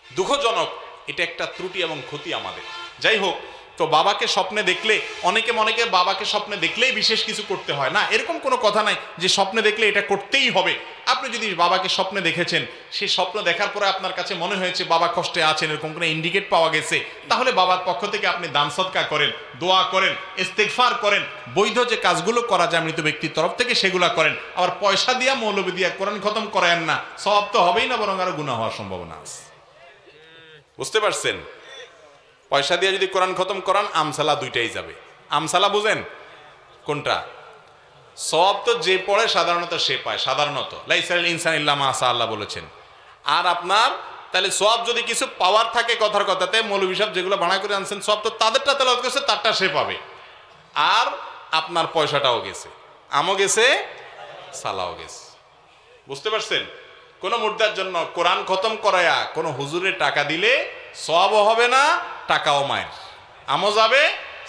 দুঃখজনক, এটা একটা ত্রুটি এবং ক্ষতি আমাদের। যাই হোক, তো বাবাকে স্বপ্নে দেখলে অনেকে বাবাকে স্বপ্নে দেখলেই বিশেষ কিছু করতে হয় না, এরকম কোনো কথা নাই যে স্বপ্নে দেখলে এটা করতেই হবে। আপনি যদি বাবাকে স্বপ্নে দেখেছেন, সেই স্বপ্ন দেখার পরে আপনার কাছে মনে হয়েছে বাবা কষ্টে আছেন, এরকম কোনো ইন্ডিকেট পাওয়া গেছে, তাহলে বাবার পক্ষ থেকে আপনি দান সদকা করেন, দোয়া করেন, ইস্তেগফার করেন, বৈধ যে কাজগুলো করা যায় মৃত ব্যক্তির তরফ থেকে সেগুলো করেন। আবার পয়সা দিয়া, মৌলবি দিয়া কোরআন খতম করায়েন না, সওয়াব তো হবেই না, বরং আরো গুনাহ হওয়ার সম্ভাবনা আছে। বুঝতে পারছেন? পয়সা দিয়ে যদি কোরআন খতম করান, আমসালা দুইটাই যাবে। আমসালা বুঝেন কোনটা? সওয়াব তো যে পড়ে সাধারণত সে পায়, সাধারণত লাইসাল ইনসান ইল্লা মা সা, আল্লাহ বলেছেন। আর আপনার তাহলে সওয়াব যদি কিছু পাওয়ার থাকে, কথার কথাতে মৌলভী সাহেব যেগুলো বানা করে আনছেন, সব তো তাদেরটা তেলাওয়াত করছে, তারটা সে পাবে। আর আপনার পয়সাটাও গেছে, আমও গেছে, সালাও গেছে। বুঝতে পারছেন? কোন মুর্দার জন্য কোরআন খতম করায়া কোন হুজুরের টাকা দিলে সওয়াবও হবে না, টাকাও মায়ের, আমও যাবে,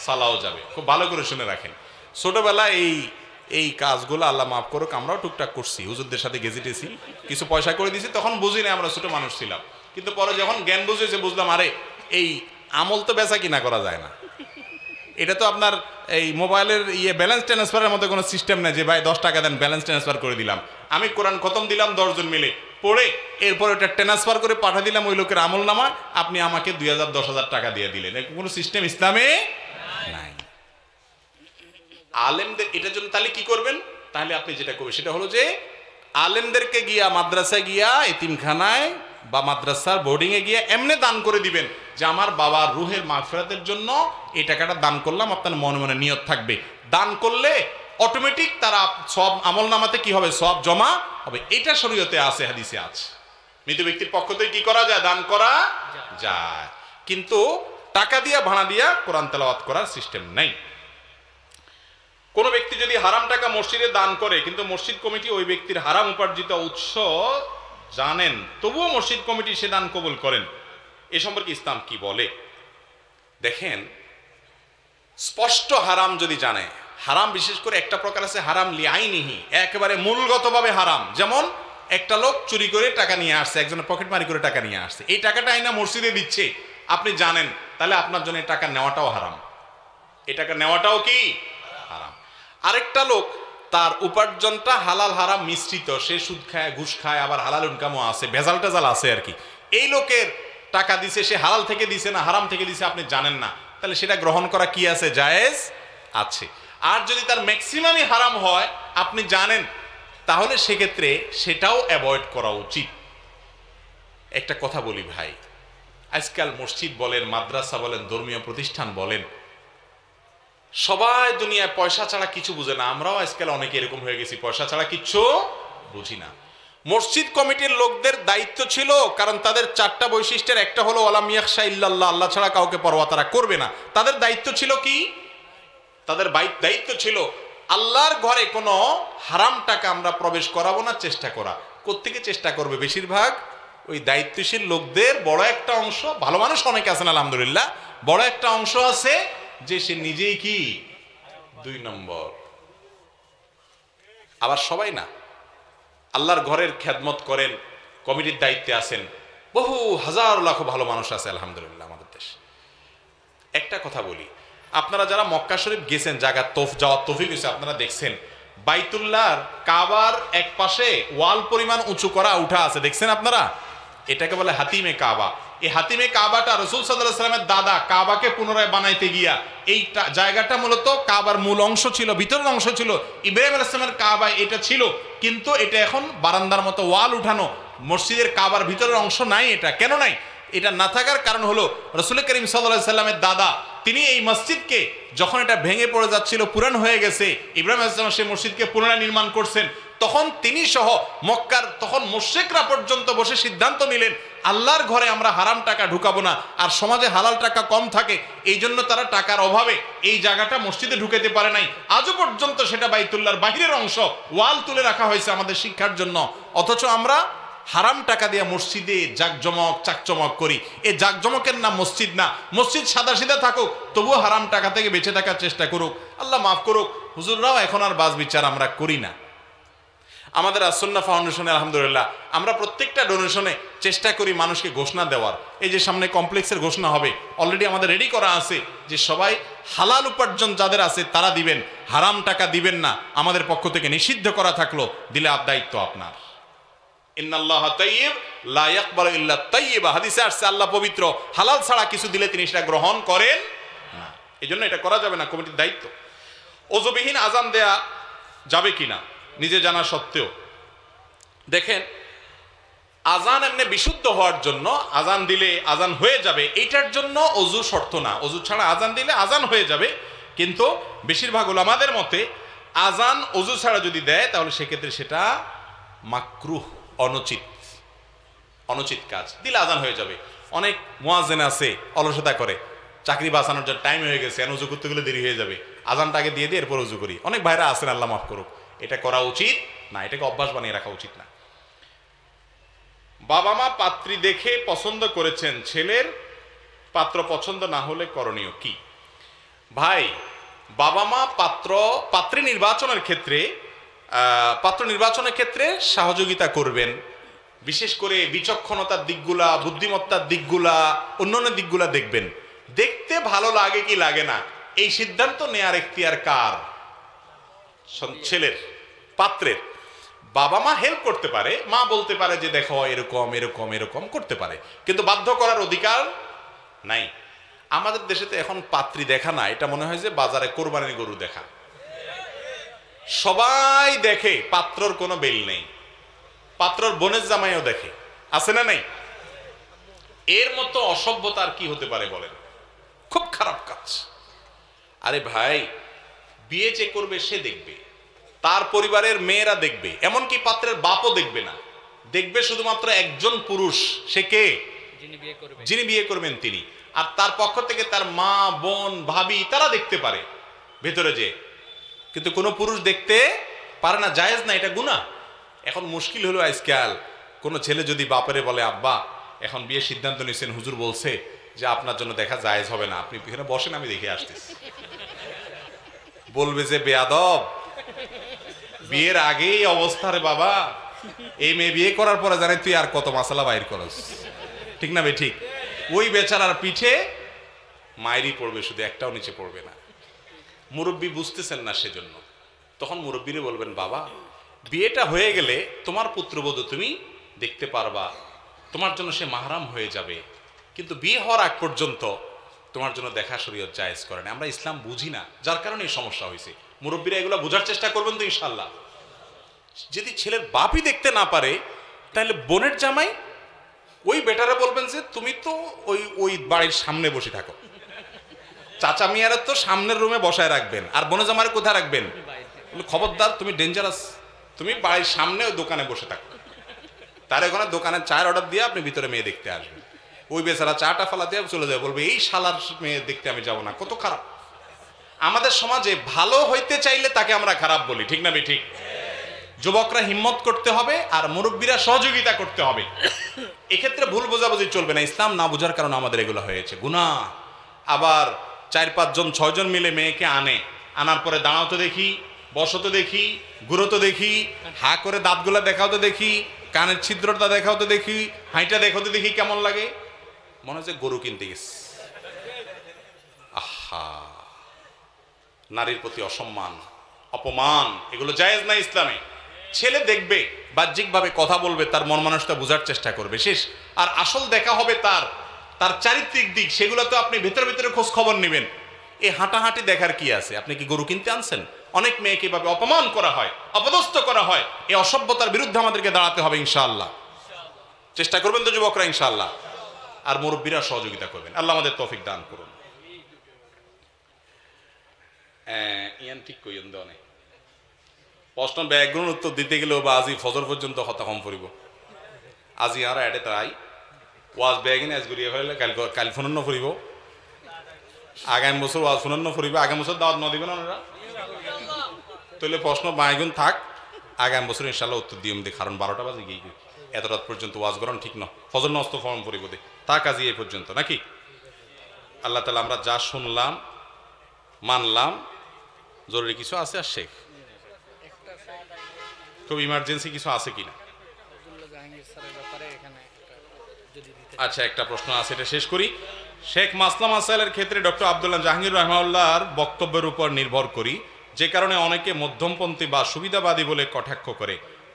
সালাও যাবে। খুব ভালো করে শুনে রাখেন। ছোটবেলা এই কাজগুলো আল্লাহ মাফ করুক, আমরাও টুকটাক করছি, হুজুরদের সাথে গেজিটেছি, কিছু পয়সা করে দিছি, তখন বুঝি না, আমরা ছোট মানুষ ছিলাম। কিন্তু পরে যখন জ্ঞান বুঝেছে, বুঝলাম আরে এই আমল তো বেচা কিনা করা যায় না। এটা তো আপনার এই মোবাইলের ব্যালেন্স ট্রান্সফারের মতো কোনো সিস্টেম নেই যে ভাই 10 টাকা দেন ব্যালেন্স ট্রান্সফার করে দিলাম। আমি কোরআন খতম দিলাম 10 জন মিলে পড়ে, এরপর ওটা ট্রান্সফার করে পাঠিয়ে দিলাম ওই লোকের আমল নামা, আপনি আমাকে 2000 10,000 টাকা দিয়ে দিলেন। এরকম কোনো সিস্টেম ইসলামে নাই। আলেমদের এটার জন্য তাহলে কি করবেন? তাহলে আপনি যেটা করবেন সেটা হলো যে আলেমদেরকে গিয়া, মাদ্রাসায় গিয়া, এতিমখানায় বা মাদ্রাসার বোর্ডিংয়ে গিয়ে এমনি দান করে দিবেন যে আমার বাবার রুহের মাগফিরাতের জন্য এই টাকাটা দান করলাম। আপনার মনে মনে নিয়ত থাকবে, দান করলে অটোমেটিক তারা সব আমল নামাতে কি হবে, সব জমা হবে। এটা শরীয়তে আছে, হাদিসে আছে। মৃত ব্যক্তির পক্ষ থেকে কি করা যায়? দান করা যায়। কিন্তু টাকা দিয়া, ভাড়া দিয়া কোরআন তেলাওয়াত করার সিস্টেম নাই। কোনো ব্যক্তি যদি হারাম টাকা মসজিদে দান করে, কিন্তু মসজিদ কমিটি ওই ব্যক্তির হারাম উপার্জিত উৎস জানেন, তবুও মসজিদ কমিটি সে দান কবুল করেন, এ সম্পর্কে ইসলাম কি বলে? দেখেন, স্পষ্ট হারাম যদি জানে, হারাম বিশেষ করে একটা প্রকার আছে হারাম লিআইনিহি, একেবারে মূলগতভাবে হারাম। যেমন একটা লোক চুরি করে টাকা নিয়ে আসছে, একজনের পকেট মারি করে টাকা নিয়ে আসছে, এই টাকাটা আইনা মসজিদে দিচ্ছে, আপনি জানেন, তাহলে আপনার জন্য এই টাকা নেওয়াটাও হারাম, এই টাকা নেওয়াটাও কি হারাম। আরেকটা লোক তার উপার্জনটা হালাল হারাম মিশ্রিত, সে সুদ খায়, ঘুষ খায়, আবার হালাল ইনকামও আছে, ভেজাল টেজাল আছে আর কি, এই লোকের টাকা দিছে, সে হালাল থেকে দিছে না হারাম থেকে দিছে আপনি জানেন না, তাহলে সেটা গ্রহণ করা কি আছে? জায়েজ আছে। আর যদি তার ম্যাক্সিমামই হারাম হয় আপনি জানেন, তাহলে সেক্ষেত্রে সেটাও অ্যাভয়েড করা উচিত। একটা কথা বলি ভাই, আজকাল মসজিদ বলেন, মাদ্রাসা বলেন, ধর্মীয় প্রতিষ্ঠান বলেন, সবাই দুনিয়ায় পয়সা ছাড়া কিছু বুঝে না। আমরাও আজকাল অনেকে এরকম হয়ে গেছি, পয়সা ছাড়া কিচ্ছু বুঝি না। মসজিদ কমিটির লোকদের দায়িত্ব ছিল, কারণ তাদের চারটা বৈশিষ্ট্যের একটা হলো ওয়ালাম ইয়াখশা ইল্লাল্লাহ, আল্লাহ ছাড়া কাউকে পরোয়া তারা করবে না। তাদের দায়িত্ব ছিল কি? তাদের দায়িত্ব ছিল আল্লাহর ঘরে কোনো হারাম টাকা আমরা প্রবেশ করাবো না, চেষ্টা করা। কোত্থেকে চেষ্টা করবে? বেশিরভাগ ওই দায়িত্বশীল লোকদের বড় একটা অংশ, ভালো মানুষ অনেকে আছেন আলহামদুলিল্লাহ, বড় একটা অংশ আছে যে সে নিজেই কি 2 নম্বর। আবার সবাই না, আল্লাহর ঘরের খেদমত করেন, কমিটির দায়িত্বে আছেন, বহু হাজার লাখ ভালো মানুষ আছে আলহামদুলিল্লাহ আমাদের দেশে। একটা কথা বলি, আপনারা যারা মক্কা শরীফ গেছেন, জায়গা যাওয়ার তৌফিক হয়েছে, আপনারা দেখছেন বাইতুল্লাহর কাবার এক পাশে ওয়াল পরিমাণ উঁচু করা উঠা আছে, দেখছেন আপনারা? এটাকে বলে হাতিমে কাবা। এই হাতিমে কাবাটা রাসূল সাল্লাল্লাহু আলাইহি ওয়াসাল্লামের দাদা কাবাকে পুনরায় বানাইতে গিয়া এই জায়গাটা মূলত কাবার মূল অংশ ছিল, ভিতরের অংশ ছিল, ইব্রাহিম আলাইহিস সালামের কাবা এটা ছিল, কিন্তু এটা এখন বারান্দার মতো ওয়াল উঠানো, মসজিদের কাবার ভিতরের অংশ নাই। এটা কেন নাই? এটা না থাকার কারণ হলো রাসূল করিম সাল্লাল্লাহু আলাইহি সাল্লামের দাদা তিনি এই মসজিদকে যখন এটা ভেঙে পড়ে যাচ্ছিল, পুরান হয়ে গেছে, ইব্রাহিম আলাইহিস সালাম সেই মসজিদকে পুনরায় নির্মাণ করছেন, তখন তিনি সহ মক্কার তখন মুশরিকরা পর্যন্ত বসে সিদ্ধান্ত নিলেন আল্লাহর ঘরে আমরা হারাম টাকা ঢুকাবো না, আর সমাজে হালাল টাকা কম থাকে, এই জন্য তারা টাকার অভাবে এই জায়গাটা মসজিদে ঢুকাতে পারে নাই। আজও পর্যন্ত সেটা বাইতুল্লাহর বাহিরের অংশ, ওয়াল তুলে রাখা হয়েছে আমাদের শিক্ষার জন্য। অথচ আমরা হারাম টাকা দিয়ে মসজিদে জাকজমক চাকচমক করি। এই জাকজমকের নাম মসজিদ না। মসজিদ সাদা সিধা থাকুক, তবুও হারাম টাকা থেকে বেঁচে থাকার চেষ্টা করুক। আল্লাহ মাফ করুক, হুজুররাও এখন আর বাজ বিচার আমরা করি না। আমাদের আসুন্নাহ ফাউন্ডেশনে আলহামদুলিল্লাহ আমরা প্রত্যেকটা ডোনেশনে চেষ্টা করি মানুষকে ঘোষণা দেওয়ার। এই যে সামনে কমপ্লেক্সের ঘোষণা হবে, অলরেডি আমাদের রেডি করা আছে যে সবাই হালাল উপার্জন যাদের আছে তারা দিবেন, হারাম টাকা দিবেন না। আমাদের পক্ষ থেকে নিষিদ্ধ করা থাকলো, দিলে দায়িত্ব আপনার। ইন্নাল্লাহা তাইয়্যিব লা ইয়াকবালু ইল্লা তাইয়্যিবা, হাদিসে আসছে আল্লাহ পবিত্র, হালাল ছাড়া কিছু দিলে তিনি সেটা গ্রহণ করেন না। এজন্য এটা করা যাবে না, কমিটির দায়িত্ব। ওযুবিহীন আজান দেয়া যাবে কিনা নিজে জানা সত্ত্বেও, দেখেন আজান এমনি বিশুদ্ধ হওয়ার জন্য, আজান দিলে আজান হয়ে যাবে এইটার জন্য অজু শর্ত না। অজু ছাড়া আজান দিলে আজান হয়ে যাবে, কিন্তু বেশিরভাগ উলামাদের মতে আজান অজু ছাড়া যদি দেয় তাহলে সেক্ষেত্রে সেটা মাকরুহ, অনুচিত কাজ, দিলে আজান হয়ে যাবে। অনেক মুয়াজ্জিন আছে অলসতা করে, চাকরি বাঁচানোর জন্য টাইম হয়ে গেছে, উজু করতে গেলে দেরি হয়ে যাবে, আজানটা আগে দিয়ে দিয়ে এরপর উজু করি। অনেক ভাইরা আছেন, আল্লাহ মাফ করুক, এটা করা উচিত না, এটাকে অভ্যাস বানিয়ে রাখা উচিত না। বাবা মা পাত্রী দেখে পছন্দ করেছেন, ছেলের পাত্র পছন্দ না হলে করণীয় কি? ভাই, বাবা মা পাত্রী নির্বাচনের ক্ষেত্রে সহযোগিতা করবেন, বিশেষ করে বিচক্ষণতার দিকগুলা, বুদ্ধিমত্তার দিকগুলা, অন্যান্য দিকগুলা দেখবেন। দেখতে ভালো লাগে কি লাগে না এই সিদ্ধান্ত নেয়ার এখতিয়ার কার? ছেলের, পাত্রের। বাবা মা হেল্প করতে পারে, মা বলতে পারে যে দেখো এরকম এরকম এরকম করতে পারে, কিন্তু বাধ্য করার অধিকার নাই। আমাদের দেশে তো এখন পাত্রী দেখা না, এটা মনে হয় যে বাজারে কোরবানির গরু দেখা। সবাই দেখে, পাত্রর কোনো বেল নেই, পাত্রর বোনের জামাইও দেখে, আছে না নাই? এর মতো অসভ্যতা আর কি হতে পারে বলেন? খুব খারাপ কাজ। আরে ভাই, বিয়ে যে করবে সে দেখবে, তার পরিবারের মেয়েরা দেখবে, এমনকি পাত্রের বাপও দেখবে না, দেখবে শুধুমাত্র একজন পুরুষ, সে কে? যিনি বিয়ে করবেন তিনি। আর তার পক্ষ থেকে তার মা, বোন, ভাবি তারা দেখতে পারে ভেতরে যে। কিন্তু কোনো পুরুষ দেখতে পারে না, জায়েজ না, এটা গুনাহ। এখন মুশকিল হলো আজকাল কোনো ছেলে যদি বাপরে বলে, আব্বা এখন বিয়ের সিদ্ধান্ত নিয়েছেন, হুজুর বলছে যে আপনার জন্য দেখা জায়েজ হবে না, আপনি এখানে বসেন, আমি দেখে আসতেছি। বলবে যে বেয়াদব, বিয়ের আগেই অবস্থা রে বাবা, এই মেয়ে বিয়ে করার পরে জানে তুই আর কত মাসালা বাইর করস, ঠিক না ভাই? ঠিক। ওই বেচারার পিঠে মায়েরই পড়বে, শুধু একটাও নিচে পড়বে না। মুরব্বী বুঝতেছেন না, সেজন্য তখন মুরব্বীরে বলবেন, বাবা বিয়েটা হয়ে গেলে তোমার পুত্রবধূ তুমি দেখতে পারবা, তোমার জন্য সে মাহরাম হয়ে যাবে, কিন্তু বিয়ে হওয়ার আগ পর্যন্ত তোমার জন্য দেখা শরীয়ত জায়েজ করে না। আমরা ইসলাম বুঝি না, যার কারণে এই সমস্যা হয়েছে। মুরব্বীরা এগুলো বোঝার চেষ্টা করবেন তো ইনশাল্লাহ। যদি ছেলের বাপই দেখতে না পারে, তাহলে বোনের জামাই ওই বেটারে বলবেন যে তুমি তো ওই বাড়ির সামনে বসে থাকো, চাচা মিয়ারে তো সামনের রুমে বসায় রাখবেন, আর বোনের জামাইরে কোথায় রাখবেন? খবরদার, তুমি ডেঞ্জারাস, তুমি বাড়ির সামনে ওই দোকানে বসে থাকো। তার ওখানে দোকানে চায়ের অর্ডার দিয়ে আপনি ভিতরে মেয়ে দেখতে আসবেন। ওই বেচারা চাটা ফালা দিয়ে চলে যাবে, বলবে এই শালার মেয়ে দেখতে আমি যাব না। কত খারাপ! আমাদের সমাজে ভালো হইতে চাইলে তাকে আমরা খারাপ বলি, ঠিক না বে ঠিক? যুবকরা হিম্মত করতে হবে, আর মুরব্বীরা সহযোগিতা করতে হবে। এক্ষেত্রে ভুল বোঝাবুঝি চলবে না। ইসলাম না বোঝার কারণে আমাদের এগুলো হয়েছে, গুনাহ। আবার 4-5 জন 6 জন মিলে মেয়েকে আনার পরে দাঁড়াও তো দেখি, বসো তো দেখি, ঘুরো তো দেখি, হা করে দাঁতগুলা দেখাও তো দেখি, কানের ছিদ্রটা দেখাও তো দেখি, হাইটা দেখো তো দেখি, কেমন লাগে? মনে হচ্ছে গরু কিনতে গেছে। আহা, নারীর প্রতি অসম্মান, অপমান, এগুলো জায়েজ না ইসলামে। ছেলে দেখবে, বাহ্যিকভাবে কথা বলবে, তার মন মানসিকতা বোঝার চেষ্টা করবে, শেষ। আর আসল দেখা হবে তার চারিত্রিক দিক, সেগুলো তো আপনি ভেতরে ভেতরে খোঁজ খবর নেবেন। এই হাঁটাহাঁটি দেখার কি আছে? আপনি কি গরু কিনতে আনছেন? অনেক মেয়েকে এভাবে অপমান করা হয়, অপদস্থ করা হয়। এই অসভ্যতার বিরুদ্ধে আমাদেরকে দাঁড়াতে হবে ইনশাআল্লাহ। চেষ্টা করবেন তো যুবকরা ইনশাআল্লাহ, আর মুরব্বীরা সহযোগিতা করবেন। আল্লাহ আমাদের তৌফিক দান করুন। ইয়ান ঠিক কইন দে অনেক প্রশ্ন ব্যাকগ্রাউন্ড উত্তর দিতে গেলেও বা আজি ফজর পর্যন্ত হতা কম পড়িব। আজি আর এডে তাই ওয়াজ ব্যাগিন আজ ঘুরিয়ে ফেলে, কাল ফোনন্ন ফুরিব, আগামী বছর ওয়াজ ফোনন্ন ফুরিব, আগামী বছর দাওয়াত ন দিবেন ওনারা। তাহলে প্রশ্ন বাইগুন থাক, আগামী বছর ইনশাল্লাহ উত্তর দিম দে, কারণ 12টা বাজে গিয়ে এত রাত পর্যন্ত ওয়াজ করান ঠিক না। ফজর নষ্ট ফর্ম পড়িব দে, তা কাজই এই পর্যন্ত নাকি? আল্লাহ তাআলা আমরা যা শুনলাম মানলাম। জরুরি কিছু আছে আর শেখ? খুব ইমার্জেন্সি কিছু আছে কিনা? আচ্ছা, একটা প্রশ্ন আছে, এটা শেষ করি। শেখ মাসলা মাসাইলের ক্ষেত্রে ডক্টর আব্দুল্লাহ জাহাঙ্গীর রহমাউল্লাহর বক্তব্যের উপর নির্ভর করি, যে কারণে অনেকে মধ্যমপন্থী বা সুবিধাবাদী বলে কটাক্ষ করে।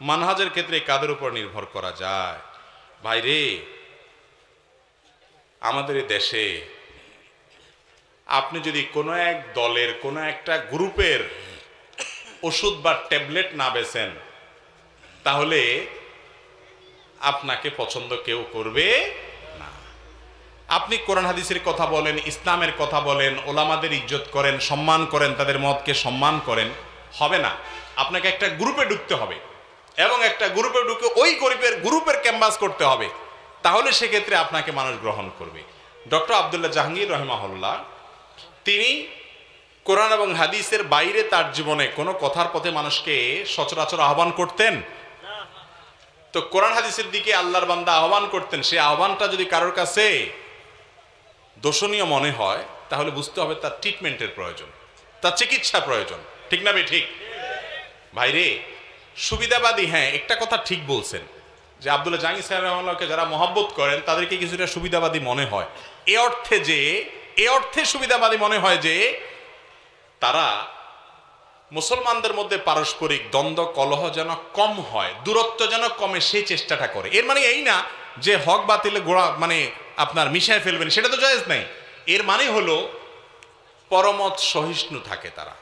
মানহাজের ক্ষেত্রে কাদের উপর নির্ভর করা যায়? ভাইরে, আমাদের দেশে আপনি যদি কোনো এক দলের কোনো একটা গ্রুপের ওষুধ বা ট্যাবলেট না বেছেন, তাহলে আপনাকে পছন্দ কেউ করবে না। আপনি কোরআন হাদিসের কথা বলেন, ইসলামের কথা বলেন, ওলামাদের ইজ্জত করেন, সম্মান করেন, তাদের মতকে সম্মান করেন, হবে না। আপনাকে একটা গ্রুপে ঢুকতে হবে, এবং একটা গ্রুপে ঢুকে ওই গ্রুপের ক্যাম্পাস করতে হবে, তাহলে সেক্ষেত্রে আপনাকে মানুষ গ্রহণ করবে। ডক্টর আব্দুল্লাহ জাহাঙ্গীর রহমাহুল্লাহ তিনি কোরআন এবং হাদিসের বাইরে তার জীবনে কোনো কথার পথে মানুষকে সচরাচর আহ্বান করতেন। তো কোরআন হাদিসের দিকে আল্লাহর বান্দা আহ্বান করতেন। সেই আহ্বানটা যদি কারোর কাছে দোষণীয় মনে হয়, তাহলে বুঝতে হবে তার ট্রিটমেন্টের প্রয়োজন, তার চিকিৎসা প্রয়োজন, ঠিক না? ঠিক ভাইরে, সুবিধাবাদী, হ্যাঁ একটা কথা ঠিক বলছেন যে আব্দুল্লাহ জাহাঙ্গীর সাহেব রহমাল্লাহকে যারা মহব্বত করেন তাদেরকে কিছুটা সুবিধাবাদী মনে হয়। এ অর্থে সুবিধাবাদী মনে হয় যে তারা মুসলমানদের মধ্যে পারস্পরিক দ্বন্দ্ব কলহ যেন কম হয়, দূরত্ব যেন কমে, সেই চেষ্টাটা করে। এর মানে এই না যে হক বাতিলে গোড়া মানে আপনার মিশায় ফেলবেন, সেটা তো জায়েজ নাই। এর মানে হলো পরমত সহিষ্ণু থাকে তারা।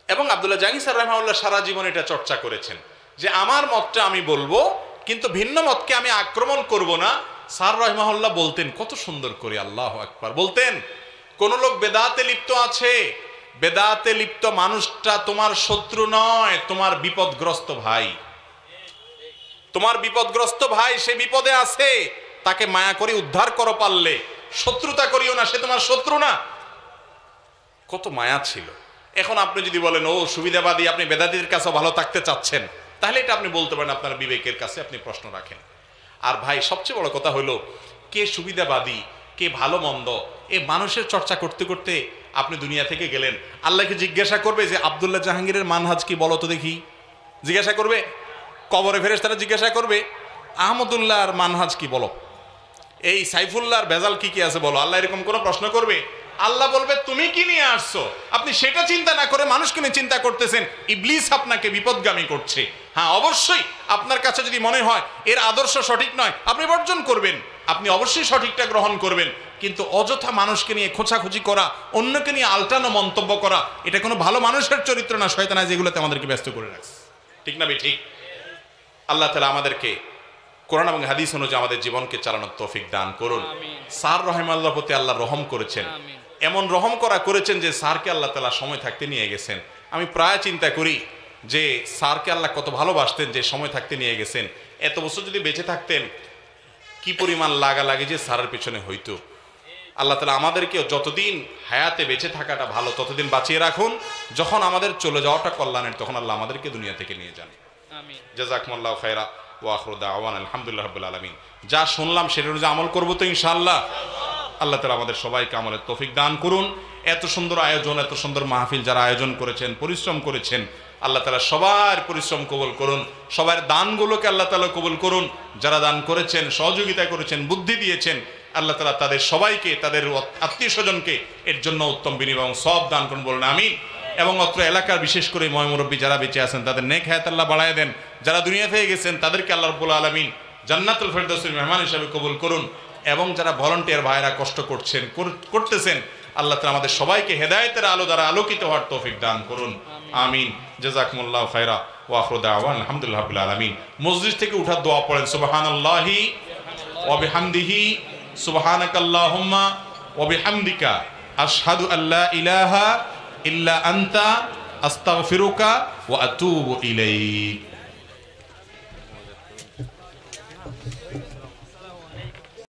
এবং আব্দুল্লাহ জাহাঙ্গীর সাহেব রহমাউল্লাহ সারা জীবন এটা চর্চা করেছেন যে আমার মতটা আমি বলবো, কিন্তু ভিন্ন মতকে আমি আক্রমণ করব না। স্যার রহমাউল্লাহ বলতেন কত সুন্দর করে, আল্লাহু আকবার, বলতেন কোন লোক বেদাতে লিপ্ত আছে, বেদাতে লিপ্ত মানুষটা তোমার শত্রু নয়, তোমার বিপদগ্রস্ত ভাই। তোমার বিপদগ্রস্ত ভাই, সে বিপদে আছে, তাকে মায়া করে উদ্ধার করো পারলে, শত্রুতা করিও না, সে তোমার শত্রু না। কত মায়া ছিল। এখন আপনি যদি বলেন ও সুবিধাবাদী, আপনি বেদাতিদের কাছে ভালো থাকতে চাচ্ছেন, তাহলে এটা আপনি বলতে পারেন, আপনার বিবেকের কাছে আপনি প্রশ্ন রাখেন। আর ভাই সবচেয়ে বড় কথা হলো, কে সুবিধাবাদী কে ভালো মন্দ এ মানুষের চর্চা করতে করতে আপনি দুনিয়া থেকে গেলেন। আল্লাহকে জিজ্ঞাসা করবে যে আব্দুল্লাহ জাহাঙ্গীরের মানহাজ কি বলো তো দেখি, জিজ্ঞাসা করবে। কবরে ফেরেশতারা জিজ্ঞাসা করবে আহমদুল্লাহর মানহাজ কি বলো, এই সাইফুল্লাহর ভেজাল কি কি আছে বলো। আল্লাহ এরকম কোনো প্রশ্ন করবে? আল্লাহ বলবে তুমি কি নিয়ে আসছো, আপনি সেটা চিন্তা না করে মানুষকে নিয়ে চিন্তা করতেছেন, ইবলিস আপনাকে বিপদগামী করছে। হ্যাঁ অবশ্যই আপনার কাছে যদি মনে হয় এর আদর্শ সঠিক নয়, আপনি বর্জন করবেন, আপনি অবশ্যই সঠিকটা গ্রহণ করবেন। কিন্তু অযথা মানুষকে নিয়ে খোঁচাখুচি করা, অন্যকে নিয়ে আলটানো মন্তব্য করা, এটা কোনো ভালো মানুষের চরিত্র না, শয়তান যেগুলোতে আমাদেরকে ব্যস্ত করে রাখছে। ঠিক না ঠিক? আল্লাহ তাআলা আমাদেরকে কোরআন এবং হাদিস অনুযায়ী আমাদের জীবনকে চালানোর তৌফিক দান করুন। স্যার রহিমাল্লাহর প্রতি আল্লাহ রহম করেছেন, এমন রহম করেছেন যে স্যারকে আল্লাহ তাআলা সময় থাকতে নিয়ে গেছেন। আমি প্রায় চিন্তা করি যে স্যারকে আল্লাহ কত ভালোবাসতেন যে সময় থাকতে নিয়ে গেছেন। এত বছর যদি বেঁচে থাকতেন কি পরিমাণ লাগালাগি যে স্যারের পেছনে হইতো। আল্লাহ তাআলা আমাদেরকে যতদিন হায়াতে বেঁচে থাকাটা ভালো ততদিন বাঁচিয়ে রাখুন, যখন আমাদের চলে যাওয়াটা কল্যাণের তখন আল্লাহ আমাদেরকে দুনিয়া থেকে নিয়ে যান। জাযাকুমুল্লাহু খায়রা ওয়া আখিরু দাওয়ানা আলহামদুলিল্লাহি রাব্বিল আলামিন। যা শুনলাম সেটা অনুযায়ী আমল করব তো ইনশাআল্লাহ। আল্লাহ তাআলা আমাদের সবাইকে আমলের তৌফিক দান করুন। এত সুন্দর আয়োজন, এত সুন্দর মাহফিল যারা আয়োজন করেছেন, পরিশ্রম করেছেন, আল্লাহ তাআলা সবার পরিশ্রম কবুল করুন, সবার দানগুলোকে আল্লাহ তাআলা কবুল করুন। যারা দান করেছেন, সহযোগিতা করেছেন, বুদ্ধি দিয়েছেন, আল্লাহ তাআলা তাদের সবাইকে, তাদের আত্মীয় স্বজনকে এর জন্য উত্তম বিনিময় এবং সওয়াব দান করুন, বলুন আমিন। এবং অত্র এলাকার বিশেষ করে ময়মুরব্বী যারা বেঁচে আছেন তাদের নেক হায়াত আল্লাহ বাড়ায় দেন, যারা দুনিয়া থেকে গেছেন তাদেরকে আল্লাহ রাব্বুল আলামিন জান্নাতুল ফেরদৌসের মেহমান হিসেবে কবুল করুন। এবং যারা ভলান্টিয়ার ভাইরা কষ্ট করতেছেন, আল্লাহ তাআলা আমাদের সবাইকে হেদায়েতের আলো দ্বারা আলোকিত হওয়ার তৌফিক দান করুন, আমিন। জাযাকুমুল্লাহু খায়রা ওয়া আখিরু দাওয়ানা আলহামদুলিল্লাহি রাব্বিল আলামিন। মসজিদ থেকে উঠার দোয়া পড়েন, সুবহানাল্লাহি ওয়া বিহামদিহি সুবহানাকাল্লাহুম্মা ওয়া বিহামদিকা আশহাদু আল্লা ইলাহা ইল্লা আনতা আস্তাগফিরুকা ওয়া আতুবু ইলাইক।